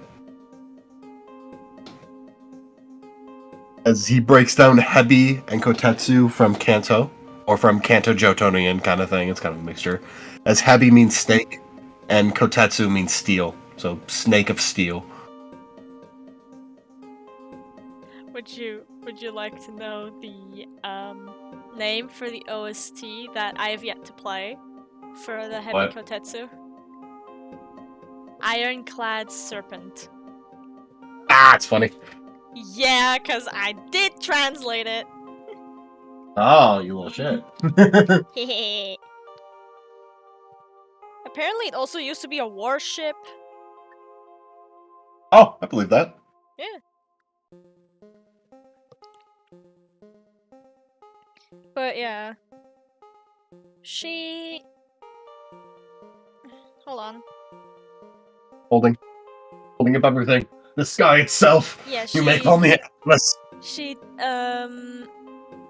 as he breaks down Hebi and Kotetsu from Kanto, or from Kanto Jotonian kind of thing. It's kind of a mixture. As Hebi means snake, and Kotetsu means steel. So snake of steel. Would you like to know the name for the OST that I have yet to play for the Heavy What? Kotetsu? Ironclad Serpent. Ah, it's funny. Yeah, cause I did translate it. Oh, you little shit. Apparently, it also used to be a warship. Oh, I believe that. Yeah. But yeah. She... Hold on. Holding up everything. The sky itself. Yeah, You may call me Atlas. She,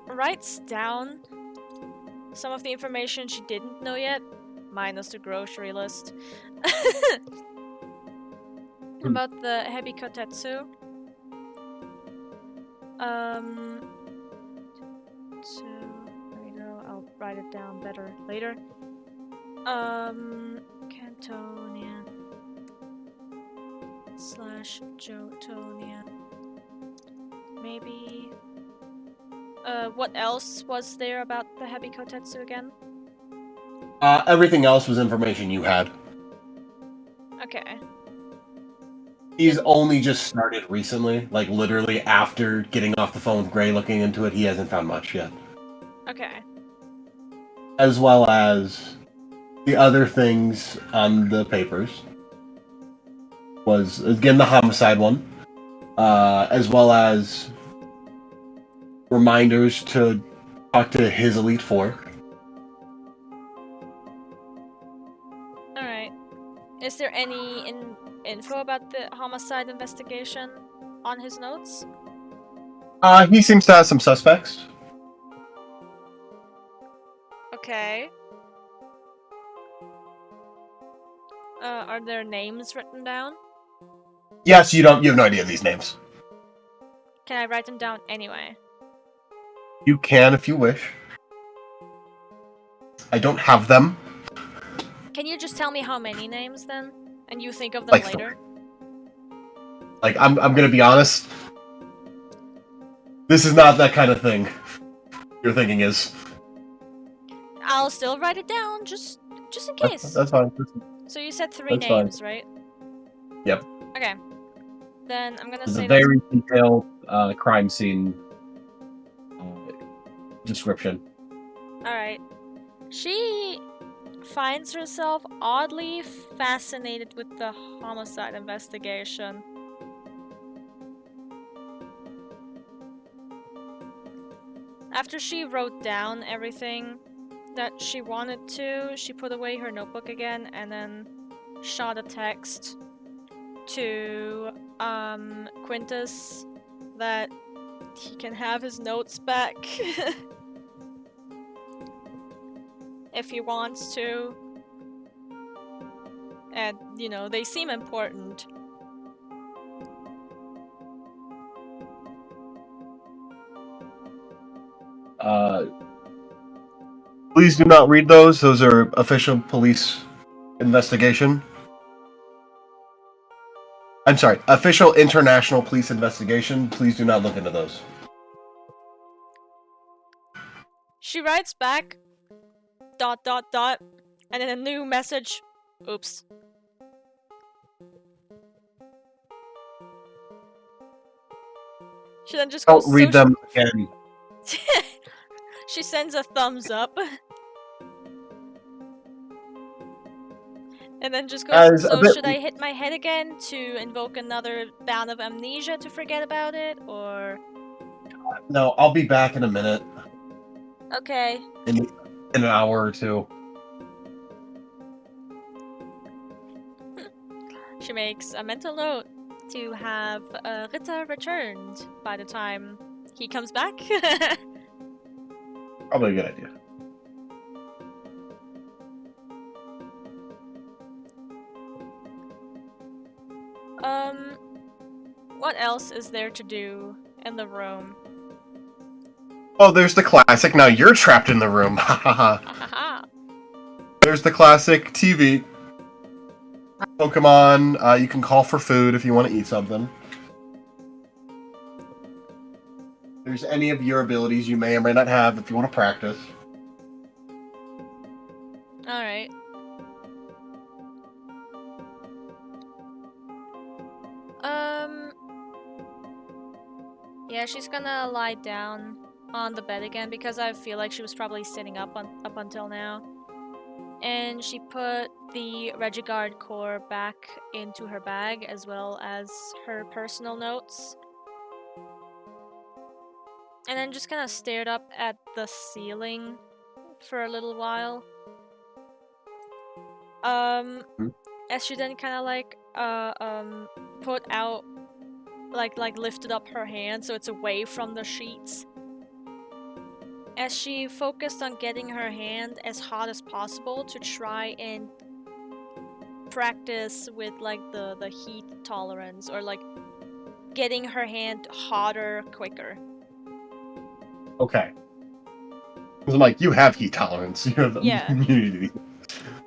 writes down some of the information she didn't know yet, minus the grocery list. About the Hebi Kotetsu. So, there we go, I'll write it down better later. Cantonian / Jotonian. Maybe. What else was there about the Hebi Kotetsu again? Everything else was information you had. Okay. He's only just started recently, like literally after getting off the phone with Gray, looking into it. He hasn't found much yet. Okay. As well as the other things on the papers was again the homicide one, as well as reminders to talk to his Elite Four. Alright. Is there any info about the homicide investigation on his notes? He seems to have some suspects. Okay. Are there names written down? Yes, you have no idea these names. Can I write them down anyway? You can if you wish. I don't have them. Can you just tell me how many names then? And you think of them Like later? Like, I'm gonna be honest. This is not that kind of thing you're thinking is. I'll still write it down, just in case. That's fine. So you said 3 That's fine. names, right? Yep. Okay. Then I'm gonna It's say a very detailed crime scene description. Alright. She finds herself oddly fascinated with the homicide investigation. After she wrote down everything that she wanted to, she put away her notebook again and then shot a text to Quintus that he can have his notes back if he wants to. And, you know, they seem important. Please do not read those. Those are official police investigation. I'm sorry, official international police investigation. Please do not look into those. She writes back, ... and then a new message. Oops. She then just goes, Don't read them again. She sends a thumbs up. And then just goes, so should I hit my head again to invoke another bout of amnesia to forget about it, or...? No, I'll be back in a minute. Okay. In an hour or two. She makes a mental note to have Rita returned by the time he comes back. Probably a good idea. What else is there to do in the room. Oh, there's the classic. Now you're trapped in the room. Ha ha ha. Ha ha ha. There's the classic TV. Pokemon. You can call for food if you want to eat something. There's any of your abilities you may or may not have if you want to practice. Alright. Yeah, she's gonna lie down on the bed again because I feel like she was probably sitting up until now. And she put the Regigard core back into her bag as well as her personal notes. And then just kind of stared up at the ceiling for a little while. As she then kind of like put out like lifted up her hand so it's away from the sheets. As she focused on getting her hand as hot as possible to try and practice with like the heat tolerance or like getting her hand hotter quicker. Okay. Because I'm like, you have heat tolerance. You have Yeah. immunity.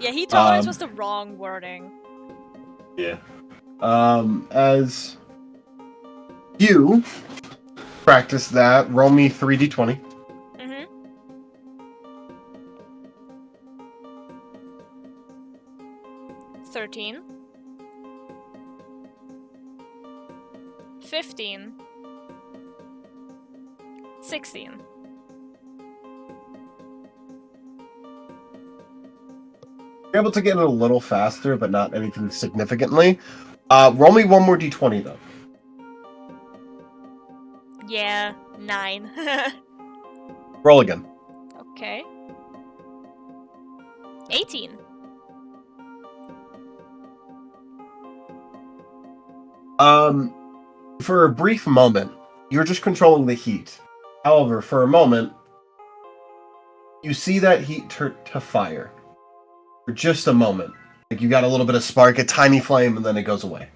Yeah, heat tolerance was the wrong wording. Yeah. As you practice that, roll me 3d20. 13. 15. 16. You're able to get it a little faster, but not anything significantly. Roll me one more d20, though. Yeah, 9. Roll again. Okay. 18. For a brief moment, you're just controlling the heat. However, for a moment, you see that heat turn to fire. For just a moment. Like you got a little bit of spark, a tiny flame, and then it goes away.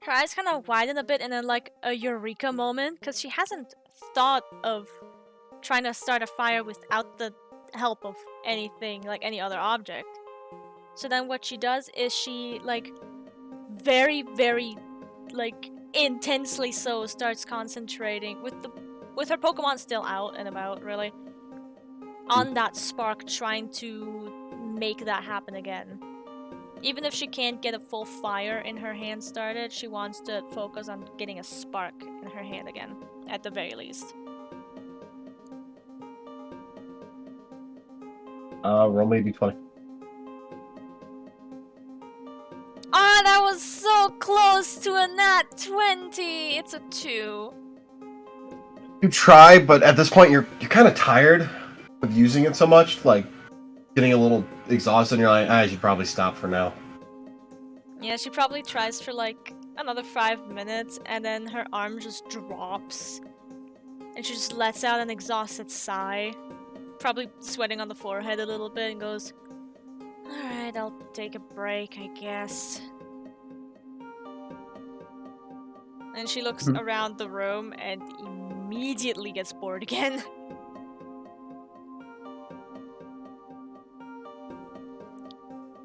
Her eyes kind of widen a bit and then like a eureka moment because she hasn't thought of trying to start a fire without the help of anything, like any other object. So then what she does is she like very, very like intensely so starts concentrating with her Pokemon still out and about really on that spark, trying to make that happen again. Even if she can't get a full fire in her hand started, she wants to focus on getting a spark in her hand again, at the very least. Roll me d20. Ah, that was so close to a nat 20! It's a 2. You try, but at this point you're kind of tired of using it so much, like getting a little exhausted, and you're like, I should probably stop for now. Yeah, she probably tries for like another 5 minutes, and then her arm just drops. And she just lets out an exhausted sigh. Probably sweating on the forehead a little bit and goes, alright, I'll take a break, I guess. And she looks around the room and immediately gets bored again.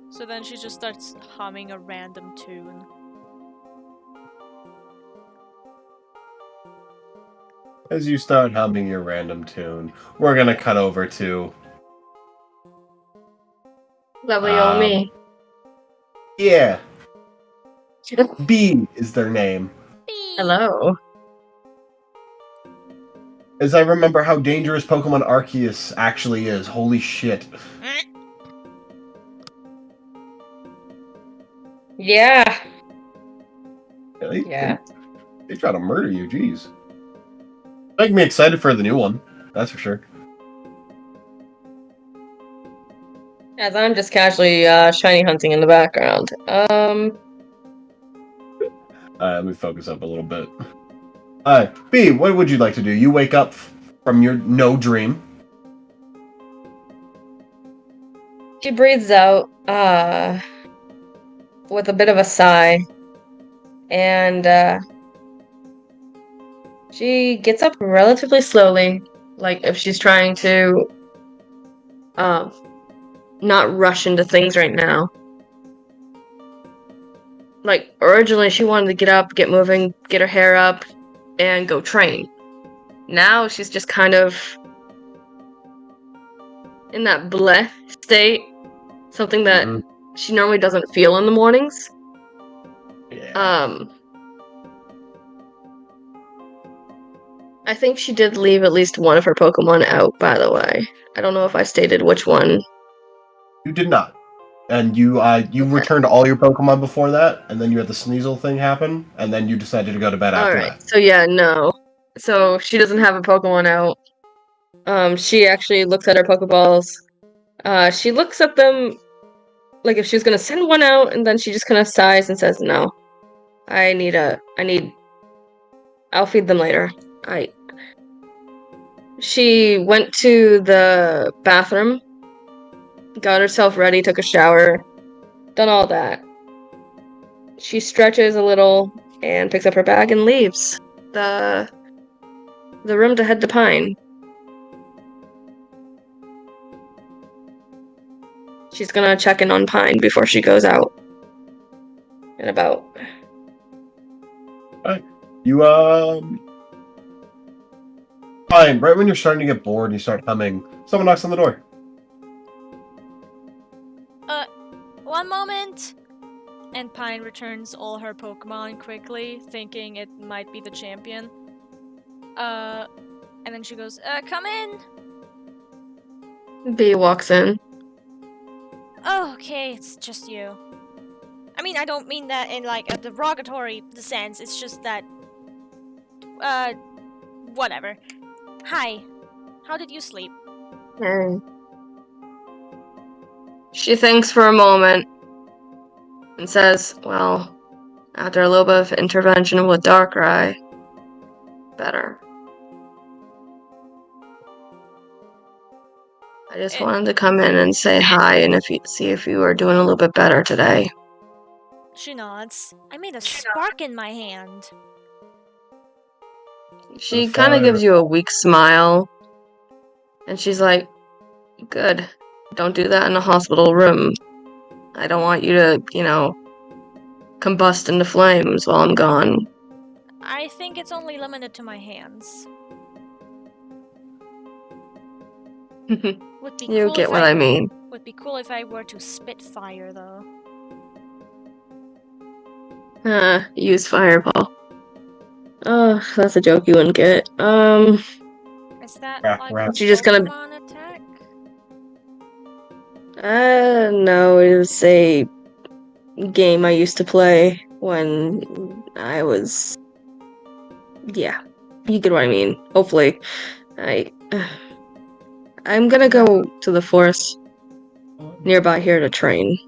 So then she just starts humming a random tune. As you start humming your random tune, we're gonna cut over to... Lovely old me. Yeah. B is their name. Hello. As I remember how dangerous Pokemon Arceus actually is. Holy shit. Yeah. They, Yeah. they try to murder you, jeez. Make me excited for the new one, that's for sure. As I'm just casually shiny hunting in the background. Let me focus up a little bit. B, what would you like to do? You wake up from your no dream. She breathes out with a bit of a sigh, and She gets up relatively slowly, like if she's trying to not rush into things right now. Like originally she wanted to get up, get moving, get her hair up, and go train. Now she's just kind of in that bleh state, something that she normally doesn't feel in the mornings. Yeah. I think she did leave at least one of her Pokemon out, by the way. I don't know if I stated which one. You did not. And you returned all your Pokemon before that, and then you had the Sneasel thing happen, and then you decided to go to bed after Alright, that. so yeah, no. So she doesn't have a Pokemon out. She actually looks at her Pokeballs. She looks at them like if she was gonna send one out, and then she just kind of sighs and says, "No, I'll feed them later." She went to the bathroom, got herself ready, took a shower, done all that. She stretches a little and picks up her bag and leaves the room to head to Pine. She's gonna check in on Pine before she goes out and about. You fine. Right when you're starting to get bored, and you start humming. Someone knocks on the door. One moment. And Pine returns all her Pokemon quickly, thinking it might be the champion. And then she goes, come in! B walks in. Oh, okay, it's just you. I mean, I don't mean that in, like, a derogatory sense, it's just that... whatever. Hi. How did you sleep? Hey. She thinks for a moment and says, well, after a little bit of intervention with Darkrai, better. I just wanted to come in and say hi and see if you were doing a little bit better today. She nods. I made a spark in my hand. She kind of gives you a weak smile, and she's like, good. Don't do that in a hospital room. I don't want you to, combust into flames while I'm gone. I think it's only limited to my hands. Would be You cool get if what I mean. Would be cool if I were to spit fire, though. Use fireball. Oh, that's a joke you wouldn't get. Is that like Rap. a She just gonna... Pokemon attack? No, it was a game I used to play when I was... Yeah, you get what I mean. Hopefully. I'm gonna go to the forest nearby here to train.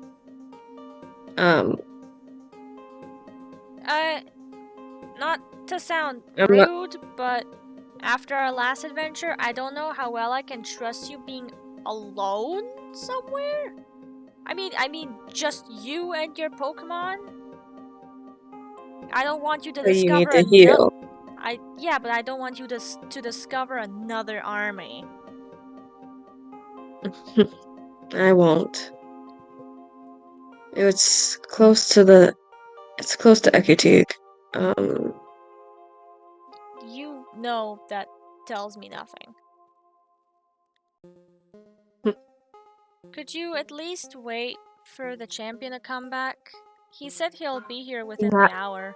Not to sound I'm rude, but after our last adventure, I don't know how well I can trust you being alone somewhere. I mean, just you and your Pokemon. I don't want you to So you need discover to heal. Yeah, but I don't want you to discover another army. I won't. It's close to Ekutik. You know that tells me nothing. Could you at least wait for the champion to come back? He said he'll be here within the hour.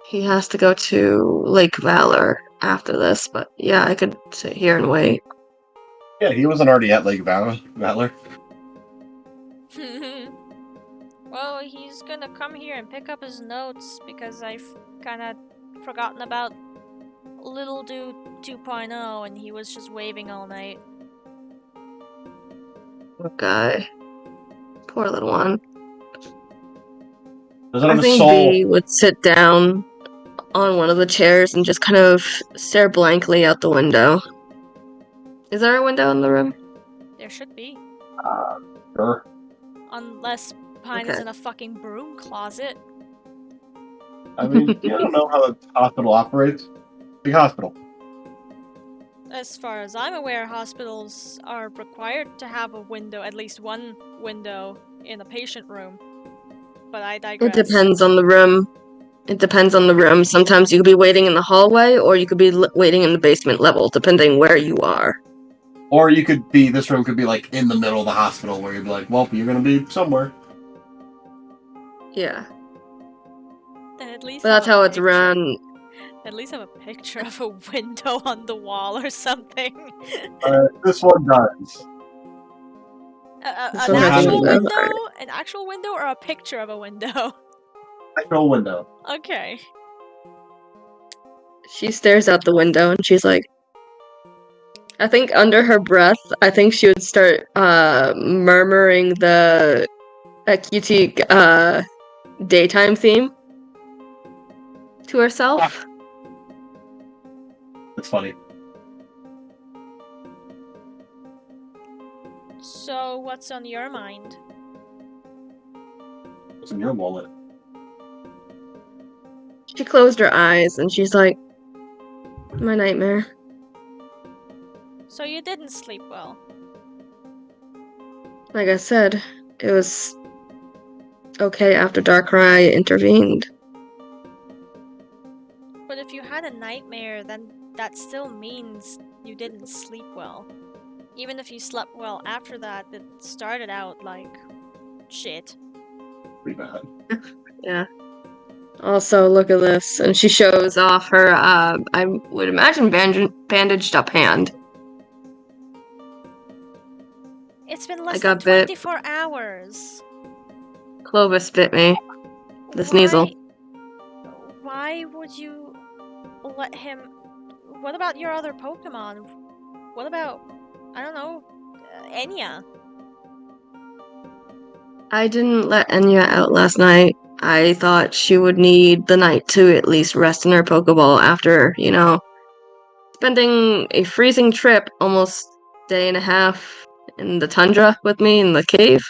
He has to go to Lake Valor after this, but yeah, I could sit here and wait. Yeah, he wasn't already at Lake Valor. Well, he's gonna come here and pick up his notes because I've kinda forgotten about Little Dude 2.0 and he was just waving all night. Poor guy. Poor little one. Doesn't I have a think soul. B would sit down on one of the chairs and just kind of stare blankly out the window. Is there a window in the room? There should be. Sure. Unless Pine is Okay. in a fucking broom closet. I mean, you don't know how a hospital operates. Big hospital. As far as I'm aware, hospitals are required to have a window, at least one window, in a patient room. But I It digress. depends on the room. It depends on the room. Sometimes you could be waiting in the hallway, or you could be waiting in the basement level, depending where you are. Or you could be, this room could be like in the middle of the hospital where you'd be like, well, you're going to be somewhere. Yeah. Then at least But have that's a how it's picture. run. At least have a picture of a window on the wall or something. This one does. This An one has a actual window. window? An actual window or a picture of a window? Actual window. Okay. She stares out the window and she's like, I think under her breath, I think she would start murmuring the QT daytime theme to herself. It's funny. So, what's on your mind? It's in your wallet. She closed her eyes and she's like, my nightmare. So you didn't sleep well. Like I said, it was okay after Darkrai intervened. But if you had a nightmare, then that still means you didn't sleep well. Even if you slept well after that, it started out like shit. Pretty bad. Yeah. Also, look at this. And she shows off her, I would imagine bandaged up hand. It's been I less than got bit. 24 hours. Clovis bit me. The sneasel. Why would you let him... What about your other Pokemon? What about, I don't know, Enya? I didn't let Enya out last night. I thought she would need the night to at least rest in her Pokeball after, spending a freezing trip, almost day and a half in the tundra with me in the cave.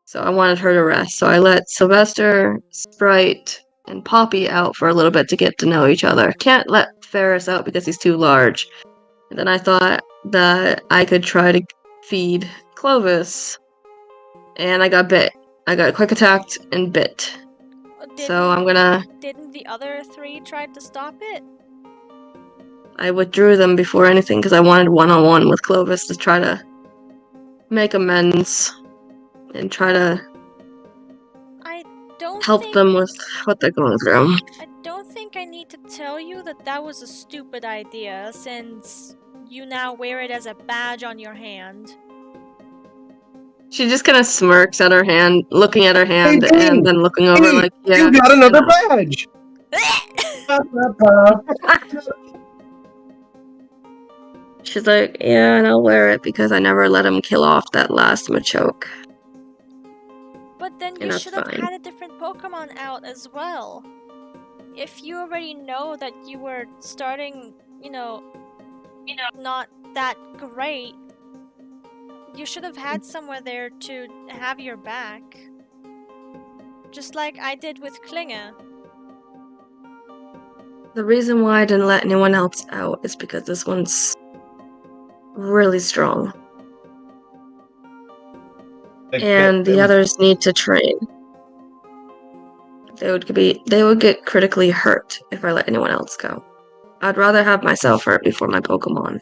So I wanted her to rest. So I let Sylvester, Sprite, and Poppy out for a little bit to get to know each other. Can't let Ferris out because he's too large. And then I thought that I could try to feed Clovis. And I got bit. I got quick attacked and bit. So I'm gonna... Didn't the other three try to stop it? I withdrew them before anything because I wanted one-on-one with Clovis to try to make amends and try to help them with what they're going through. I don't think I need to tell you that that was a stupid idea, since you now wear it as a badge on your hand. She just kind of smirks at her hand, looking at her hand, Hey, and then looking over like, yeah. You got another badge! She's like, yeah, and I'll wear it because I never let him kill off that last Machoke. But then you should have had a different Pokemon out as well. If you already know that you were starting, not that great, you should have had somewhere there to have your back. Just like I did with Klinger. The reason why I didn't let anyone else out is because this one's really strong. And the others need to train. They would get critically hurt if I let anyone else go. I'd rather have myself hurt before my Pokemon.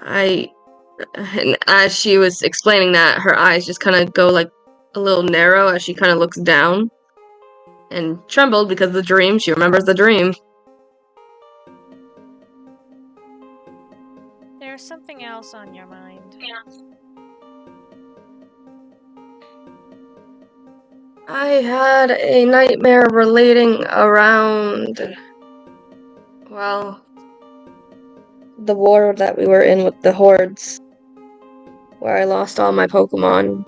And as she was explaining that, her eyes just kind of go like a little narrow as she kind of looks down and trembled because of the dream. She remembers the dream. There's something else on your mind. I had a nightmare relating around, well, the war that we were in with the hordes, where I lost all my Pokemon.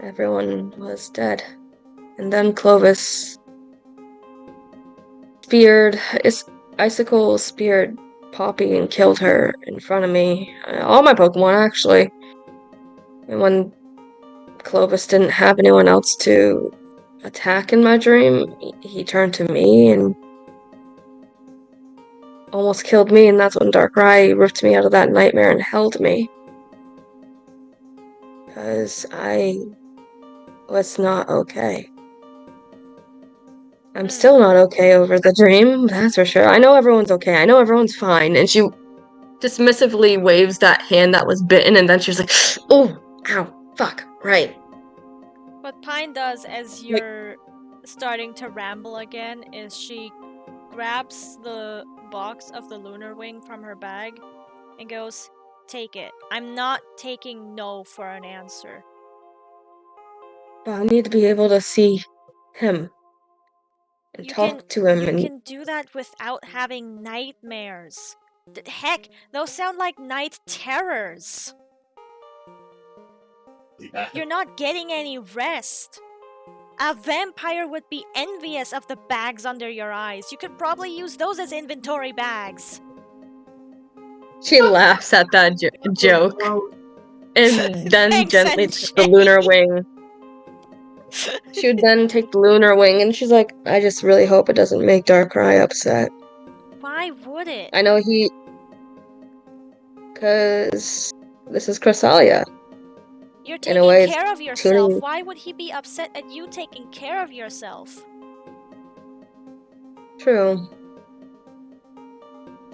Everyone was dead. And then Clovis Icicle speared Poppy and killed her in front of me. All my Pokemon, actually. And when Clovis didn't have anyone else to attack in my dream, he turned to me and almost killed me, and that's when Darkrai ripped me out of that nightmare and held me. Because I was not okay. I'm still not okay over the dream, that's for sure. I know everyone's okay. I know everyone's fine. And she dismissively waves that hand that was bitten, and then she's like, oh, ow, fuck, right. What Pine does as you're starting to ramble again is she grabs the box of the lunar wing from her bag and goes, "Take it. I'm not taking no for an answer." But I need to be able to see him and talk to him You and can do that without having nightmares. Heck, those sound like night terrors. Yeah. You're not getting any rest. A vampire would be envious of the bags under your eyes. You could probably use those as inventory bags. she laughs at that joke and then Thanks, gently Sensei. takes the lunar wing. She would then take the lunar wing and she's like, I just really hope it doesn't make Darkrai upset. Why would it? I know because this is Chrysalia. You're In a taking way, it's care of yourself. tuning. Why would he be upset at you taking care of yourself? True.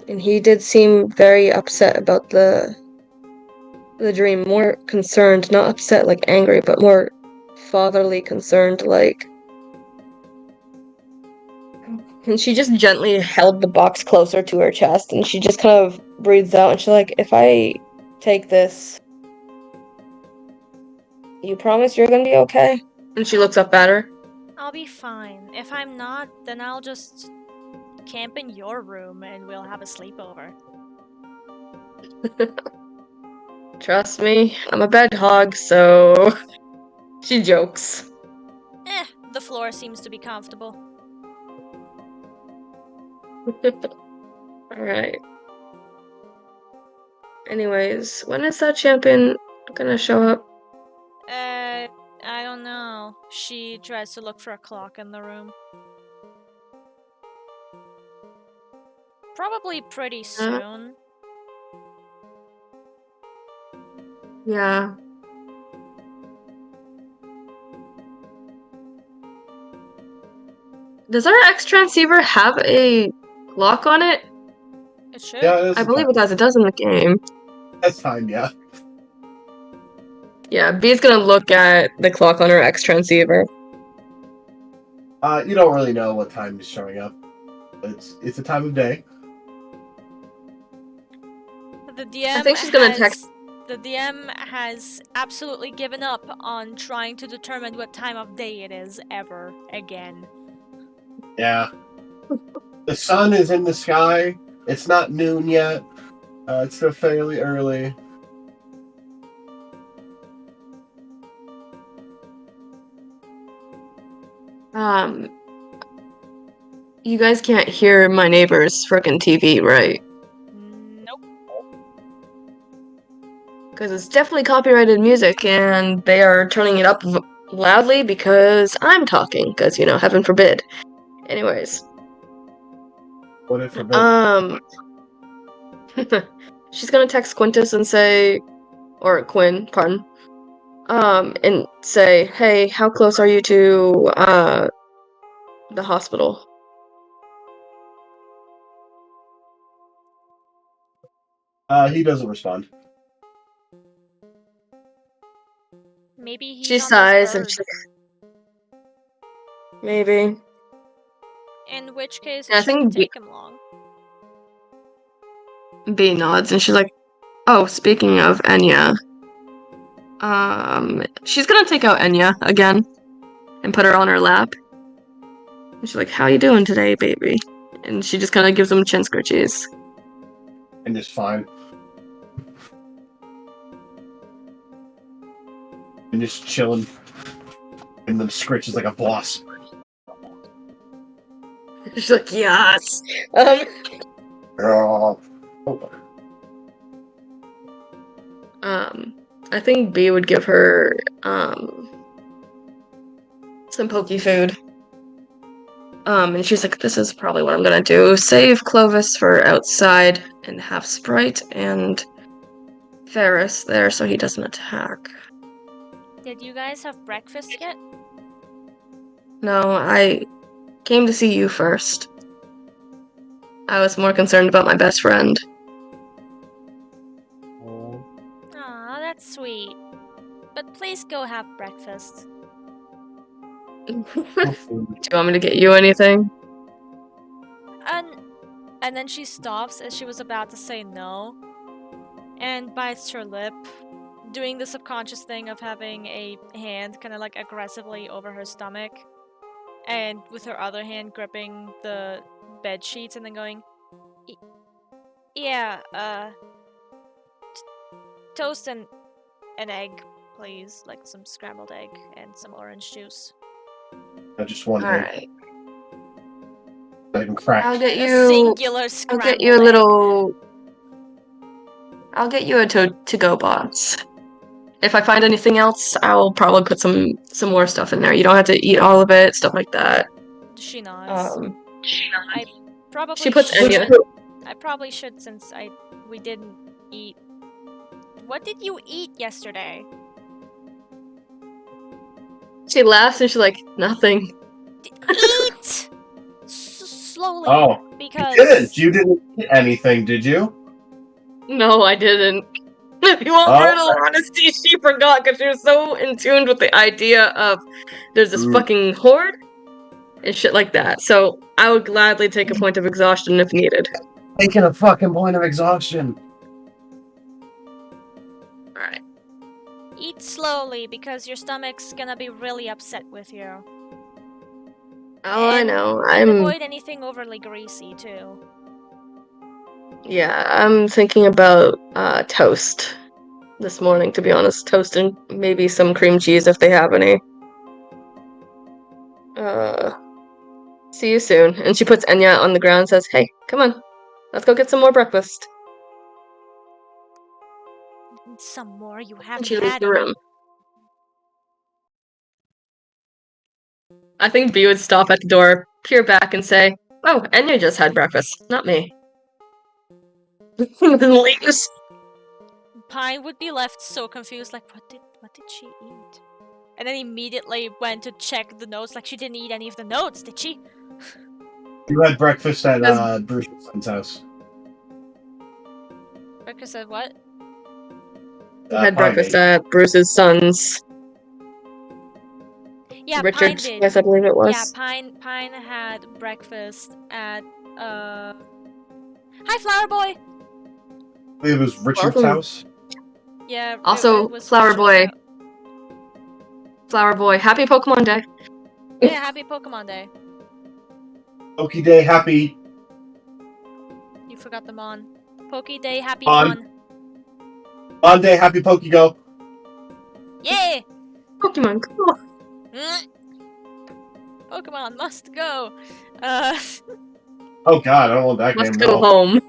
And he did seem very upset about the dream, more concerned, not upset like angry, but more fatherly concerned like. And she just gently held the box closer to her chest and she just kind of breathes out and she's like, if I take this, you promise you're gonna be okay? And she looks up at her. I'll be fine. If I'm not, then I'll just camp in your room and we'll have a sleepover. Trust me, I'm a bed hog, so she jokes. The floor seems to be comfortable. Alright. Anyways, when is that champion gonna show up? I don't know. She tries to look for a clock in the room. Probably pretty soon. Yeah. Does our X transceiver have a clock on it? It should. Yeah, it I believe it does. It does in the game. That's fine, yeah. Yeah, B's gonna look at the clock on her X transceiver. You don't really know what time is showing up. It's a time of day. The DM I think she's gonna text. The DM has absolutely given up on trying to determine what time of day it is ever again. Yeah. The sun is in the sky. It's not noon yet. It's still fairly early. You guys can't hear my neighbor's frickin' TV, right? Nope. Because it's definitely copyrighted music, and they are turning it up loudly because I'm talking. Because, you know, heaven forbid. Anyways. What if forbid? She's gonna text Quintus and say, or Quinn, pardon, and say, hey, how close are you to, the hospital? He doesn't respond. Maybe he's She on sighs his and bird. maybe. In which case, Yeah, I it shouldn't think take him long. B nods and she's like, oh, speaking of Enya, she's gonna take out Enya again and put her on her lap. And she's like, how you doing today, baby? And she just kind of gives him chin scritchies. And just fine. And just chilling. And then scritches like a boss. She's like, yes. I think B would give her some pokey food. And she's like, this is probably what I'm gonna do. Save Clovis for outside and have Sprite and Ferris there so he doesn't attack. Did you guys have breakfast yet? No, I came to see you first. I was more concerned about my best friend. Aw, that's sweet. But please go have breakfast. Do you want me to get you anything? And then she stops as she was about to say no, and bites her lip, doing the subconscious thing of having a hand kind of like aggressively over her stomach, and with her other hand gripping the bed sheets, and then going, "Yeah, toast and an egg, please, like some scrambled egg and some orange juice." I just want All egg. right. Not even cracked. I'll get A you. singular I'll scrambled get you a egg. little. I'll get you a to-go box. If I find anything else, I'll probably put some more stuff in there. You don't have to eat all of it, stuff like that. She nods. I probably She puts should. Enya. I probably should, since we didn't eat. What did you eat yesterday? She laughs and she's like, nothing. Eat slowly. Oh, because you didn't eat anything, did you? No, I didn't. If you want brutal honesty, she forgot because she was so in tune with the idea of there's this fucking horde and shit like that. So I would gladly take a point of exhaustion if needed. Taking a fucking point of exhaustion. Alright. eat slowly because your stomach's gonna be really upset with you. Oh, I know. And avoid anything overly greasy too. Yeah, I'm thinking about toast this morning, to be honest. Toast and maybe some cream cheese if they have any. See you soon. And she puts Enya on the ground and says, hey, come on. Let's go get some more breakfast. Some more? You And haven't she leaves had the any. room. I think B would stop at the door, peer back, and say, oh, Enya just had breakfast, not me. Then leaves. Pine would be left so confused, like, what did she eat? And then immediately went to check the notes, like she didn't eat any of the notes, did she? You had breakfast at Bruce's house. Breakfast at what? Had breakfast at Bruce's son's. Yeah, Richard's Pine did. place, I believe it was. Yeah, Pine had breakfast at Hi, Flower Boy. I believe it was Richard's house. Yeah. Also, it was Flower Richard's Boy. house. Flower Boy, happy Pokemon Day. Yeah, happy Pokemon Day. Poke Day, happy. You forgot the Mon. Poke Day, happy Mon. Mon. On Day, happy Pokego. Yeah! Pokemon, cool. Pokemon must go. Oh god, I don't want that game. Must go home.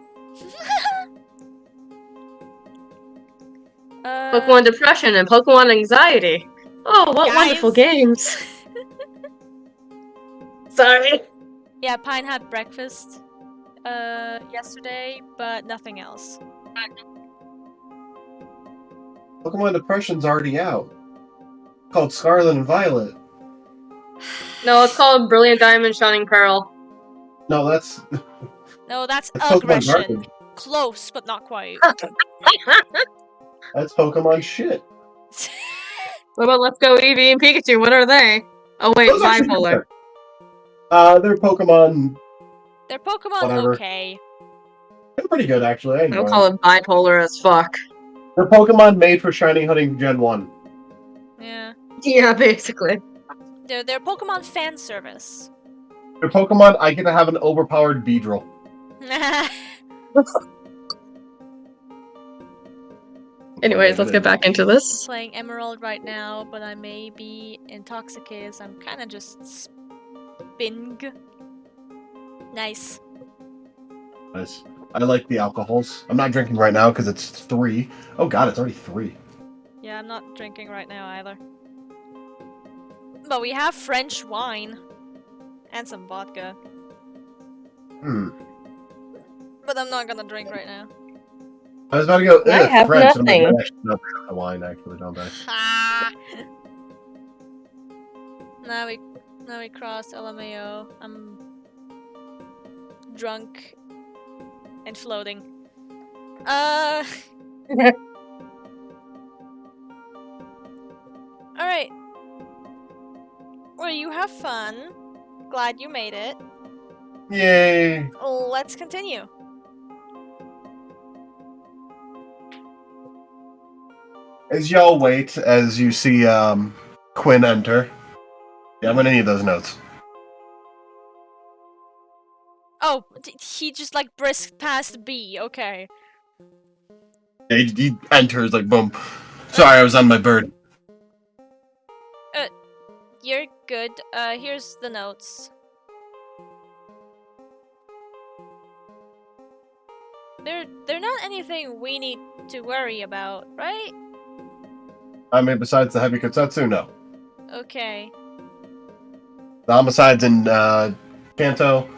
Pokemon Depression and Pokemon Anxiety. Oh, what wonderful games. Sorry. Yeah, Pine had breakfast yesterday, but nothing else. Pokemon Depression's already out. It's called Scarlet and Violet. No, it's called Brilliant Diamond Shining Pearl. No, that's that's Pokemon aggression. garbage. Close, but not quite. That's Pokemon shit. What about Let's Go Eevee and Pikachu? What are they? Oh wait, Those are actually bipolar. good. They're Pokemon. They're Pokemon Whatever. okay. They're pretty good, actually. I enjoy I'll call them. it bipolar as fuck. They're Pokemon made for Shiny Hunting Gen 1. Yeah. Yeah, basically. They're Pokemon fan service. They're Pokemon I get to have an overpowered Beedrill. Anyways, let's get back into this. Playing Emerald right now, but I may be intoxicated, so I'm kind of just sping. Nice. Nice. I like the alcohols. I'm not drinking right now because it's 3. Oh god, it's already 3. Yeah, I'm not drinking right now either. But we have French wine. And some vodka. But I'm not gonna drink right now. I was about to go, I have French. I'm like, nothing. I actually don't drink the wine, actually, don't I? Ha! Now we cross LMAO. I'm drunk and floating. Alright. Well, you have fun. Glad you made it. Yay! Let's continue. As y'all wait, as you see Quinn enter. Yeah, I'm gonna need those notes. Oh, he just like brisked past B. Okay. Yeah, he enters like boom. Sorry, I was on my bird. You're good. Here's the notes. They're not anything we need to worry about, right? I mean, besides the heavy Kotsetsu, no. Okay. The homicides in Kanto,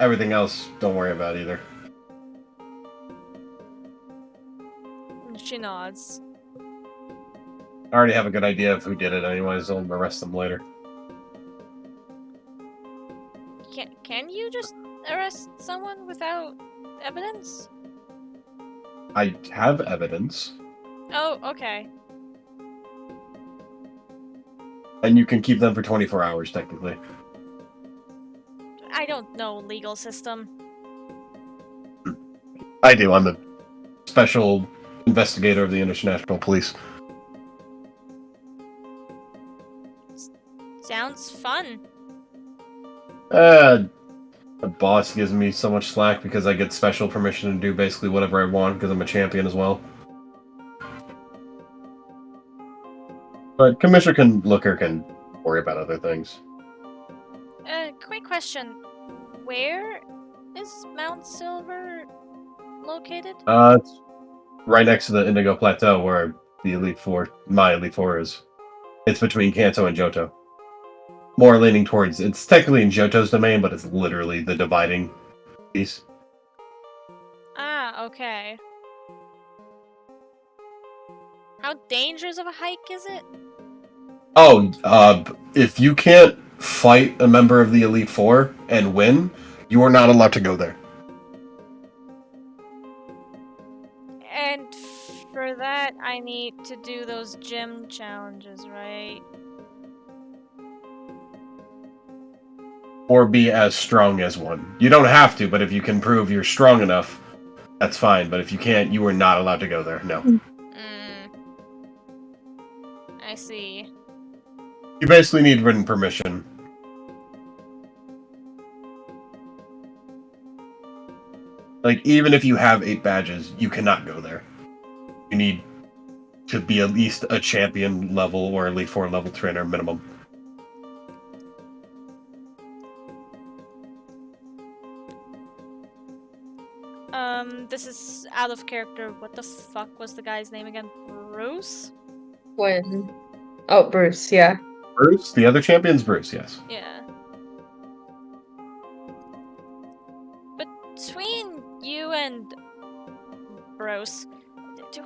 everything else, don't worry about either. She nods. I already have a good idea of who did it anyways, I'll arrest them later. Can you just arrest someone without evidence? I have evidence. Oh, okay. And you can keep them for 24 hours, technically. I don't know legal system. I do, I'm a special investigator of the International Police. Sounds fun. The boss gives me so much slack because I get special permission to do basically whatever I want because I'm a champion as well. But Commissioner Looker can worry about other things. Quick question. Where is Mount Silver located? It's right next to the Indigo Plateau where the Elite Four, my Elite Four is. It's between Kanto and Johto. More leaning towards, it's technically in Johto's domain, but it's literally the dividing piece. Ah, okay. How dangerous of a hike is it? Oh, if you can't fight a member of the Elite Four and win, you are not allowed to go there. And for that, I need to do those gym challenges, right? Or be as strong as one. You don't have to, but if you can prove you're strong enough, that's fine. But if you can't, you are not allowed to go there. No. I see. You basically need written permission. Like, even if you have 8 badges, you cannot go there. You need to be at least a champion level or Elite Four level trainer minimum. This is out of character. What the fuck was the guy's name again? Bruce? Quinn. Oh, Bruce, yeah. Bruce? The other champion's Bruce, yes. Yeah. Between you and Bruce,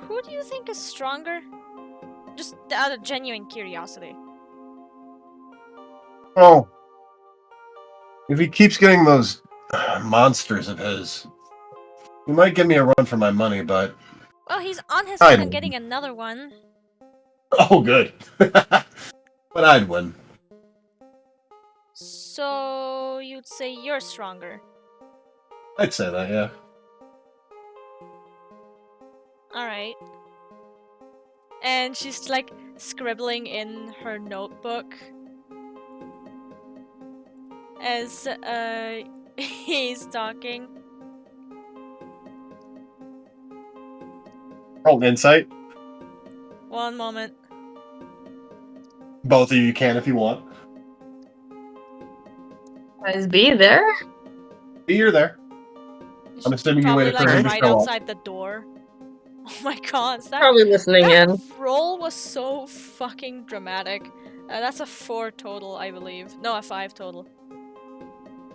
who do you think is stronger? Just out of genuine curiosity. Oh. If he keeps getting those monsters of his, he might give me a run for my money, but... Well, he's on his I'd way to win. getting another one. Oh, good. But I'd win. So you'd say you're stronger. I'd say that, yeah. Alright. And she's like scribbling in her notebook as he's talking. Roll insight. One moment. Both of you can if you want. Is B there? B, you're there. I'm assuming you Probably waited for like him to right show up. outside the door. Oh my god, Probably listening that in. roll was so fucking dramatic. That's a 4 total, I believe. No, a 5 total.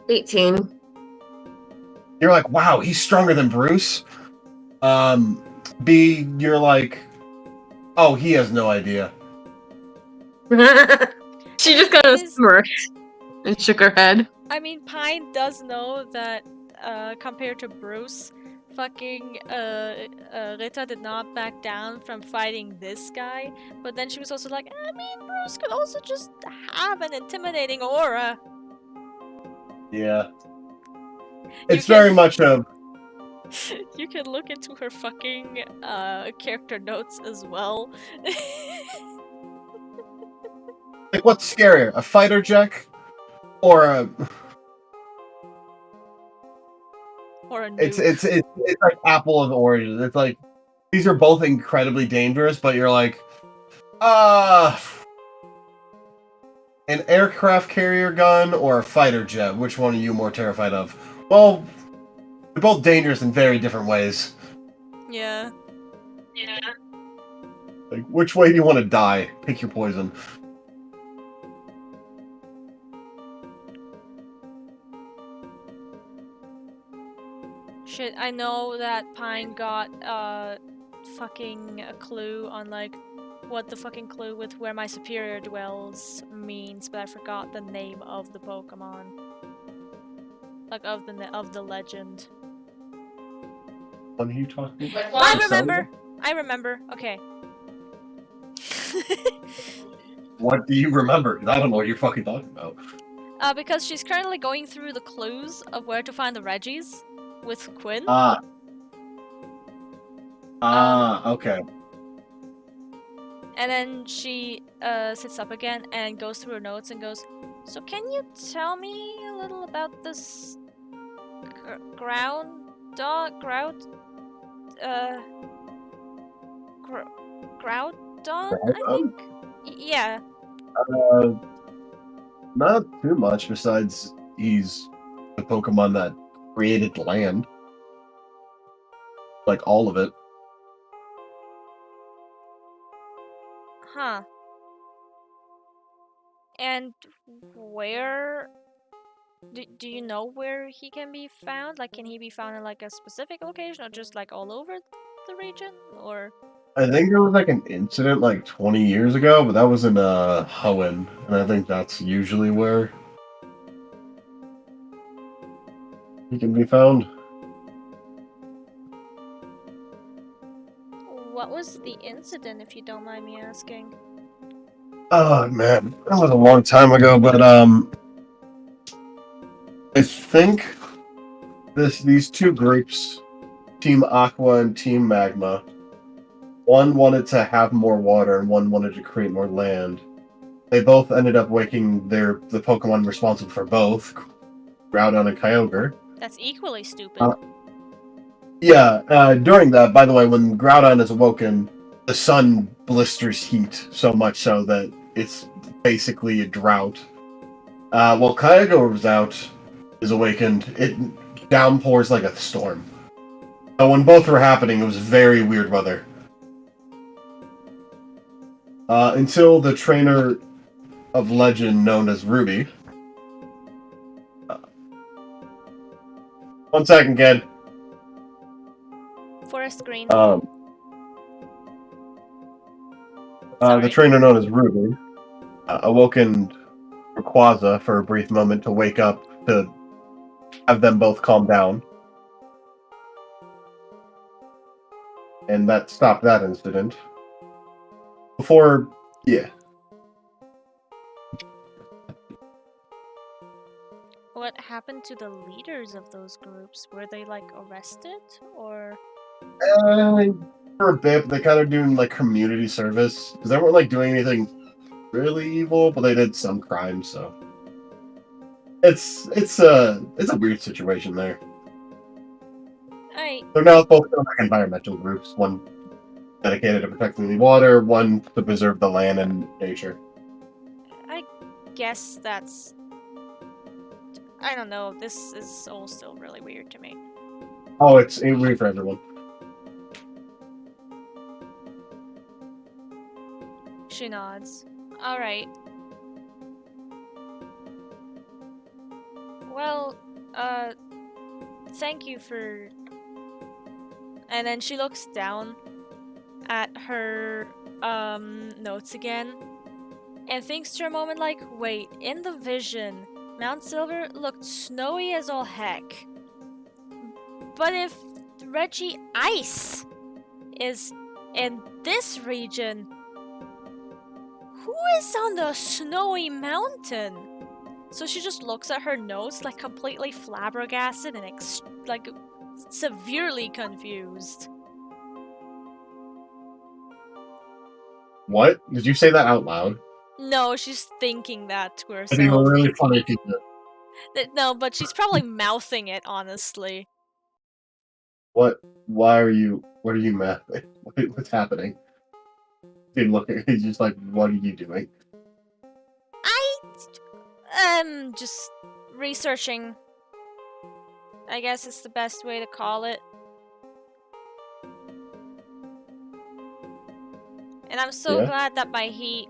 18. You're like, wow, he's stronger than Bruce. B, you're like, oh, he has no idea. She just kind of smirked and shook her head. I mean, Pine does know that compared to Bruce, fucking Rita did not back down from fighting this guy. But then she was also like, I mean, Bruce could also just have an intimidating aura. Yeah. It's very much a... You can look into her fucking character notes as well. Like, what's scarier, a fighter jet or a... Or a It's noob. like apple of oranges. It's like, these are both incredibly dangerous, but you're like, an aircraft carrier gun or a fighter jet? Which one are you more terrified of? Well, they're both dangerous in very different ways. Yeah. Like, which way do you want to die? Pick your poison. Shit, I know that Pine got fucking a clue on like what the fucking clue with where my superior dwells means, but I forgot the name of the Pokemon. Like of the legend. What are you talking about? I remember. Okay. What do you remember? 'Cause I don't know what you're fucking talking about. Because she's currently going through the clues of where to find the Reggies with Quinn. Okay. And then she sits up again and goes through her notes and goes, so can you tell me a little about this ground dog? Groudon, I think? Yeah. Not too much, besides he's the Pokemon that created land. Like, all of it. Huh. And where... Do you know where he can be found? Like, can he be found in, like, a specific location, or just, like, all over the region? Or... I think there was, like, an incident, like, 20 years ago, but that was in, Hoenn, and I think that's usually where he can be found. What was the incident, if you don't mind me asking? Oh, man. That was a long time ago, but, I think these two groups, Team Aqua and Team Magma, one wanted to have more water and one wanted to create more land. They both ended up waking the Pokemon responsible for both, Groudon and Kyogre. That's equally stupid. During that, by the way, when Groudon is awoken, the sun blisters heat so much so that it's basically a drought. While Kyogre is awakened, it downpours like a storm. So when both were happening, it was very weird weather. Until the trainer of legend known as Ruby. 1 second, kid. Forest Green. The trainer known as Ruby awoken Rayquaza for a brief moment to wake up to have them both calm down. And that stopped that incident. What happened to the leaders of those groups? Were they, like, arrested? Or... For a bit, they kind of doing, like, community service. Because they weren't, like, doing anything really evil, but they did some crimes, so... It's a weird situation there. They're now both like environmental groups. One dedicated to protecting the water, one to preserve the land and nature. I guess that's... I don't know, this is all still really weird to me. Oh, it's weird for everyone. She nods. Alright. Well, thank you for... And then she looks down at her, notes again, and thinks for a moment like, wait, in the vision, Mount Silver looked snowy as all heck. But if Reggie Ice is in this region, who is on the snowy mountain? So she just looks at her notes like completely flabbergasted and like severely confused. What? Did you say that out loud? No, she's thinking that to I think it herself. was really funny if you did. No, but she's probably mouthing it, honestly. What? Why are you? What are you mapping? What's happening? Dude, look, he's just like, what are you doing? Just researching. I guess it's the best way to call it. And I'm so Yeah? glad that my heat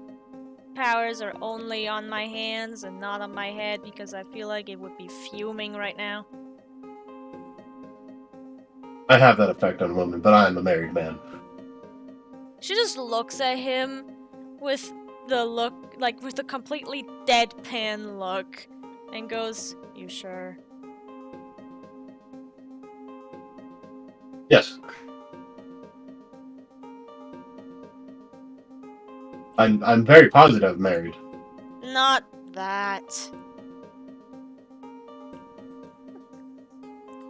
powers are only on my hands and not on my head, because I feel like it would be fuming right now. I have that effect on women, but I am a married man. She just looks at him with the look, like with a completely deadpan look, and goes, "You sure?" Yes. I'm very positive married. Not that.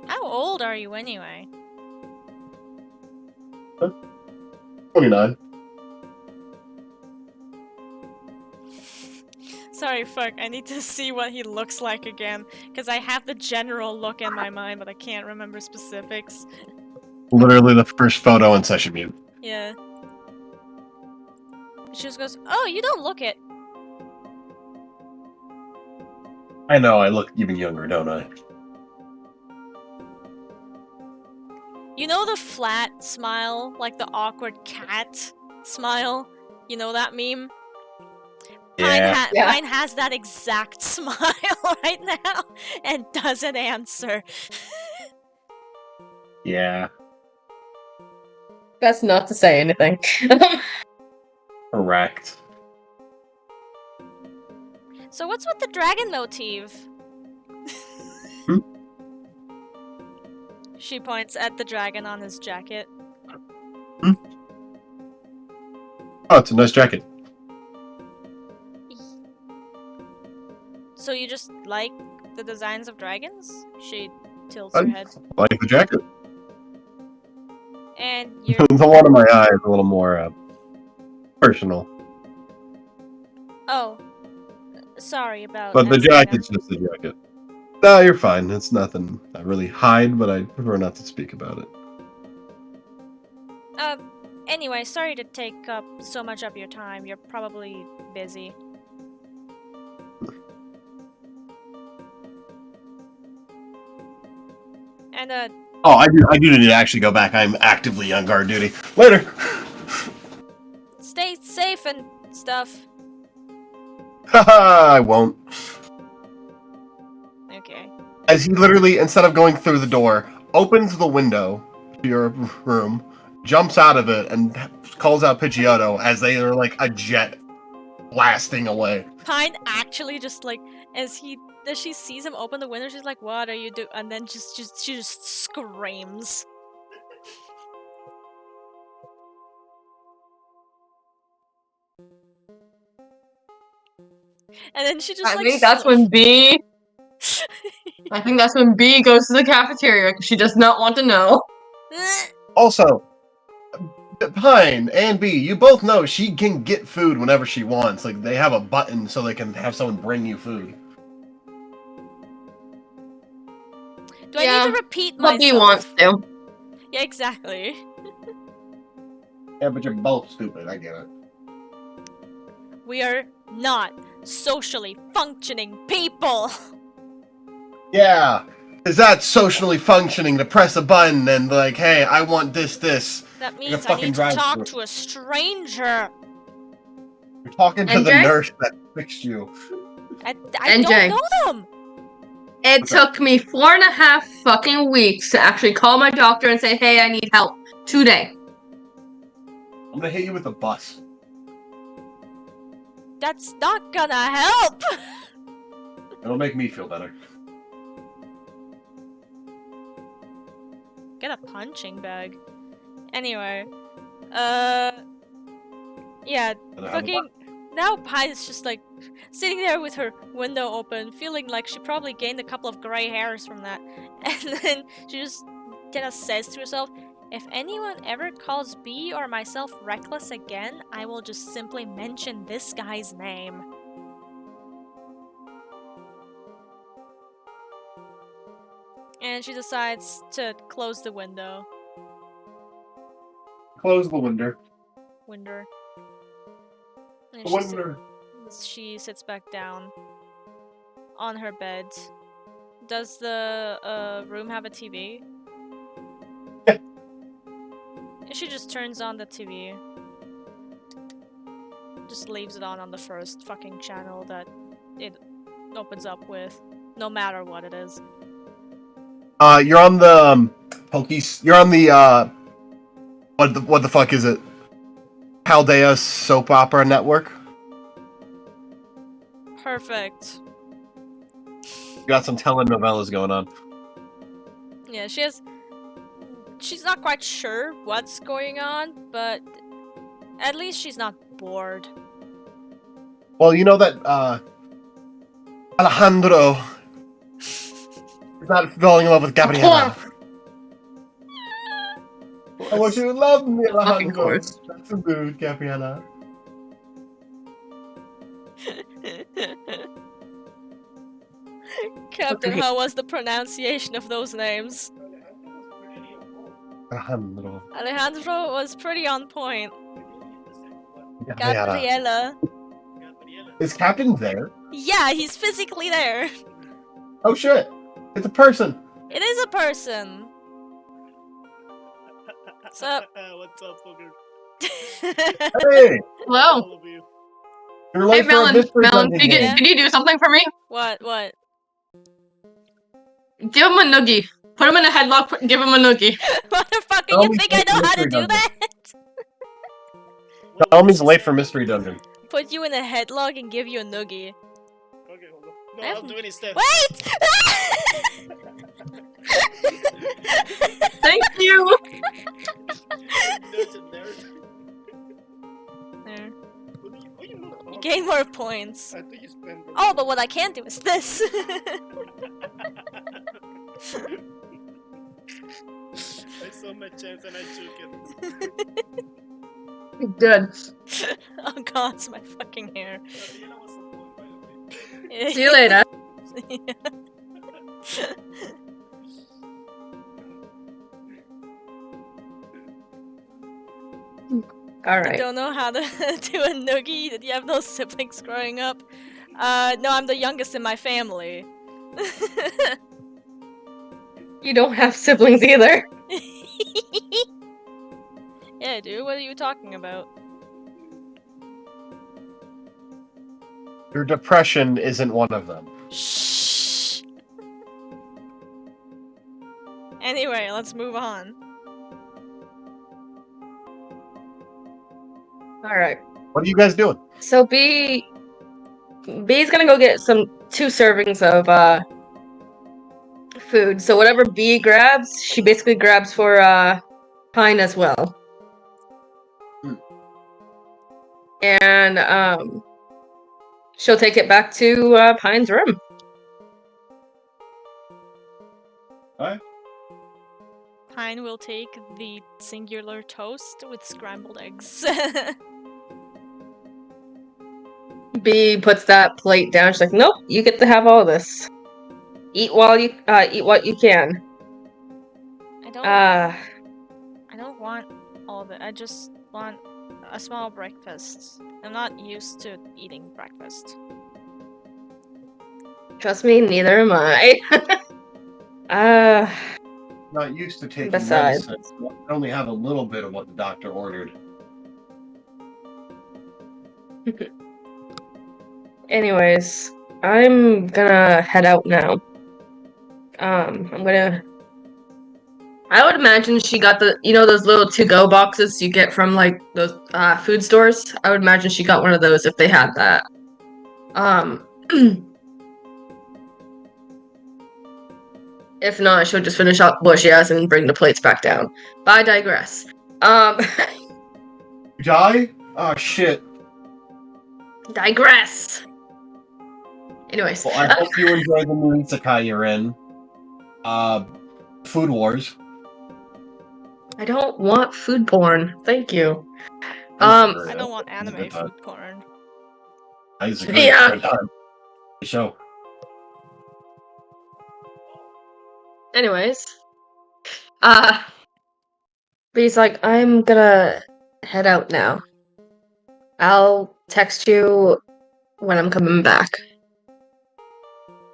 How old are you anyway? 29. Sorry, fuck, I need to see what he looks like again, because I have the general look in my mind, but I can't remember specifics. Literally the first photo in Session Mute. Yeah. She just goes, "Oh, you don't look it." I know, I look even younger, don't I? You know the flat smile, like the awkward cat smile? You know that meme? Yeah. Pine has that exact smile right now and doesn't answer. Yeah. Best not to say anything. Correct. So what's with the dragon motif? Hmm? She points at the dragon on his jacket. Oh, it's a nice jacket. So you just like the designs of dragons? She tilts I her head. like the jacket. And you're... The one in my eye is a little more personal. Oh. Sorry about But the asking jacket's that. just the jacket. No, you're fine. It's nothing I really hide, but I prefer not to speak about it. Anyway, sorry to take up so much of your time. You're probably busy. And, Oh, I do need to actually go back. I'm actively on guard duty. Later! stay safe and stuff. Haha, I won't. Okay. As he literally, instead of going through the door, opens the window to your room, jumps out of it, and calls out Pidgeotto as they are like a jet blasting away. Pine actually just like, as she sees him open the window, she's like, "What are you doing?" And then she just screams. And then she just I think that's when B. I think that's when B goes to the cafeteria because she does not want to know. Also, Pine and B, you both know she can get food whenever she wants. Like, they have a button so they can have someone bring you food. Do I need to repeat myself? What B wants to. Yeah, exactly. Yeah, but you're both stupid. I get it. We are not socially functioning people. Yeah, is that socially functioning to press a button and like, hey, I want this. That means a I fucking need to drive-thru. talk to a stranger. You're talking to the NJ? nurse that fixed you. I NJ. don't know them. It took me 4.5 fucking weeks to actually call my doctor and say, hey, I need help today. I'm gonna hit you with a bus. That's not gonna help! It'll make me feel better. Get a punching bag. Anyway. Yeah, fucking... Now Pie is just like sitting there with her window open, feeling like she probably gained a couple of gray hairs from that. And then she just kind of says to herself, if anyone ever calls B or myself reckless again, I will just simply mention this guy's name. And she decides to close the window. Close the window. And The window. she sits back down on her bed. Does the room have a TV? Yeah. She just turns on the TV. Just leaves it on the first fucking channel that it opens up with, no matter what it is. You're on the You're on the what the fuck is it? Paldea soap opera network. Perfect. You got some telenovelas going on. Yeah, she's not quite sure what's going on, but at least she's not bored. Well, you know that Alejandro is not falling in love with Gabriela. I want you to love me, Alejandro. That's a mood, Gabriela. Captain, how was the pronunciation of those names? Alejandro. Alejandro was pretty on point. Gabriela. Gabriela. Is Captain there? Yeah, he's physically there. Oh shit! It's a person! It is a person. What's up? What's up, Booger? Hey! Hello. All of you. You're Hey, late for a Melon. mystery Melon, dungeon game. could you do something for me? What? Give him a noogie. Put him in a headlock, give him a noogie. Motherfucker, Tell you me think I know how to do mystery that? Tell me he's late for mystery dungeon. Put you in a headlock and give you a noogie. Okay, hold on. No, I I'll haven't- do any steps. Wait! Thank you. There's a nerd. There. What do you know? You gain more points. I think you spend. Oh, but what I can do is this. I saw my chance and I took it. Good. Oh god, it's my fucking hair. Gabriela was on point, by the way. See you later. I Alright. don't know how to do a noogie. Did you have no siblings growing up? No, I'm the youngest in my family. You don't have siblings either. Yeah, I do. What are you talking about? Your depression isn't one of them. Shh. Anyway, let's move on. Alright. What are you guys doing? So B's gonna go get 2 servings of food. So whatever B grabs, she basically grabs for Pine as well. And she'll take it back to Pine's room. Alright. Pine will take the singular toast with scrambled eggs. B puts that plate down. She's like, "Nope, you get to have all this. Eat what you can." I don't want all of it. I just want a small breakfast. I'm not used to eating breakfast. Trust me, neither am I. Not used to taking Besides. medicine. I only have a little bit of what the doctor ordered. Anyways, I'm gonna head out now. I would imagine she got those little to-go boxes you get from like those food stores. I would imagine she got one of those if they had that. If not, she'll just finish up what she has and bring the plates back down. But I digress. You die? Oh shit. Digress. Anyways. Well, I hope you enjoy the new isekai you're in. Food Wars. I don't want food porn. Thank you. I don't want anime food porn. It's a Yeah. good time. Show. Anyways. But he's like, I'm gonna head out now. I'll text you when I'm coming back.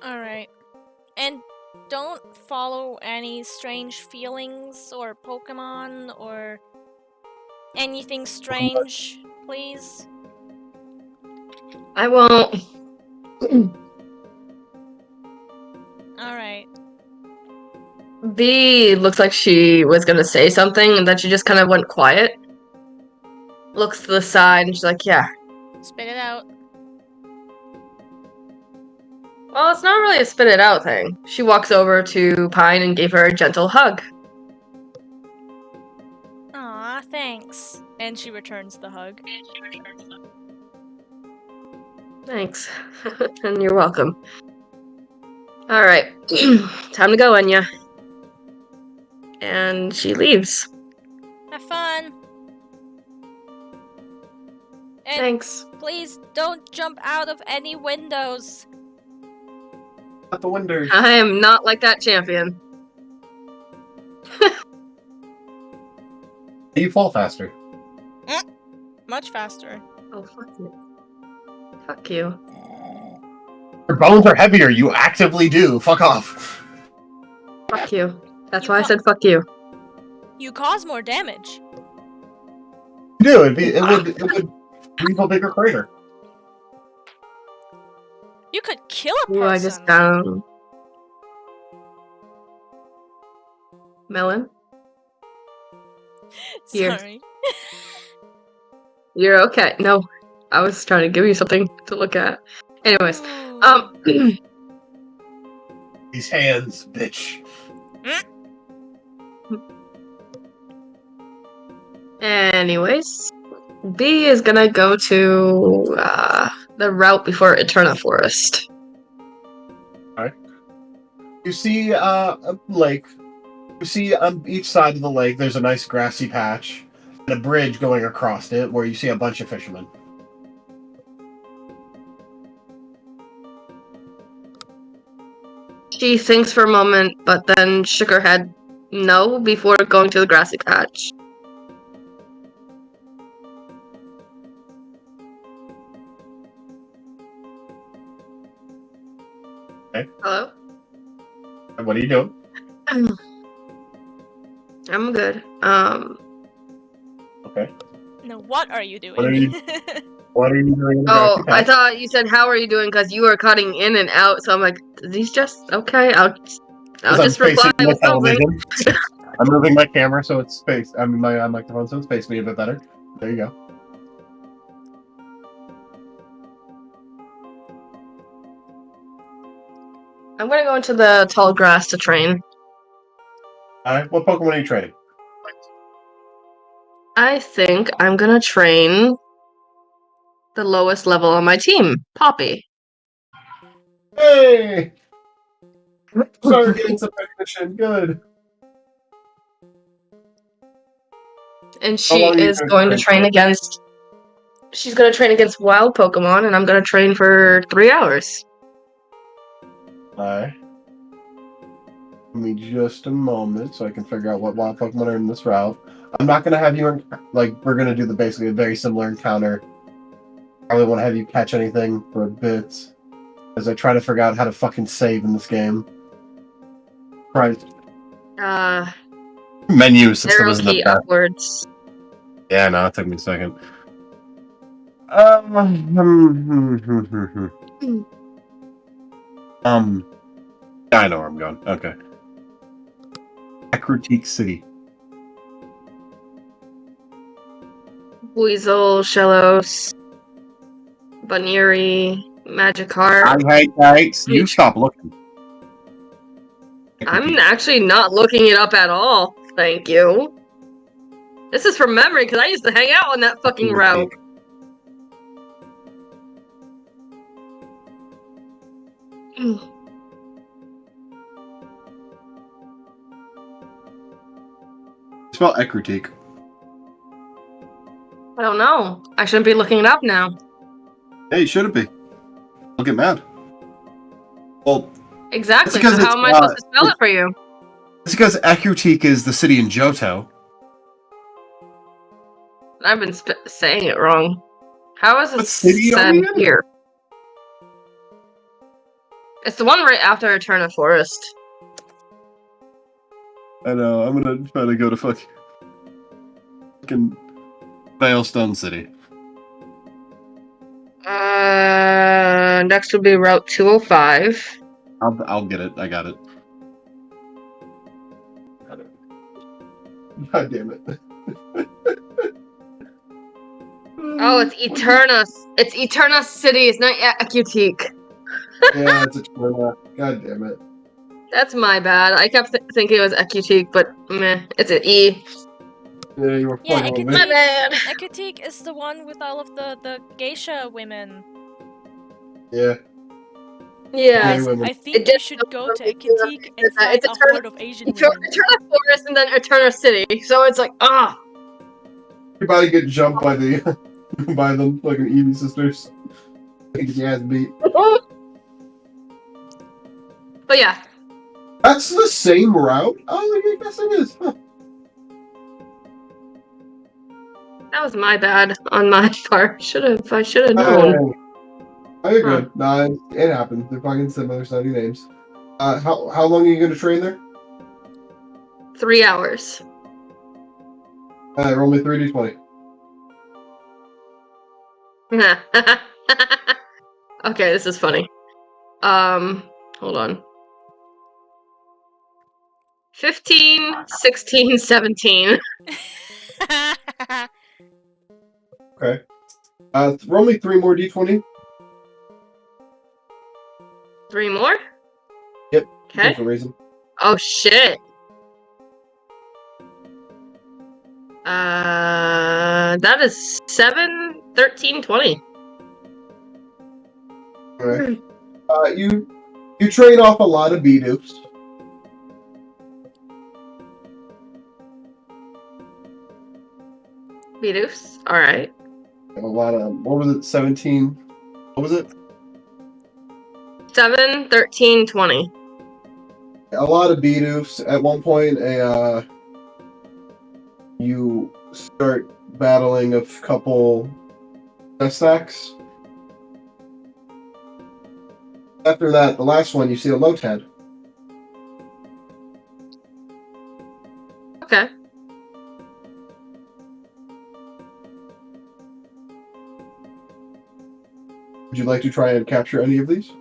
Alright. And don't follow any strange feelings or Pokemon or anything strange, please. I won't. Alright. B looks like she was gonna say something, and then she just kind of went quiet. Looks to the side, and she's like, yeah. Spit it out. Well, it's not really a spit it out thing. She walks over to Pine and gave her a gentle hug. Aw, thanks. And she returns the hug. Thanks. And you're welcome. Alright. Time to go, Enya. And she leaves. Have fun! And Thanks. please don't jump out of any windows. At the windows. I am not like that champion. You fall faster. Much faster. Oh, fuck you. Fuck you. Your bones are heavier. You actively do. Fuck off. Fuck you. That's You why I said fuck you. You cause more damage. You do. It would leave a bigger crater. You could kill a person. Ooh, I just found... Melon? Here. Sorry. You're okay. No, I was trying to give you something to look at. Anyways, These hands, bitch. Anyways, B is gonna go to the route before Eterna Forest. Alright. You see a lake. You see on each side of the lake there's a nice grassy patch and a bridge going across it where you see a bunch of fishermen. She thinks for a moment, but then shook her head no before going to the grassy patch. Okay. Hello? And what are you doing? I'm good. Okay. No, what are you doing? What are you doing in the Oh, grassy I patch? thought you said how are you doing because you were cutting in and out, so I'm like, these just okay, I'll I'm just reply facing the with something. television. I'm moving my camera so it's spaced. I mean my microphone so it's spaced me a bit better. There you go. I'm gonna go into the tall grass to train. Alright, what Pokemon are you training? I think I'm gonna train the lowest level on my team, Poppy. Hey! Started getting some recognition. Good. And How she long are you is gonna going to train train for? against... She's gonna train against wild Pokemon, and I'm gonna train for 3 hours. Alright. Give me just a moment so I can figure out what wild Pokemon are in this route. I'm not gonna have you we're gonna do basically a very similar encounter. I really want to have you catch anything for a bit. As I try to figure out how to fucking save in this game. Christ. Menu system Arrow isn't the key best. upwards. Yeah, no, it took me a second. I know where I'm going. Okay. Akritique City. Weasel, Shellos, Baneri, Magikarp. Hey, you stop looking. I'm Akritique. actually not looking it up at all. Thank you. This is from memory because I used to hang out on that fucking route. Spell Ekritique. I don't know. I shouldn't be looking it up now. Hey, should it be? I'll get mad. Well, Exactly. because So how it's, am I supposed to spell it for you? it's because Ekritique is the city in Johto. I've been saying it wrong. How is What it city are said we in? here? It's the one right after Eterna Forest. I know, I'm gonna try to go to fucking Veilstone City. Next would be Route 205. I'll get it. I got it. God damn it. Oh, it's Eterna. It's Eterna City. It's not Ecutique. Yeah, it's a Eterna. God damn it. That's my bad. I kept thinking it was Ecutique, but meh, it's an E. Yeah, you were Yeah, playing with My me. bad. Ekutik is the one with all of the geisha women. Yeah. Yeah. Guys, women. I think we should go to Ekutik and fight It's a Eterna, horde of Asian women. Eterna Forest and then Eterna City. So it's like, ah. You're about to get jumped by the by the fucking Eevee sisters. Get your ass beat. But yeah. That's the same route? Oh, I guess it is. Huh. That was my bad on my part. I should have known. Oh, you're good. Nah, it happens. They're fucking similar sounding names. How long are you gonna train there? 3 hours. Roll me 3d20. Okay, this is funny. Hold on. 15, 16, 17. Okay. Roll me 3 more d20. 3 more? Yep. Okay. For reason. Oh shit. That is 7, 13, 20. Alright. You train off a lot of Bidoof. Bedoofs? Alright. A lot of, what was it, 17? What was it? 7, 13, 20. A lot of Bidoofs. At one point, you start battling a couple stacks. After that, the last one, you see a Lotad. Okay. Would you like to try and capture any of these?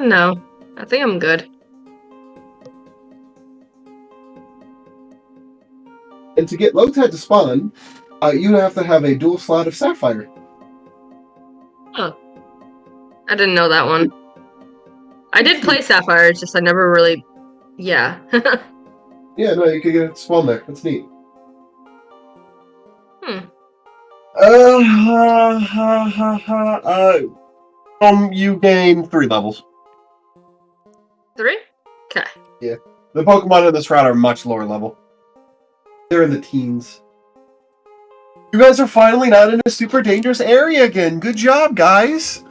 No. I think I'm good. And to get Lotad to spawn, you have to have a dual slot of Sapphire. Oh. I didn't know that one. I did play Sapphire, it's just I never really... Yeah. Yeah, no, you can get it to spawn there. That's neat. You gain 3 levels. 3? Okay. Yeah. The Pokemon in this route are much lower level. They're in the teens. You guys are finally not in a super dangerous area again. Good job, guys.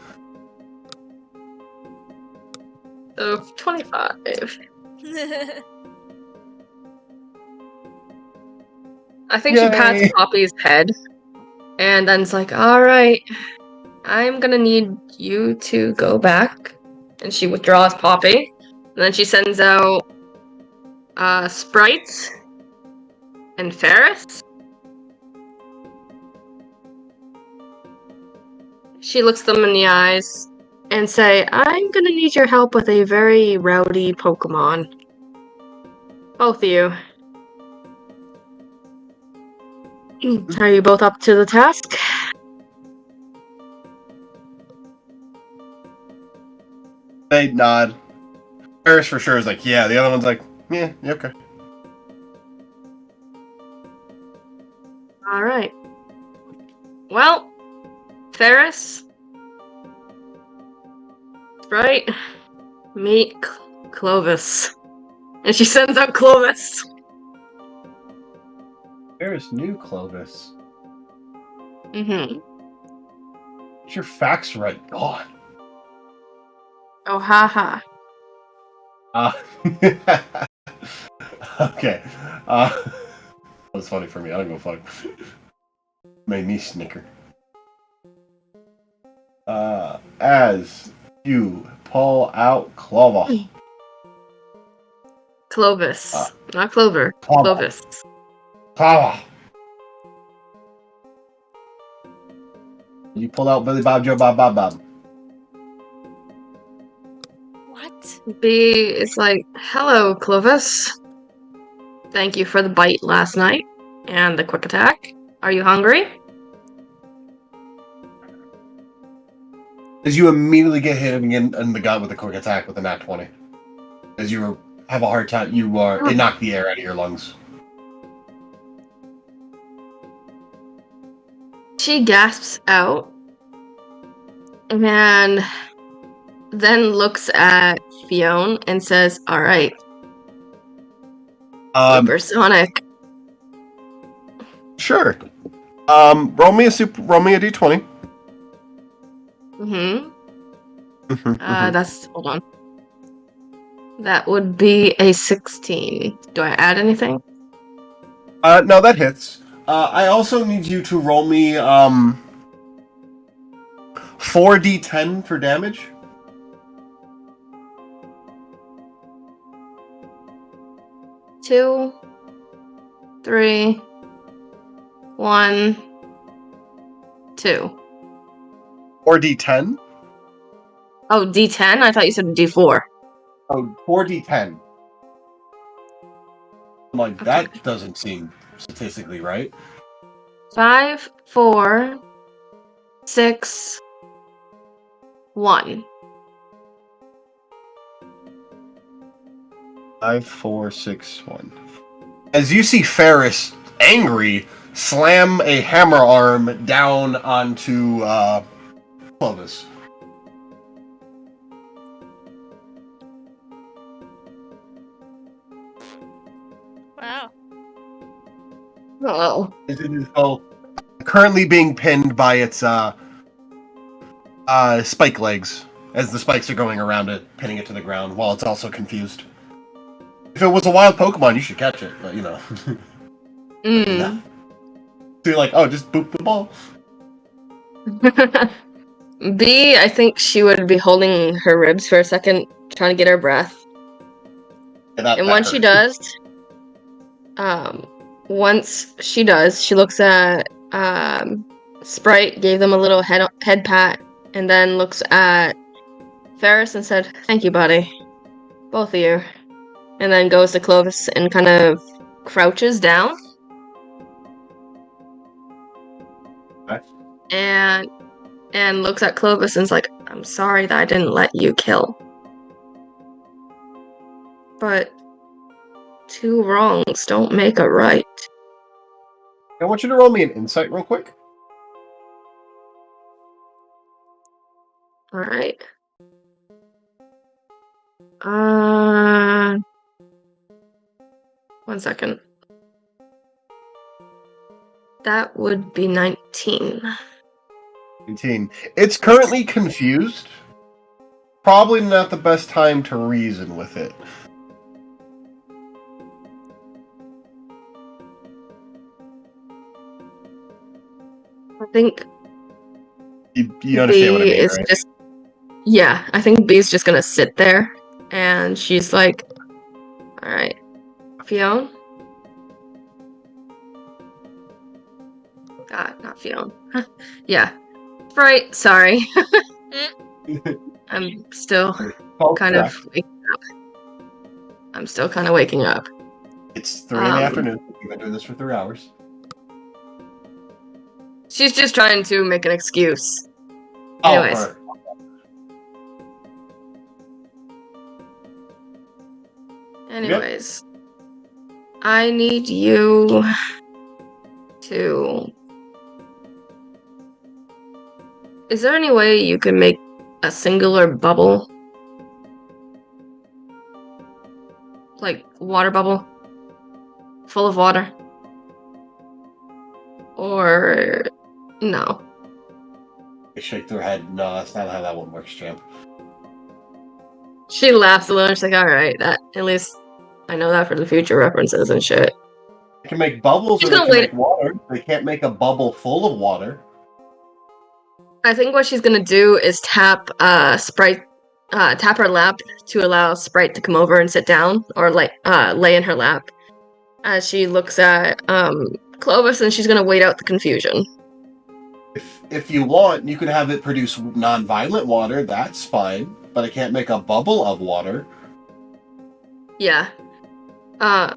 So, 25. I think she pats Yay. Poppy's head. And then it's like, alright, I'm gonna need you to go back. And she withdraws Poppy. And then she sends out Sprites and Ferris. She looks them in the eyes. and say, I'm gonna need your help with a very rowdy Pokemon. Both of you. Are you both up to the task? They nod. Ferris for sure is like, yeah. The other one's like, yeah, okay. Alright. Well, Ferris, right? Meet Clovis. And she sends out Clovis. Ferris knew Clovis. Mm-hmm. Get your facts right. God. Oh, haha. Okay. That was funny for me. I don't go fuck. Made me snicker. As you pull out Clovis. Clovis. Not Clover. Clovis. Clovis. Clovis. You pull out Billy Bob Joe Bob Bob Bob. What? B is like, hello, Clovis. Thank you for the bite last night and the quick attack. Are you hungry? As you immediately get hit again in the gut with a quick attack with a nat 20. As you have a hard time, it knocked the air out of your lungs. She gasps out and then looks at Fionn and says, alright. Supersonic. Sure. Roll me a d20. Mm-hmm. Hold on. That would be a 16. Do I add anything? No, that hits. I also need you to roll me 4d10 for damage. Two, 3, 1, 2. 4d10? Oh, D10? I thought you said D4. Oh, 4d10. I'm like, Okay. that doesn't seem statistically right. 5, 4, 6, 1. 5, 4, 6, 1. As you see Ferris, angry, slam a hammer arm down onto Clovis. Wow. Oh. It is currently being pinned by its spike legs, as the spikes are going around it, pinning it to the ground, while it's also confused. If it was a wild Pokemon, you should catch it, but you know. No. So you're like, oh, just boop the ball. B, I think she would be holding her ribs for a second, trying to get her breath. Yeah, And once she does, she looks at Sprite, gave them a little head pat, and then looks at Ferris and said, "Thank you, buddy. Both of you." And then goes to Clovis and kind of crouches down. Okay. And looks at Clovis and is like, "I'm sorry that I didn't let you kill. But 2 wrongs don't make a right." I want you to roll me an insight real quick. Alright. 1 second. That would be 19. 19. It's currently confused. Probably not the best time to reason with it. I think You understand what I mean, is right? just I think B's just gonna sit there and she's like, alright, Fionn? Not Fionn. Yeah. Sprite, sorry. I'm still Oh, kind correct. of waking up. I'm still kind of waking up. It's 3 in the afternoon. You've been doing this for 3 hours. She's just trying to make an excuse. Oh, Anyways. her. Anyways. I need you to... Is there any way you can make a singular bubble? Like, water bubble? Full of water? Or... no? They shake their head. No, that's not how that one works, champ. She laughs a little and she's like, alright, that at least I know that for the future references and shit. They can make bubbles She's or they gonna can wait. make water. They can't make a bubble full of water. I think what she's gonna do is tap Sprite, tap her lap to allow Sprite to come over and sit down, or like lay in her lap, as she looks at Clovis, and she's gonna wait out the confusion. If you want, you can have it produce non-violent water. That's fine, but it can't make a bubble of water. Yeah. It I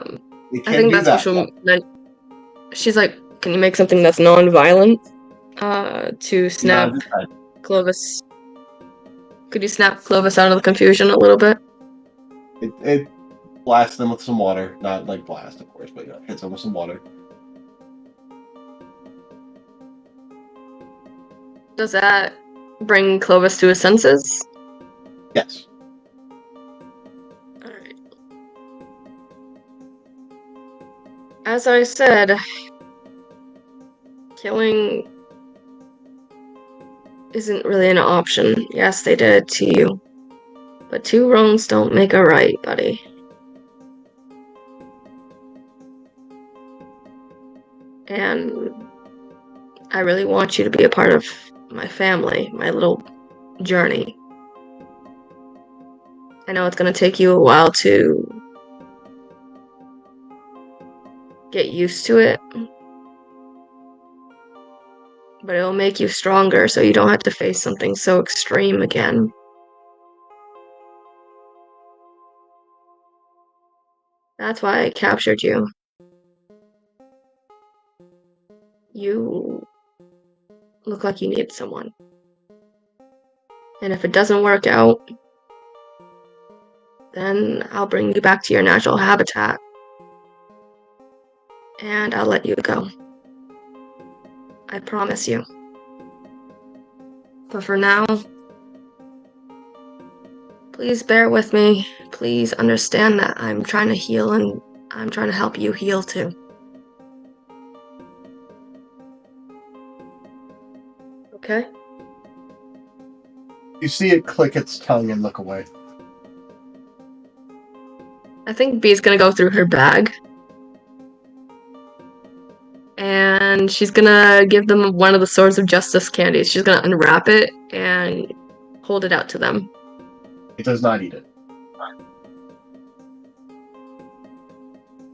can't think do that's that. what she's like, can you make something that's non-violent? To snap Clovis. Could you snap Clovis out of the confusion a little bit? It blasts them with some water. Not like blast, of course, but hits them with some water. Does that bring Clovis to his senses? Yes. Alright. As I said, killing isn't really an option. Yes, they did it to you. But 2 wrongs don't make a right, buddy. And I really want you to be a part of my family, my little journey. I know it's gonna take you a while to get used to it, but it'll make you stronger so you don't have to face something so extreme again. That's why I captured you. You look like you need someone. And if it doesn't work out, then I'll bring you back to your natural habitat. And I'll let you go. I promise you. But for now, please bear with me. Please understand that I'm trying to heal and I'm trying to help you heal too. Okay? You see it click its tongue and look away. I think Bee's gonna go through her bag. And she's gonna give them one of the Swords of Justice candies. She's gonna unwrap it and hold it out to them. It does not eat it.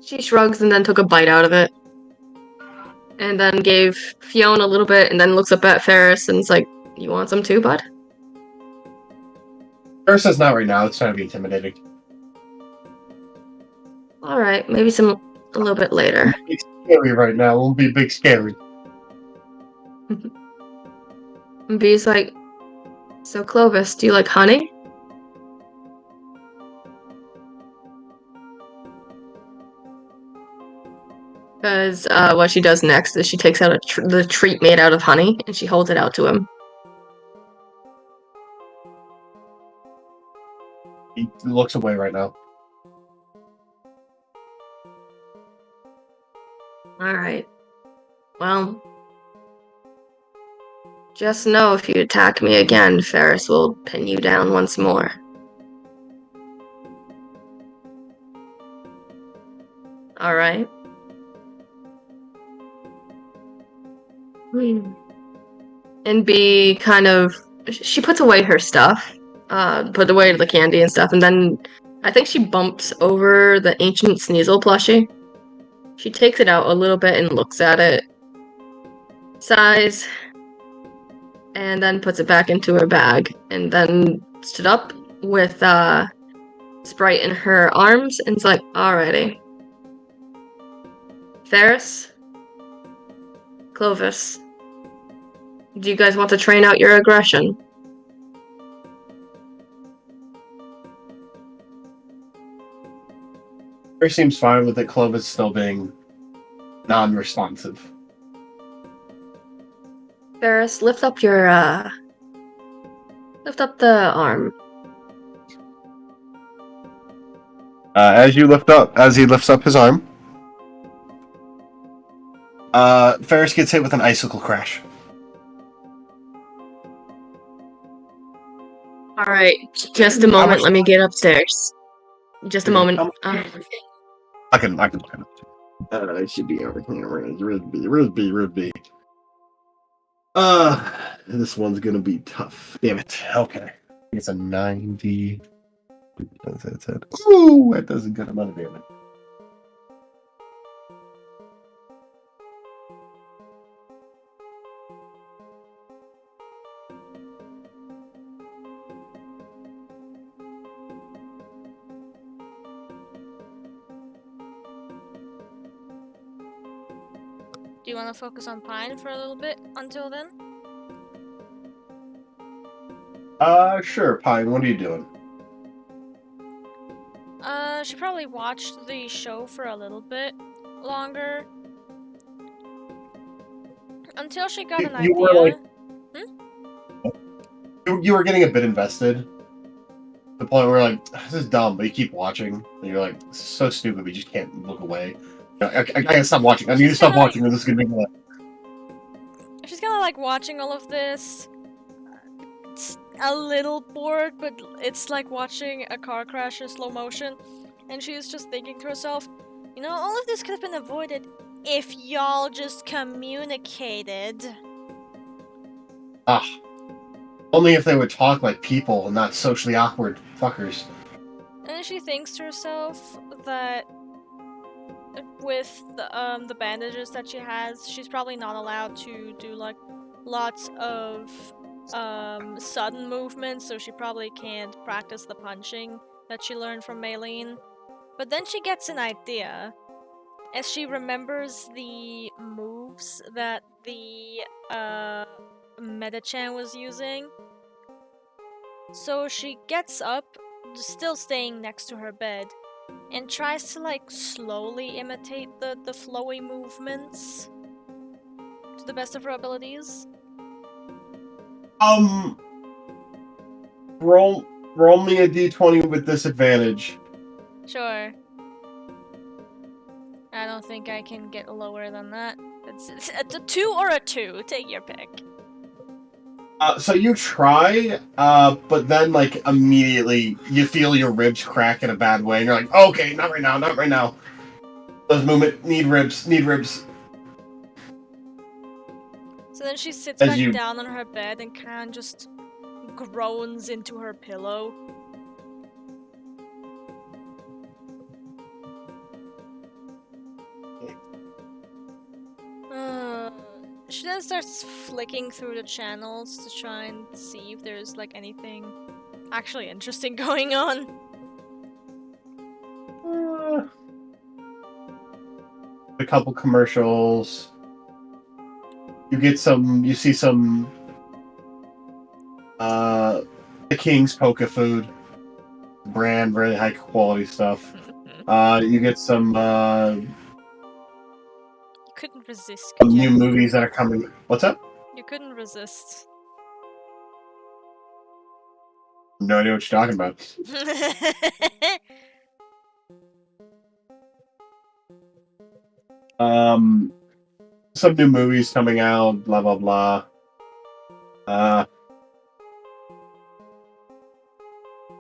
She shrugs and then took a bite out of it. And then gave Fiona a little bit and then looks up at Ferris and is like, you want some too, bud? Ferris says not right now. It's trying to be intimidating. Alright, maybe a little bit later. It's scary right now. It won't be big scary. And Bee's like, so Clovis, do you like honey? Because what she does next is she takes out the treat made out of honey and she holds it out to him. He looks away right now. Alright. Well, just know if you attack me again, Ferris will pin you down once more. Alright. And Bee kind of... She puts away her stuff. Put away the candy and stuff, and then I think she bumps over the ancient Sneasel plushie. She takes it out a little bit and looks at it. Sighs. And then puts it back into her bag. And then stood up with Sprite in her arms and it's like, alrighty. Ferris, Clovis, do you guys want to train out your aggression? Her seems fine with it. Clovis still being non-responsive. Ferris, lift up the arm. As he lifts up his arm, Ferris gets hit with an icicle crash. Alright, just a moment, let me get upstairs. Just a moment. I can look at it. I should be over here. Risby. This one's gonna be tough. Damn it. Okay. It's a 90. Ooh, that does a good amount of damage. Do you want to focus on Pine for a little bit until then? Sure, Pine, what are you doing? She probably watched the show for a little bit longer. Until she got an You idea. were you were getting a bit invested. To the point where like, this is dumb, but you keep watching, and you're like, this is so stupid, we just can't look away. I gotta stop watching. I need to stop watching, or this is gonna make me laugh. She's kind of like watching all of this. It's a little bored, but it's like watching a car crash in slow motion. And she's just thinking to herself, you know, all of this could have been avoided if y'all just communicated. Only if they would talk like people and not socially awkward fuckers. And she thinks to herself that with the bandages that she has, she's probably not allowed to do like lots of sudden movements, so she probably can't practice the punching that she learned from Maylene. But then she gets an idea as she remembers the moves that the Meta-chan was using. So she gets up, still staying next to her bed, and tries to like slowly imitate the flowy movements to the best of her abilities. Roll me a d20 with disadvantage. Sure. I don't think I can get lower than that. It's a 2 or a 2. Take your pick. So you try, but then like immediately you feel your ribs crack in a bad way, and you're like, okay, not right now. Those movement need ribs. So then she sits As back you- down on her bed and kind of just groans into her pillow. She then starts flicking through the channels to try and see if there's like anything actually interesting going on. A couple commercials. You see some the King's Poke Food brand, very high quality stuff. You get some You couldn't resist, could new you? movies that are coming. What's up? You couldn't resist. No idea what you're talking about. Some new movies coming out, blah blah blah.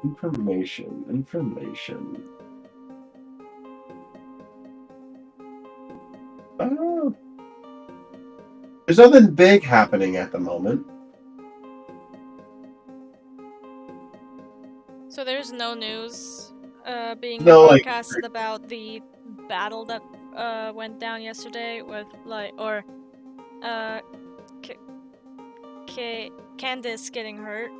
Information. There's nothing big happening at the moment. So there's no news being No, like- broadcasted about the battle that went down yesterday with Candace getting hurt.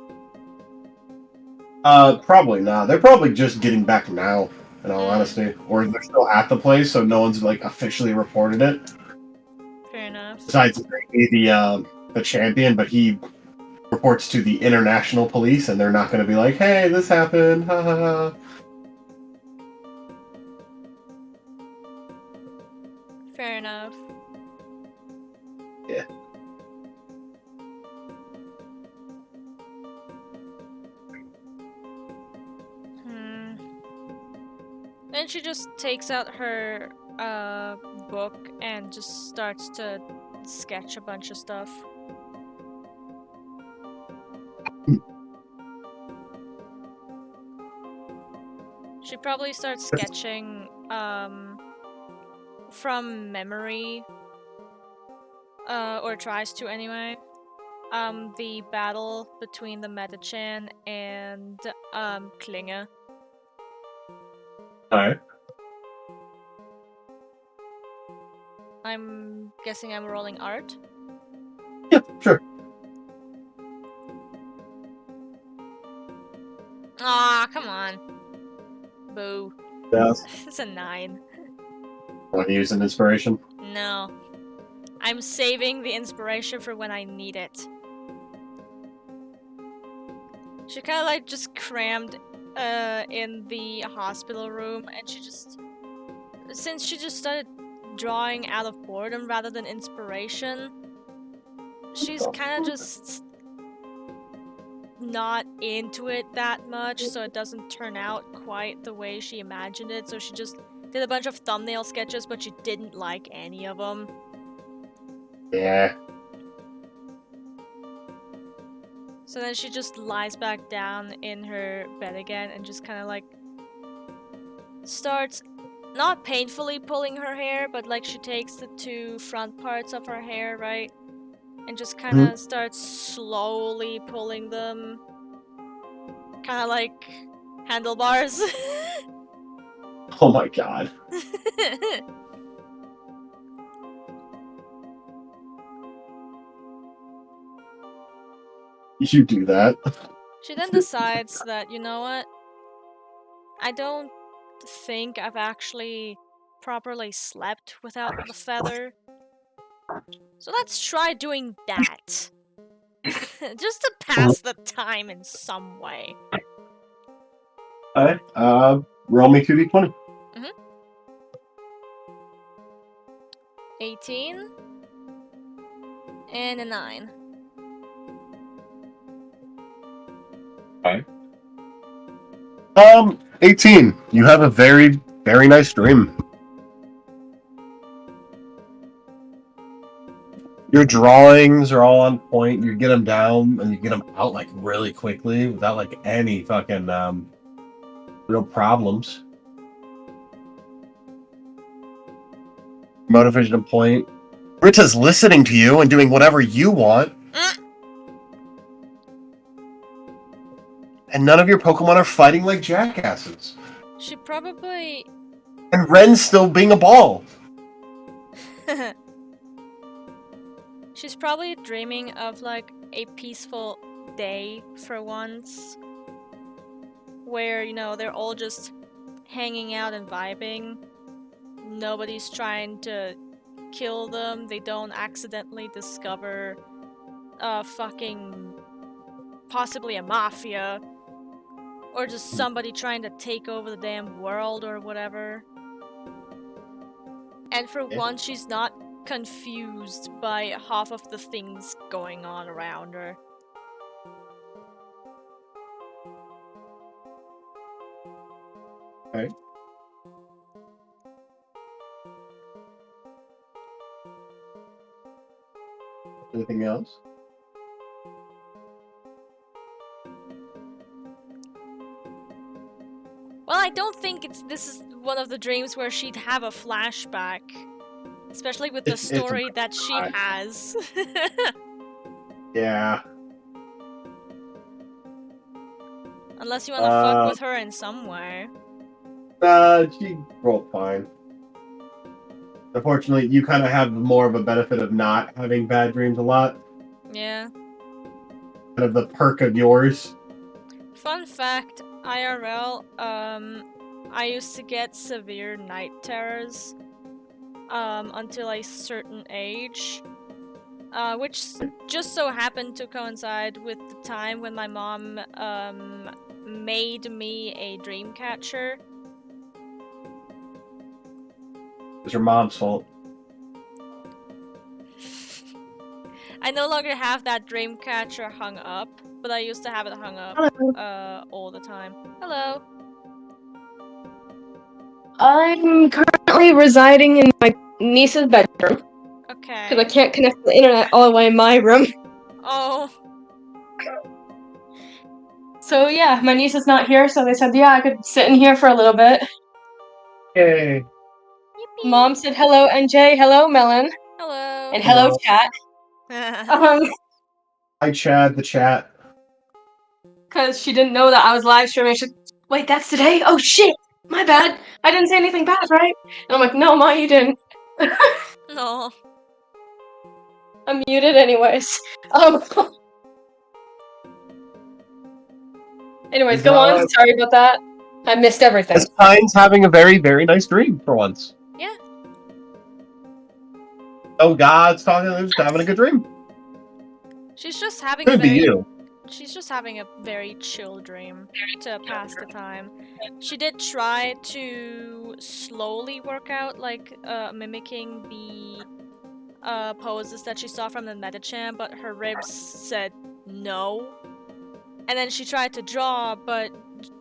Probably not. They're probably just getting back now, in all honesty. Or they're still at the place, so no one's, like, officially reported it. Fair enough. Besides the champion, but he reports to the international police, and they're not going to be like, hey, this happened, ha ha ha. Fair enough. Yeah. Then she just takes out her book and just starts to sketch a bunch of stuff. She probably starts sketching from memory, or tries to anyway. The battle between the Metachan and Klinger. Alright. I'm guessing I'm rolling art. Yeah, sure. Ah, come on. Boo. Yes. It's a 9. Want to use an inspiration? No. I'm saving the inspiration for when I need it. She kind of like just crammed in the hospital room, and since she just started drawing out of boredom rather than inspiration, she's kind of just not into it that much, so it doesn't turn out quite the way she imagined it. So she just did a bunch of thumbnail sketches, but she didn't like any of them. Yeah. So then she just lies back down in her bed again and just kind of like starts not painfully pulling her hair, but like she takes the 2 front parts of her hair, right? And just kind of starts slowly pulling them. Kind of like handlebars. Oh my god. You do that. She then decides that, you know what? I don't think I've actually properly slept without the feather. So let's try doing that. Just to pass the time in some way. Alright, roll me 2d20. 18 and a 9. Okay. 18. You have a very, very nice dream. Your drawings are all on point. You get them down and you get them out like really quickly without like any fucking real problems. Motivation to point. Rita's listening to you and doing whatever you want. And none of your Pokemon are fighting like jackasses. She probably... And Ren's still being a ball. She's probably dreaming of like a peaceful day for once. Where, you know, they're all just hanging out and vibing. Nobody's trying to kill them. They don't accidentally discover fucking possibly a mafia. Or just somebody trying to take over the damn world or whatever. And for once, she's not confused by half of the things going on around her. Okay. Anything else? Well, I don't think this is one of the dreams where she'd have a flashback. Especially with the story that she has. Yeah. Unless you wanna fuck with her in some way. She rolled fine. Unfortunately, you kind of have more of a benefit of not having bad dreams a lot. Yeah. Kind of the perk of yours. Fun fact, IRL, I used to get severe night terrors, until a certain age, which just so happened to coincide with the time when my mom, made me a dream catcher. It's your mom's fault. I no longer have that dream catcher hung up, but I used to have it hung up, all the time. Hello. I'm currently residing in my niece's bedroom Okay. because I can't connect to the internet all the way in my room. Oh. So yeah, my niece is not here, so they said, yeah, I could sit in here for a little bit. Yay. Yippee. Mom said hello, NJ, hello, Melon, Hello. and hello, Hello. chat. Hi, Chad, the chat. Because she didn't know that I was live streaming. She said, wait, that's today? Oh shit, my bad. I didn't say anything bad, right? And I'm like, no, Ma, you didn't. No. I'm muted anyways. Anyways, go on. Sorry about that. I missed everything. As Pine's having a very, very nice dream for once. Yeah. Oh, God's talking, they're just having a good dream. She's just having a Could be very you. she's just having a very chill dream to pass the time. She did try to slowly work out, like, mimicking the poses that she saw from the Metachamp, but her ribs said no. And then she tried to draw, but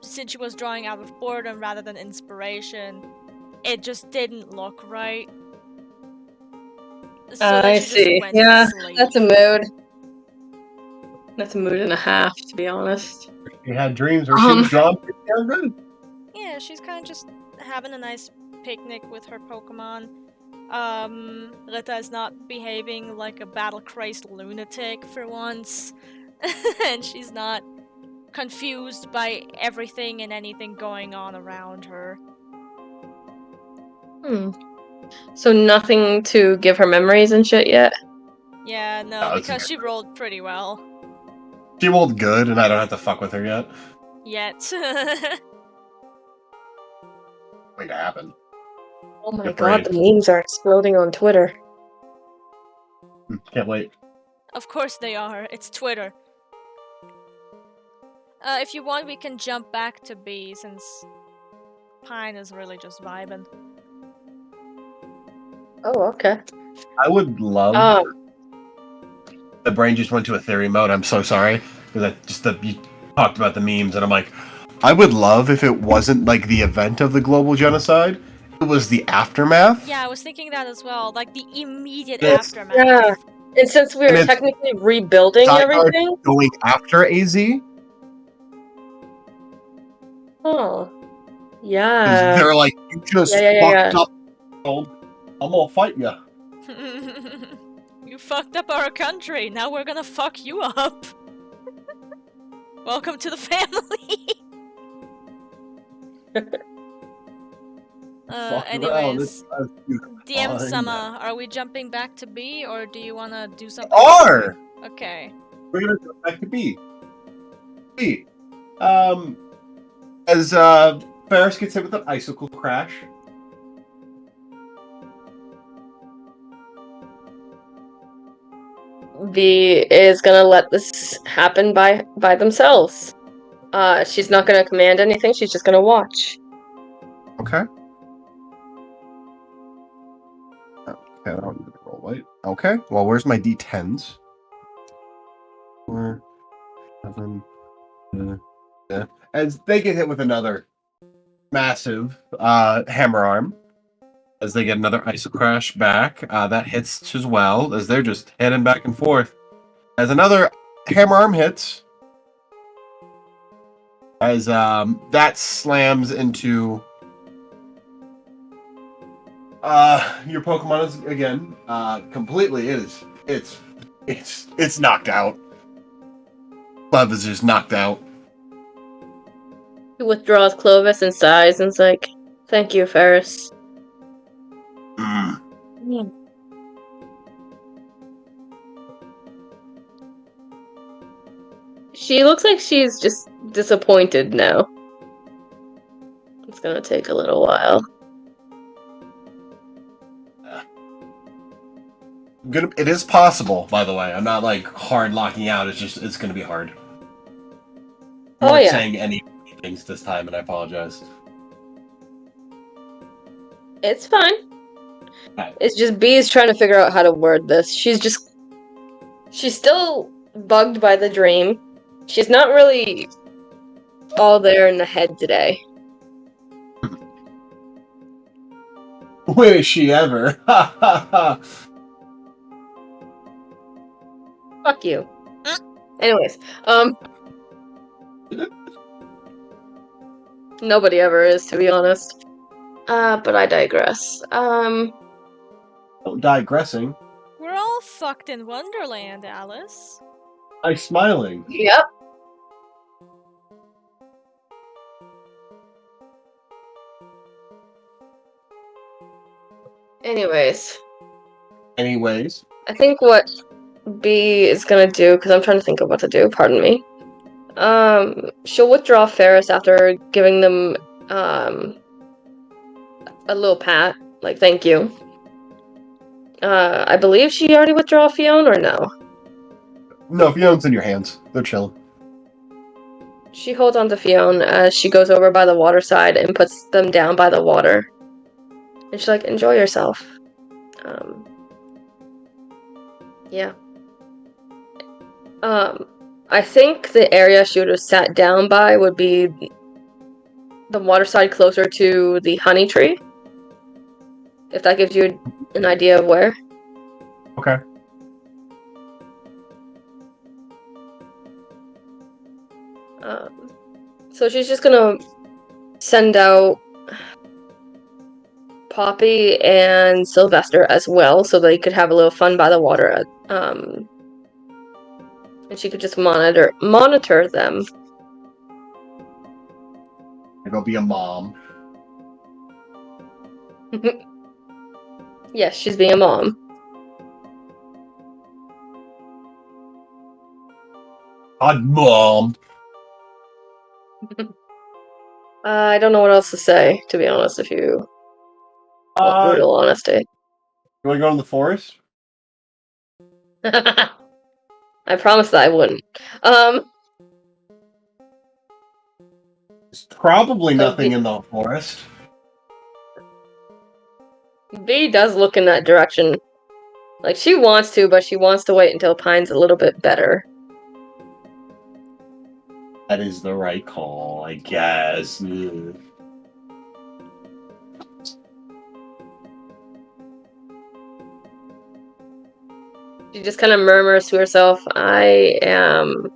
since she was drawing out of boredom rather than inspiration, it just didn't look right. So then I she just see. went Yeah, to sleep. that's a mood. That's a mood and a half, to be honest. She had dreams where she was drawing pretty damn good. Yeah, she's kind of just having a nice picnic with her Pokemon. Rita is not behaving like a battle-crazed lunatic for once. And she's not confused by everything and anything going on around her. So nothing to give her memories and shit yet? Yeah, no, Oh, it's because okay. she rolled pretty well. She rolled good, and I don't have to fuck with her yet. Yet. Wait to happen. Oh my Get god, brave. the memes are exploding on Twitter. Can't wait. Of course they are. It's Twitter. If you want, we can jump back to B, since Pine is really just vibing. Oh, okay. I would love. The brain just went to ethereal mode. I'm so sorry because you talked about the memes, and I'm like, I would love if it wasn't like the event of the global genocide. It was the aftermath. Yeah, I was thinking that as well. Like the immediate Yes. aftermath. Yeah. And since we were technically rebuilding everything. Going after AZ. Oh. Yeah. They're like, you just fucked up. I'm gonna fight you. You fucked up our country. Now we're gonna fuck you up. Welcome to the family. Anyways, DM Sama, are we jumping back to B, or do you wanna do something? Are. Okay. We're gonna go back to B. B. As Ferris gets hit with an icicle crash. V is gonna let this happen by themselves. She's not gonna command anything, she's just gonna watch. Okay. Okay, I don't need to roll white. Okay, well, where's my D10s? 4, 7, yeah. As they get hit with another massive hammer arm, as they get another icicle crash back, that hits as well, as they're just heading back and forth. As another hammer arm hits, as that slams into your Pokemon is again completely it's knocked out. Love is just knocked out. He withdraws Clovis and sighs and's like, thank you, Ferris. She looks like she's just disappointed now. It's gonna take a little while. It is possible, by the way. I'm not like hard locking out. It's gonna be hard. Oh, Weren't yeah. saying any things this time, and I apologize. It's fine. Right. It's just B is trying to figure out how to word this. She's still bugged by the dream. She's not really all there in the head today. When is she ever? Ha ha ha! Fuck you. Anyways, nobody ever is, to be honest. But I digress. Digressing. We're all fucked in Wonderland, Alice. I'm smiling. Yep. Anyways, I think what B is gonna do, because I'm trying to think of what to do, pardon me. She'll withdraw Ferris after giving them, a little pat, like, thank you. I believe she already withdrew Fiona, or no? No, Fiona's in your hands. They're chilling. She holds on to Fiona as she goes over by the water side and puts them down by the water. And she's like, enjoy yourself. Yeah. I think the area she would have sat down by would be the water side closer to the honey tree. If that gives you an idea of where. Okay. So she's just gonna send out Poppy and Sylvester as well, so they could have a little fun by the water. And she could just monitor them. Go be a mom. Yes, she's being a mom. Odd mom. I don't know what else to say, to be honest, if you want brutal honesty. You want to go in the forest? I promised that I wouldn't. There's probably So nothing in the forest. B does look in that direction. Like, she wants to, but she wants to wait until Pine's a little bit better. That is the right call, I guess. Ugh. She just kind of murmurs to herself, I am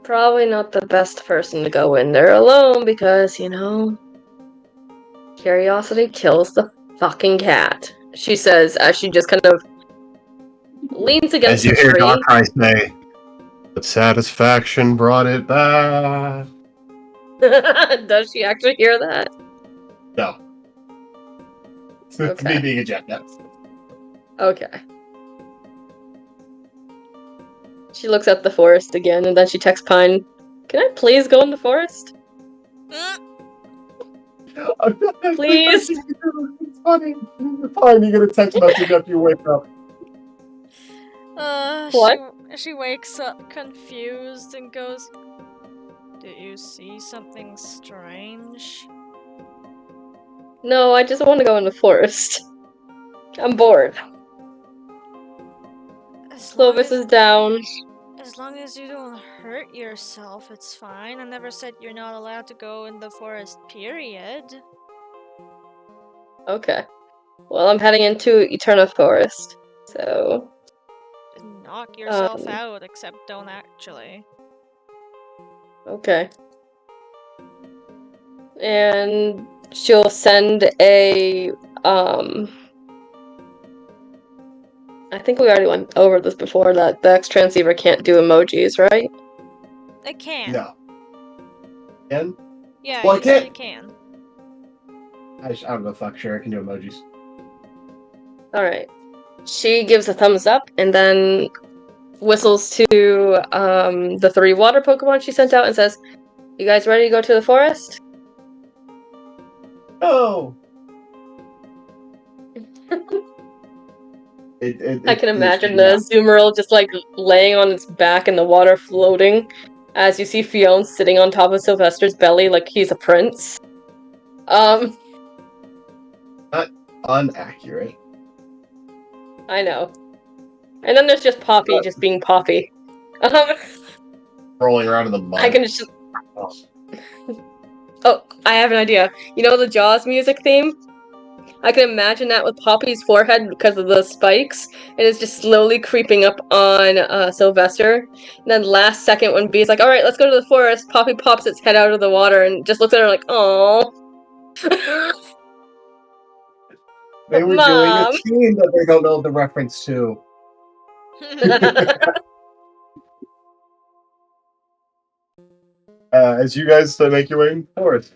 probably not the best person to go in there alone because, you know, curiosity kills the fucking cat. She says as she just kind of leans against As you the hear tree. Darkrai say, "The satisfaction brought it back." Does she actually hear that? No. It's Okay. me being a jackass. Okay. She looks at the forest again, and then she texts Pine, "Can I please go in the forest? Please?" It's funny. Fine, you get a text message after you wake up. What? She wakes up confused and goes, "Did you see something strange?" No, I just want to go in the forest. I'm bored. Clovis is down. As long as you don't hurt yourself, it's fine. I never said you're not allowed to go in the forest, period. Okay. Well, I'm heading into Eterna Forest, so... Just knock yourself out, except don't actually. Okay. And she'll send a, I think we already went over this before, that the X-Transceiver can't do emojis, right? It can. No. Can? Yeah, Well, you I said can't. it can. I don't know, fuck, sure, I can do emojis. Alright. She gives a thumbs up, and then whistles to the 3 water Pokemon she sent out and says, "You guys ready to go to the forest?" No. I can imagine the Zoomerl just like laying on its back in the water, floating, as you see Fiona sitting on top of Sylvester's belly like he's a prince. Not inaccurate. I know. And then there's just Poppy just being Poppy. Rolling around in the mud. I can just. Oh, I have an idea. You know the Jaws music theme? I can imagine that with Poppy's forehead because of the spikes, and it's just slowly creeping up on Sylvester. And then last second, when Bee's like, "All right, let's go to the forest," Poppy pops its head out of the water and just looks at her like, "Aww." They were doing a scene that they don't know the reference to. As you guys make your way forward.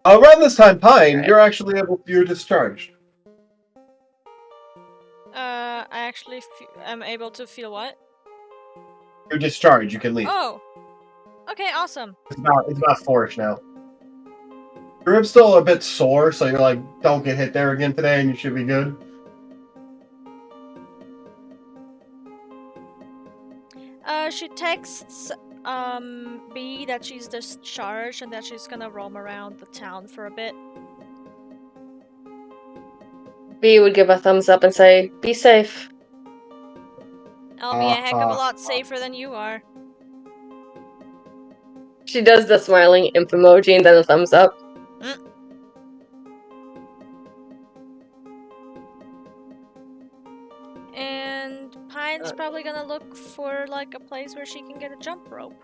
Around this time, Pine, Right. you're actually you're discharged. I actually am able to feel what? You're discharged. You can leave. Oh! Okay, awesome. It's about 4-ish now. Your rib's still a bit sore, so you're like, don't get hit there again today, and you should be good. She texts B that she's discharged and that she's gonna roam around the town for a bit. Bee would give a thumbs up and say, "Be safe." I'll be a heck of a lot safer than you are. She does the smiling imp emoji and then a thumbs up. And Pine's probably gonna look for like a place where she can get a jump rope.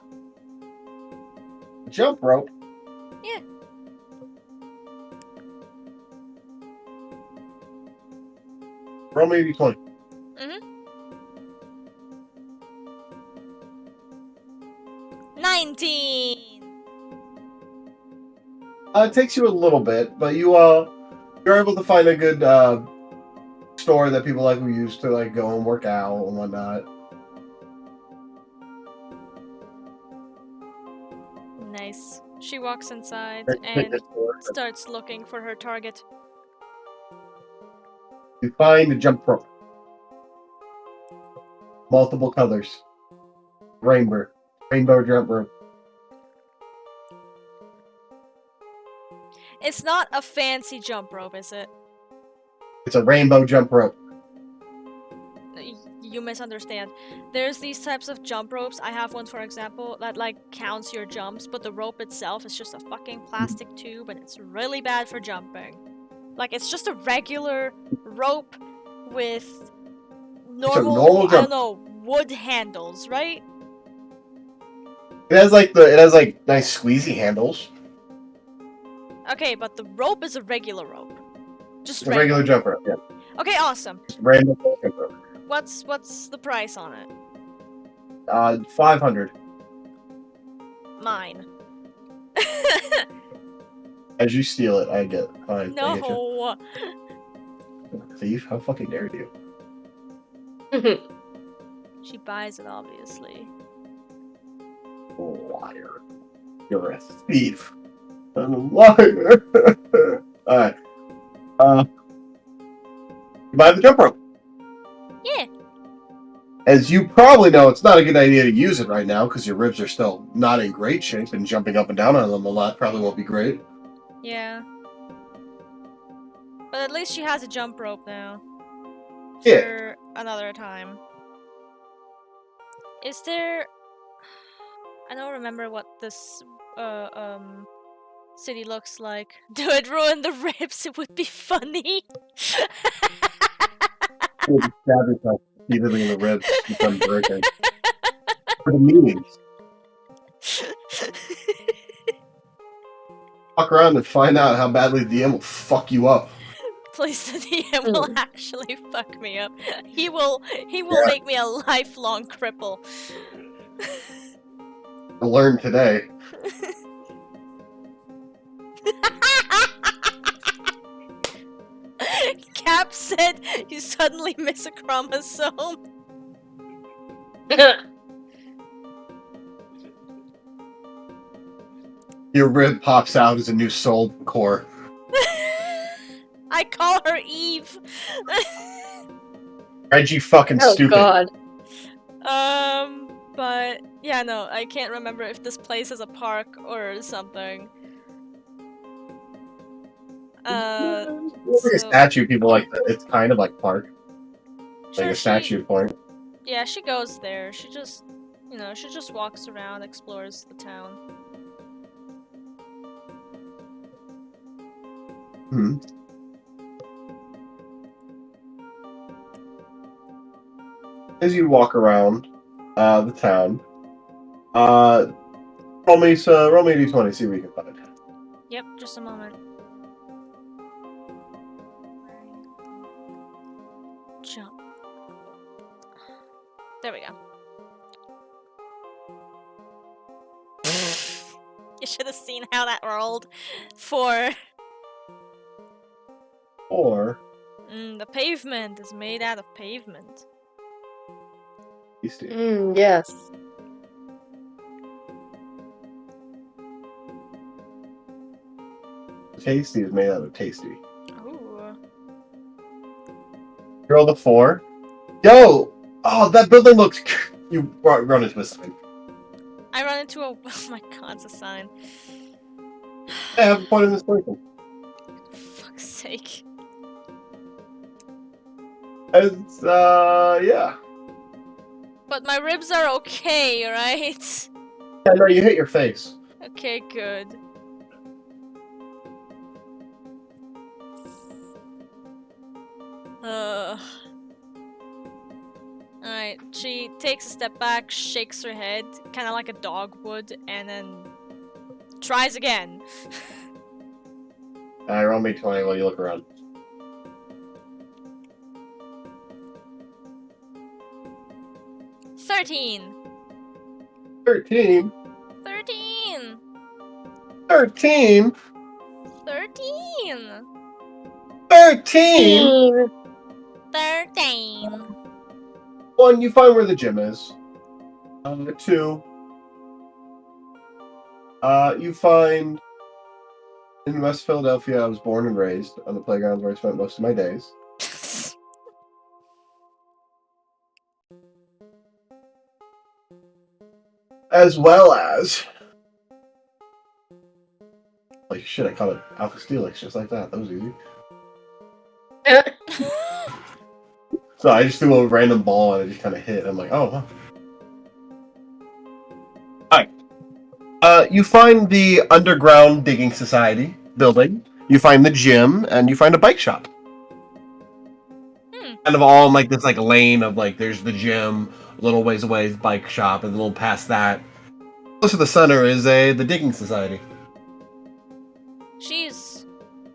Jump rope? Yeah. Roll me a d20. Mm-hmm. 19! It takes you a little bit, but you're able to find a good store that people like who used to like go and work out and whatnot. Nice. She walks inside and starts looking for her target. You find a jump rope. Multiple colors. Rainbow jump rope. It's not a fancy jump rope, is it? It's a rainbow jump rope. You misunderstand. There's these types of jump ropes. I have one, for example, that like counts your jumps, but the rope itself is just a fucking plastic tube and it's really bad for jumping. Like, it's just a regular rope with normal I don't know, wood handles, right? It has like nice squeezy handles. Okay, but the rope is a regular rope. Just It's a regular jump rope, yeah. Okay, awesome. Rainbow jump rope. What's the price on it? 500. Mine. As you steal it, I get fine. I get you. No. Thief? How fucking dare you? She buys it, obviously. Liar. You're a thief. I'm a liar. Alright. You buy the jump rope. Yeah. As you probably know, it's not a good idea to use it right now because your ribs are still not in great shape, and jumping up and down on them a lot probably won't be great. Yeah. But at least she has a jump rope now. Yeah. For another time. Is there... I don't remember what this city looks like. Do it ruin the ribs? It would be funny. You would stab yourself repeatedly in the ribs become breaking. For the meetings. Walk around and find out how badly the DM will fuck you up. Please, the DM will actually fuck me up. He will make me a lifelong cripple. I learned today. Cap said you suddenly miss a chromosome. Your rib pops out as a new soul core. I call her Eve. Reggie fucking Oh stupid. god. But yeah, no, I can't remember if this place is a park or something. Like a So statue, people like that. It's kind of like park, like sure, a statue point. Yeah, she goes there. She just, she just walks around, explores the town. Hmm. As you walk around the town, roll me d20, see what you can find. Yep, just a moment. Jump. There we go. You should have seen how that rolled. 4. Or The pavement is made out of pavement. tasty. Yes. Tasty is made out of tasty. Ooh. You roll the 4. Yo! Oh, that building looks. You run into a sign. I run into a. Oh my god, it's a sign. I have a point in this person. Fuck's sake. It's yeah. But my ribs are okay, right? Yeah, no, you hit your face. Okay, good. Alright, she takes a step back, shakes her head, kind of like a dog would, and then tries again. Roll me 20 while you look around. 13. 13. 13. 13. 13. 13. 13. 1, you find where the gym is. 2, you find in West Philadelphia. I was born and raised on the playgrounds where I spent most of my days. As well as, like shit, I caught it Alpha Steelix just like that. That was easy. So I just threw a random ball and it just kind of hit. I'm like, oh, huh. Alright. You find the underground digging society building. You find the gym and you find a bike shop. Kind of all in like this like lane of like there's the gym, a little ways away is bike shop, and a little past that, close to the center is the digging society. She's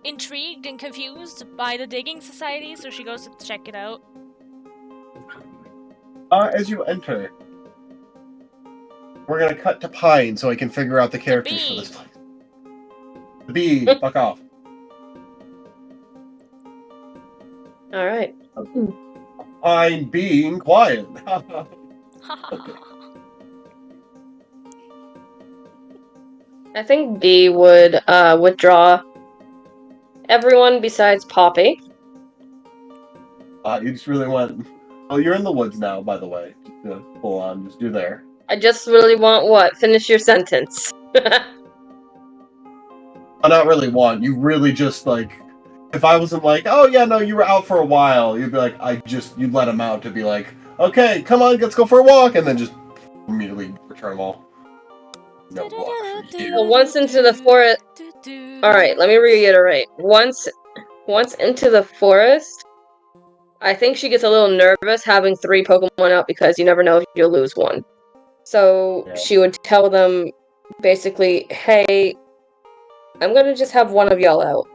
intrigued and confused by the digging society, so she goes to check it out. As you enter, we're gonna cut to Pine so I can figure out the characters for this place. The bee, fuck off. All right. Pine being quiet. I think B would withdraw everyone besides Poppy. You just really want. Oh, you're in the woods now, by the way. Just full on, just do there. I just really want what? Finish your sentence. I not really want. You really just like. If I wasn't like, oh yeah, no, you were out for a while, you'd be like, you'd let him out to be like, okay, come on, let's go for a walk, and then just immediately return them all. No walk for you. Well, once into the forest. All right, let me reiterate. Once into the forest, I think she gets a little nervous having 3 Pokemon out because you never know if you'll lose one. So Yeah. she would tell them basically, hey, I'm gonna just have one of y'all out.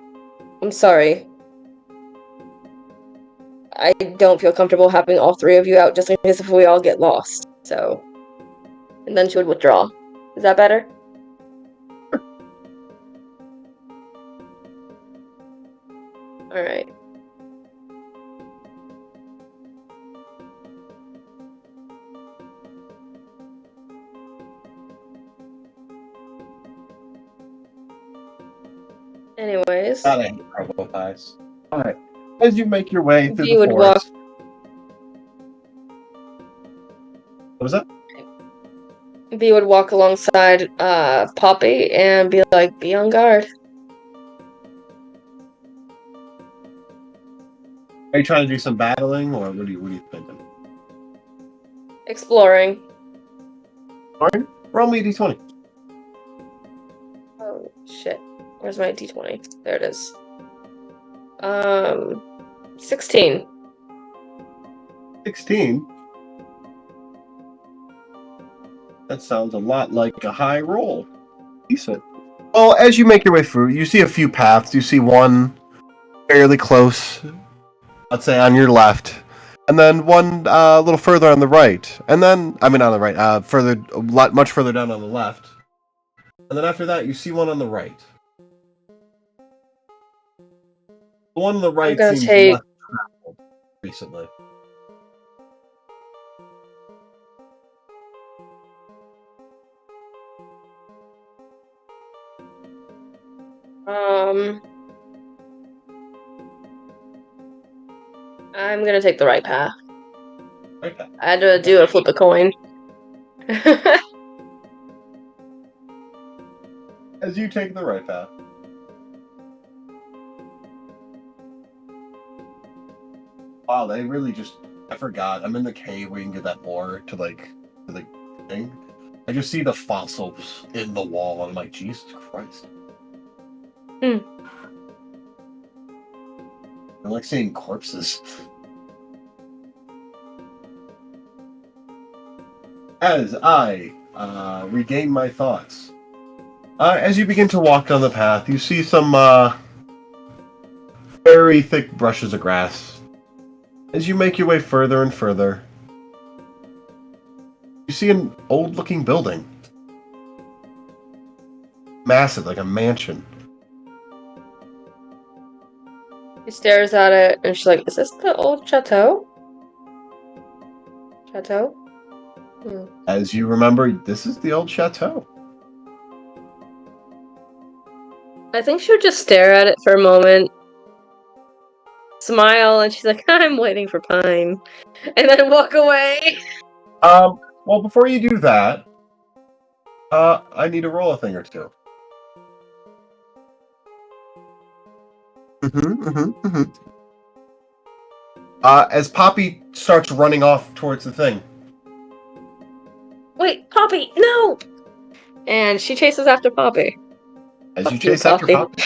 I'm sorry. I don't feel comfortable having all 3 of you out just in case if we all get lost. So, and then she would withdraw. Is that better? All right. Anyways, God, I hate robot eyes. Alright. As you make your way through V the would forest. What was that? V would walk alongside Poppy and be like, "Be on guard." Are you trying to do some battling, or what are you thinking? Exploring. Alright, roll me a d20. Oh shit! Where's my d20? There it is. 16. 16. That sounds a lot like a high roll. Decent. Well, as you make your way through, you see a few paths. You see one fairly close, let's say on your left, and then one a little further on the right, and then on the right, much further down on the left, and then after that, you see one on the right. The one on the right gonna seems take- less traveled recently. I'm gonna take the right path. Okay. I had to do a flip a coin. As you take the right path. Wow, they really just... I forgot. I'm in the cave where you can get that ore to the thing. I just see the fossils in the wall, and I'm like, Jesus Christ. I like seeing corpses. As I regain my thoughts, as you begin to walk down the path, you see some very thick brushes of grass. As you make your way further and further, you see an old-looking building. Massive, like a mansion. She stares at it and she's like, "Is this the old chateau?" Chateau? As you remember, this is the old chateau. I think she would just stare at it for a moment, smile, and she's like, "I'm waiting for Pine," and then walk away. Well, before you do that, I need to roll a thing or two. As Poppy starts running off towards the thing. Wait, Poppy, no! And she chases after Poppy. As Fuck you chase after Poppy.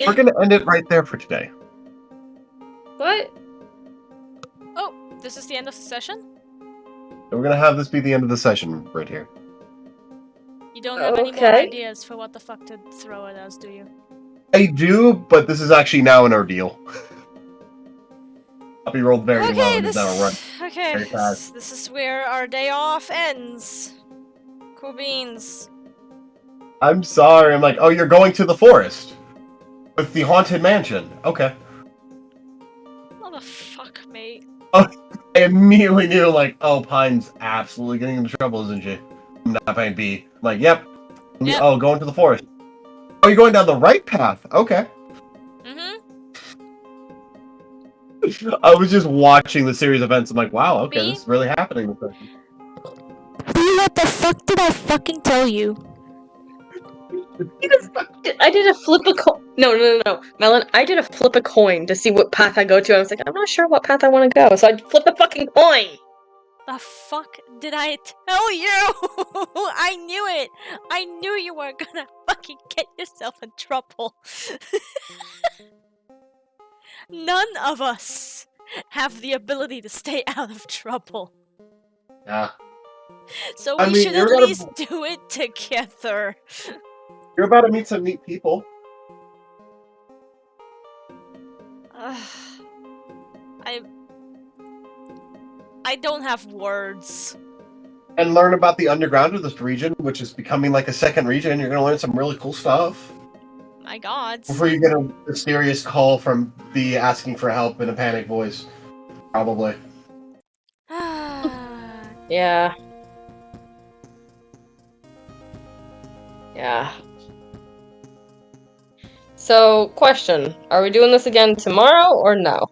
We're gonna end it right there for today. What? Oh, this is the end of the session? We're gonna have this be the end of the session right here. You don't have any more Okay. ideas for what the fuck to throw at us, do you? I do, but this is actually now an ordeal. Poppy rolled very low and is now running. Okay, very fast. this is where our day off ends. Cool beans. I'm sorry. I'm like, oh, you're going to the forest with the haunted mansion. Okay. What the fuck, mate? I immediately knew, like, oh, Pine's absolutely getting into trouble, isn't she? I'm not paying B. I'm like, yep. Yep. Oh, going to the forest. Oh, you're going down the right path. Okay. Mm-hmm. I was just watching the series of events. I'm like, wow, okay, B? this is really happening. What the fuck did I fucking tell you? I did a flip a coin. No, Melon. I did a flip a coin to see what path I go to. I was like, I'm not sure what path I want to go, so I flipped the fucking coin. The fuck did I tell you? I knew it. I knew you were gonna fucking get yourself in trouble. None of us have the ability to stay out of trouble. Yeah. So I we mean, should you're at gonna- least do it together. You're about to meet some neat people. I don't have words. And learn about the underground of this region, which is becoming like a second region. You're going to learn some really cool stuff. My gods. Before you get a mysterious call from B asking for help in a panic voice. Probably. Yeah. Yeah. So, question: are we doing this again tomorrow or no?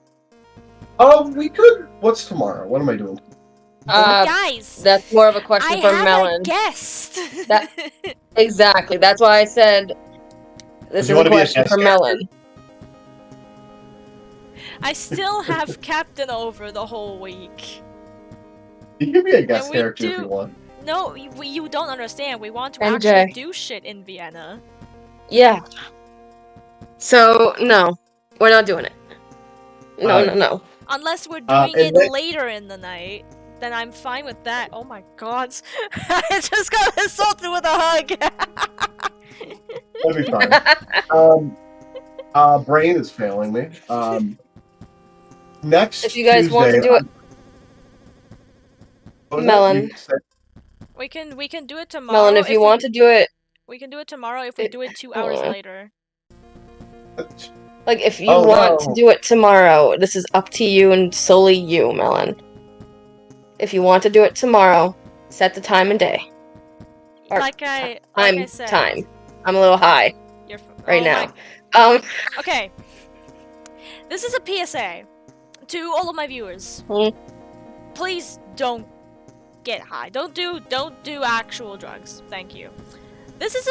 We could. What's tomorrow? What am I doing? Guys, That's more of a question I for have Melon. a guest. That- Exactly. That's why I said this is you a want to be a question guest for Melon. I still have Captain over the whole week. You can be a guest we character if do- you want. No, you don't understand. We want to NJ. actually do shit in Vienna. Yeah. So, no. We're not doing it. No, Alright. no. Unless we're doing and it then- later in the night, then I'm fine with that. Oh my god. I just got assaulted with a hug. That'd be fine. Brain is failing me. Next If you guys Tuesday, want to do it, what was Melon. that? You said- we can do it tomorrow. Melon, if you want to do it, we can do it tomorrow if we do it 2 hours later. like, if you Oh, want no. to do it tomorrow, this is up to you and solely you, Melon. If you want to do it tomorrow, set the time and day. Or Like I said. time. I'm a little high You're right oh now. my- Okay. This is a PSA to all of my viewers. Please don't get high. Don't do actual drugs. Thank you. This is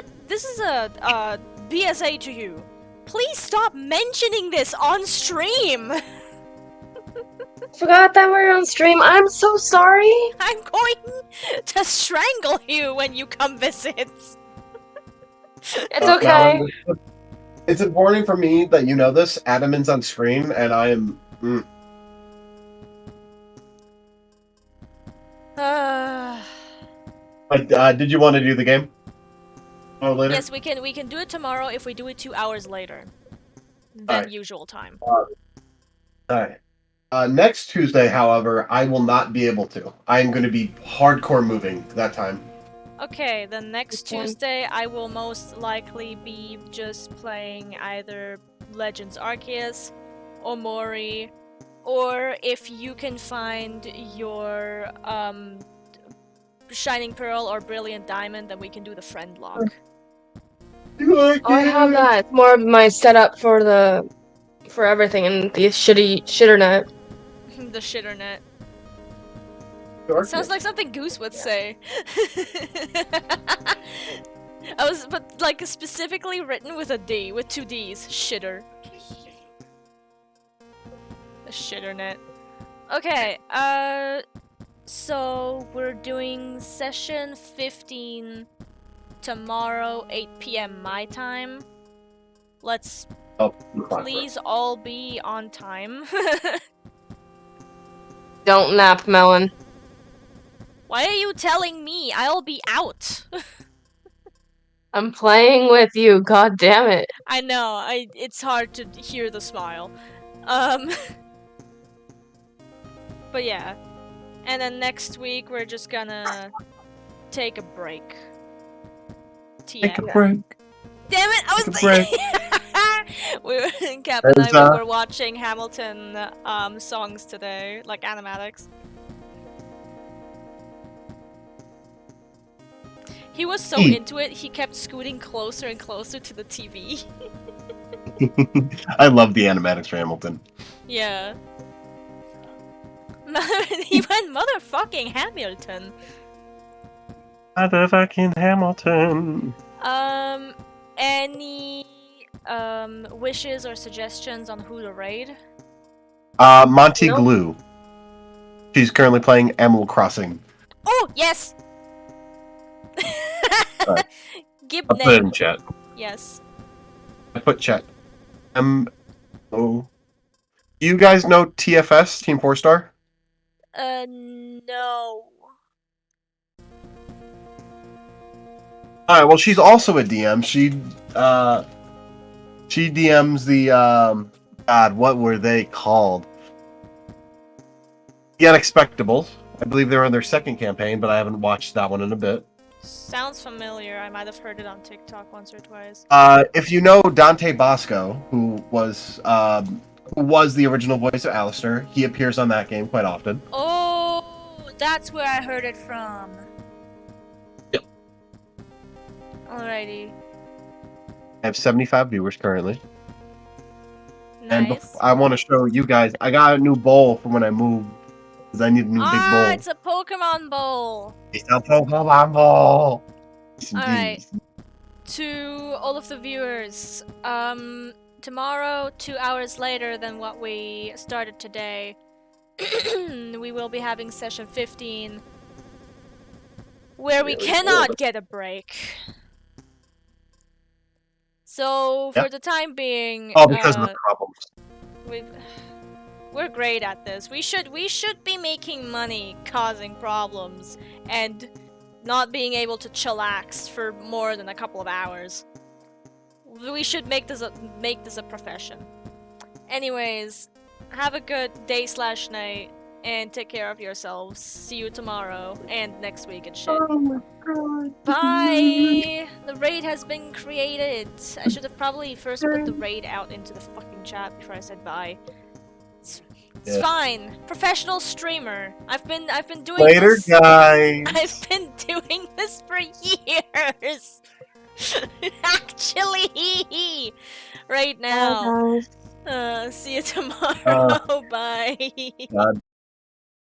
a PSA to you. Please stop mentioning this on stream. Forgot that we're on stream. I'm so sorry. I'm going to strangle you when you come visit. It's okay. Melon, it's important for me that you know this. Adaman's on screen, and I am. Did you want to do the game? Oh, later. Yes, we can do it tomorrow if we do it 2 hours later than Alright. usual time. Alright. Next Tuesday, however, I will not be able to. I am going to be hardcore moving that time. Okay, then next Okay. Tuesday I will most likely be just playing either Legends Arceus or Mori, or if you can find your Shining Pearl or Brilliant Diamond, then we can do the friend lock. Oh, I have that. It's more of my setup for everything and the shitternet. The shitternet. Sure. Sounds like something Goose would say. But like specifically written with a D, with 2 Ds. Shitter. The shitternet. Okay, so we're doing session 15 tomorrow, 8 PM my time. Let's please all be on time. Don't nap, Melon. Why are you telling me? I'll be out. I'm playing with you, god damn it. I know, it's hard to hear the smile. But yeah. And then next week we're just gonna take a break. Take a TM. break. Damn it! I was Take a break. Cap and I There's, were watching Hamilton songs today, like animatics. He was so into it, he kept scooting closer and closer to the TV. I love the animatics for Hamilton. Yeah. He went motherfucking Hamilton. Motherfucking Hamilton. Any wishes or suggestions on who to raid? Monty Nope. Glue. She's currently playing Animal Crossing. Oh, yes! Alright. Give I'll put it name. in chat. Yes. I put chat. Oh. Do you guys know TFS, Team 4 Star? No. Alright, well, she's also a DM. She DMs the, God, what were they called? The Unexpectables. I believe they're on their second campaign, but I haven't watched that one in a bit. Sounds familiar. I might have heard it on TikTok once or twice. If you know Dante Bosco, who was the original voice of Alistair, he appears on that game quite often. Oh, that's where I heard it from. Yep. Alrighty. I have 75 viewers currently. And Nice. I want to show you guys. I got a new bowl for when I move. Because I need a new big bowl. It's a Pokemon bowl. It's a Pokemon bowl. Yes, Alright. indeed. To all of the viewers, tomorrow, 2 hours later than what we started today, we will be having session 15, where we cannot get a break. So, for the time being, Oh, because of the problems. we're great at this. We should be making money causing problems and not being able to chillax for more than a couple of hours. We should make this a profession. Anyways, have a good day/night and take care of yourselves. See you tomorrow and next week and shit. Oh my god. Bye! The raid has been created. I should have probably first put the raid out into the fucking chat before I said bye. It's fine. Professional streamer. I've been doing Later, this. guys. I've been doing this for years. Actually, right now. Bye, guys. See you tomorrow. Bye. God.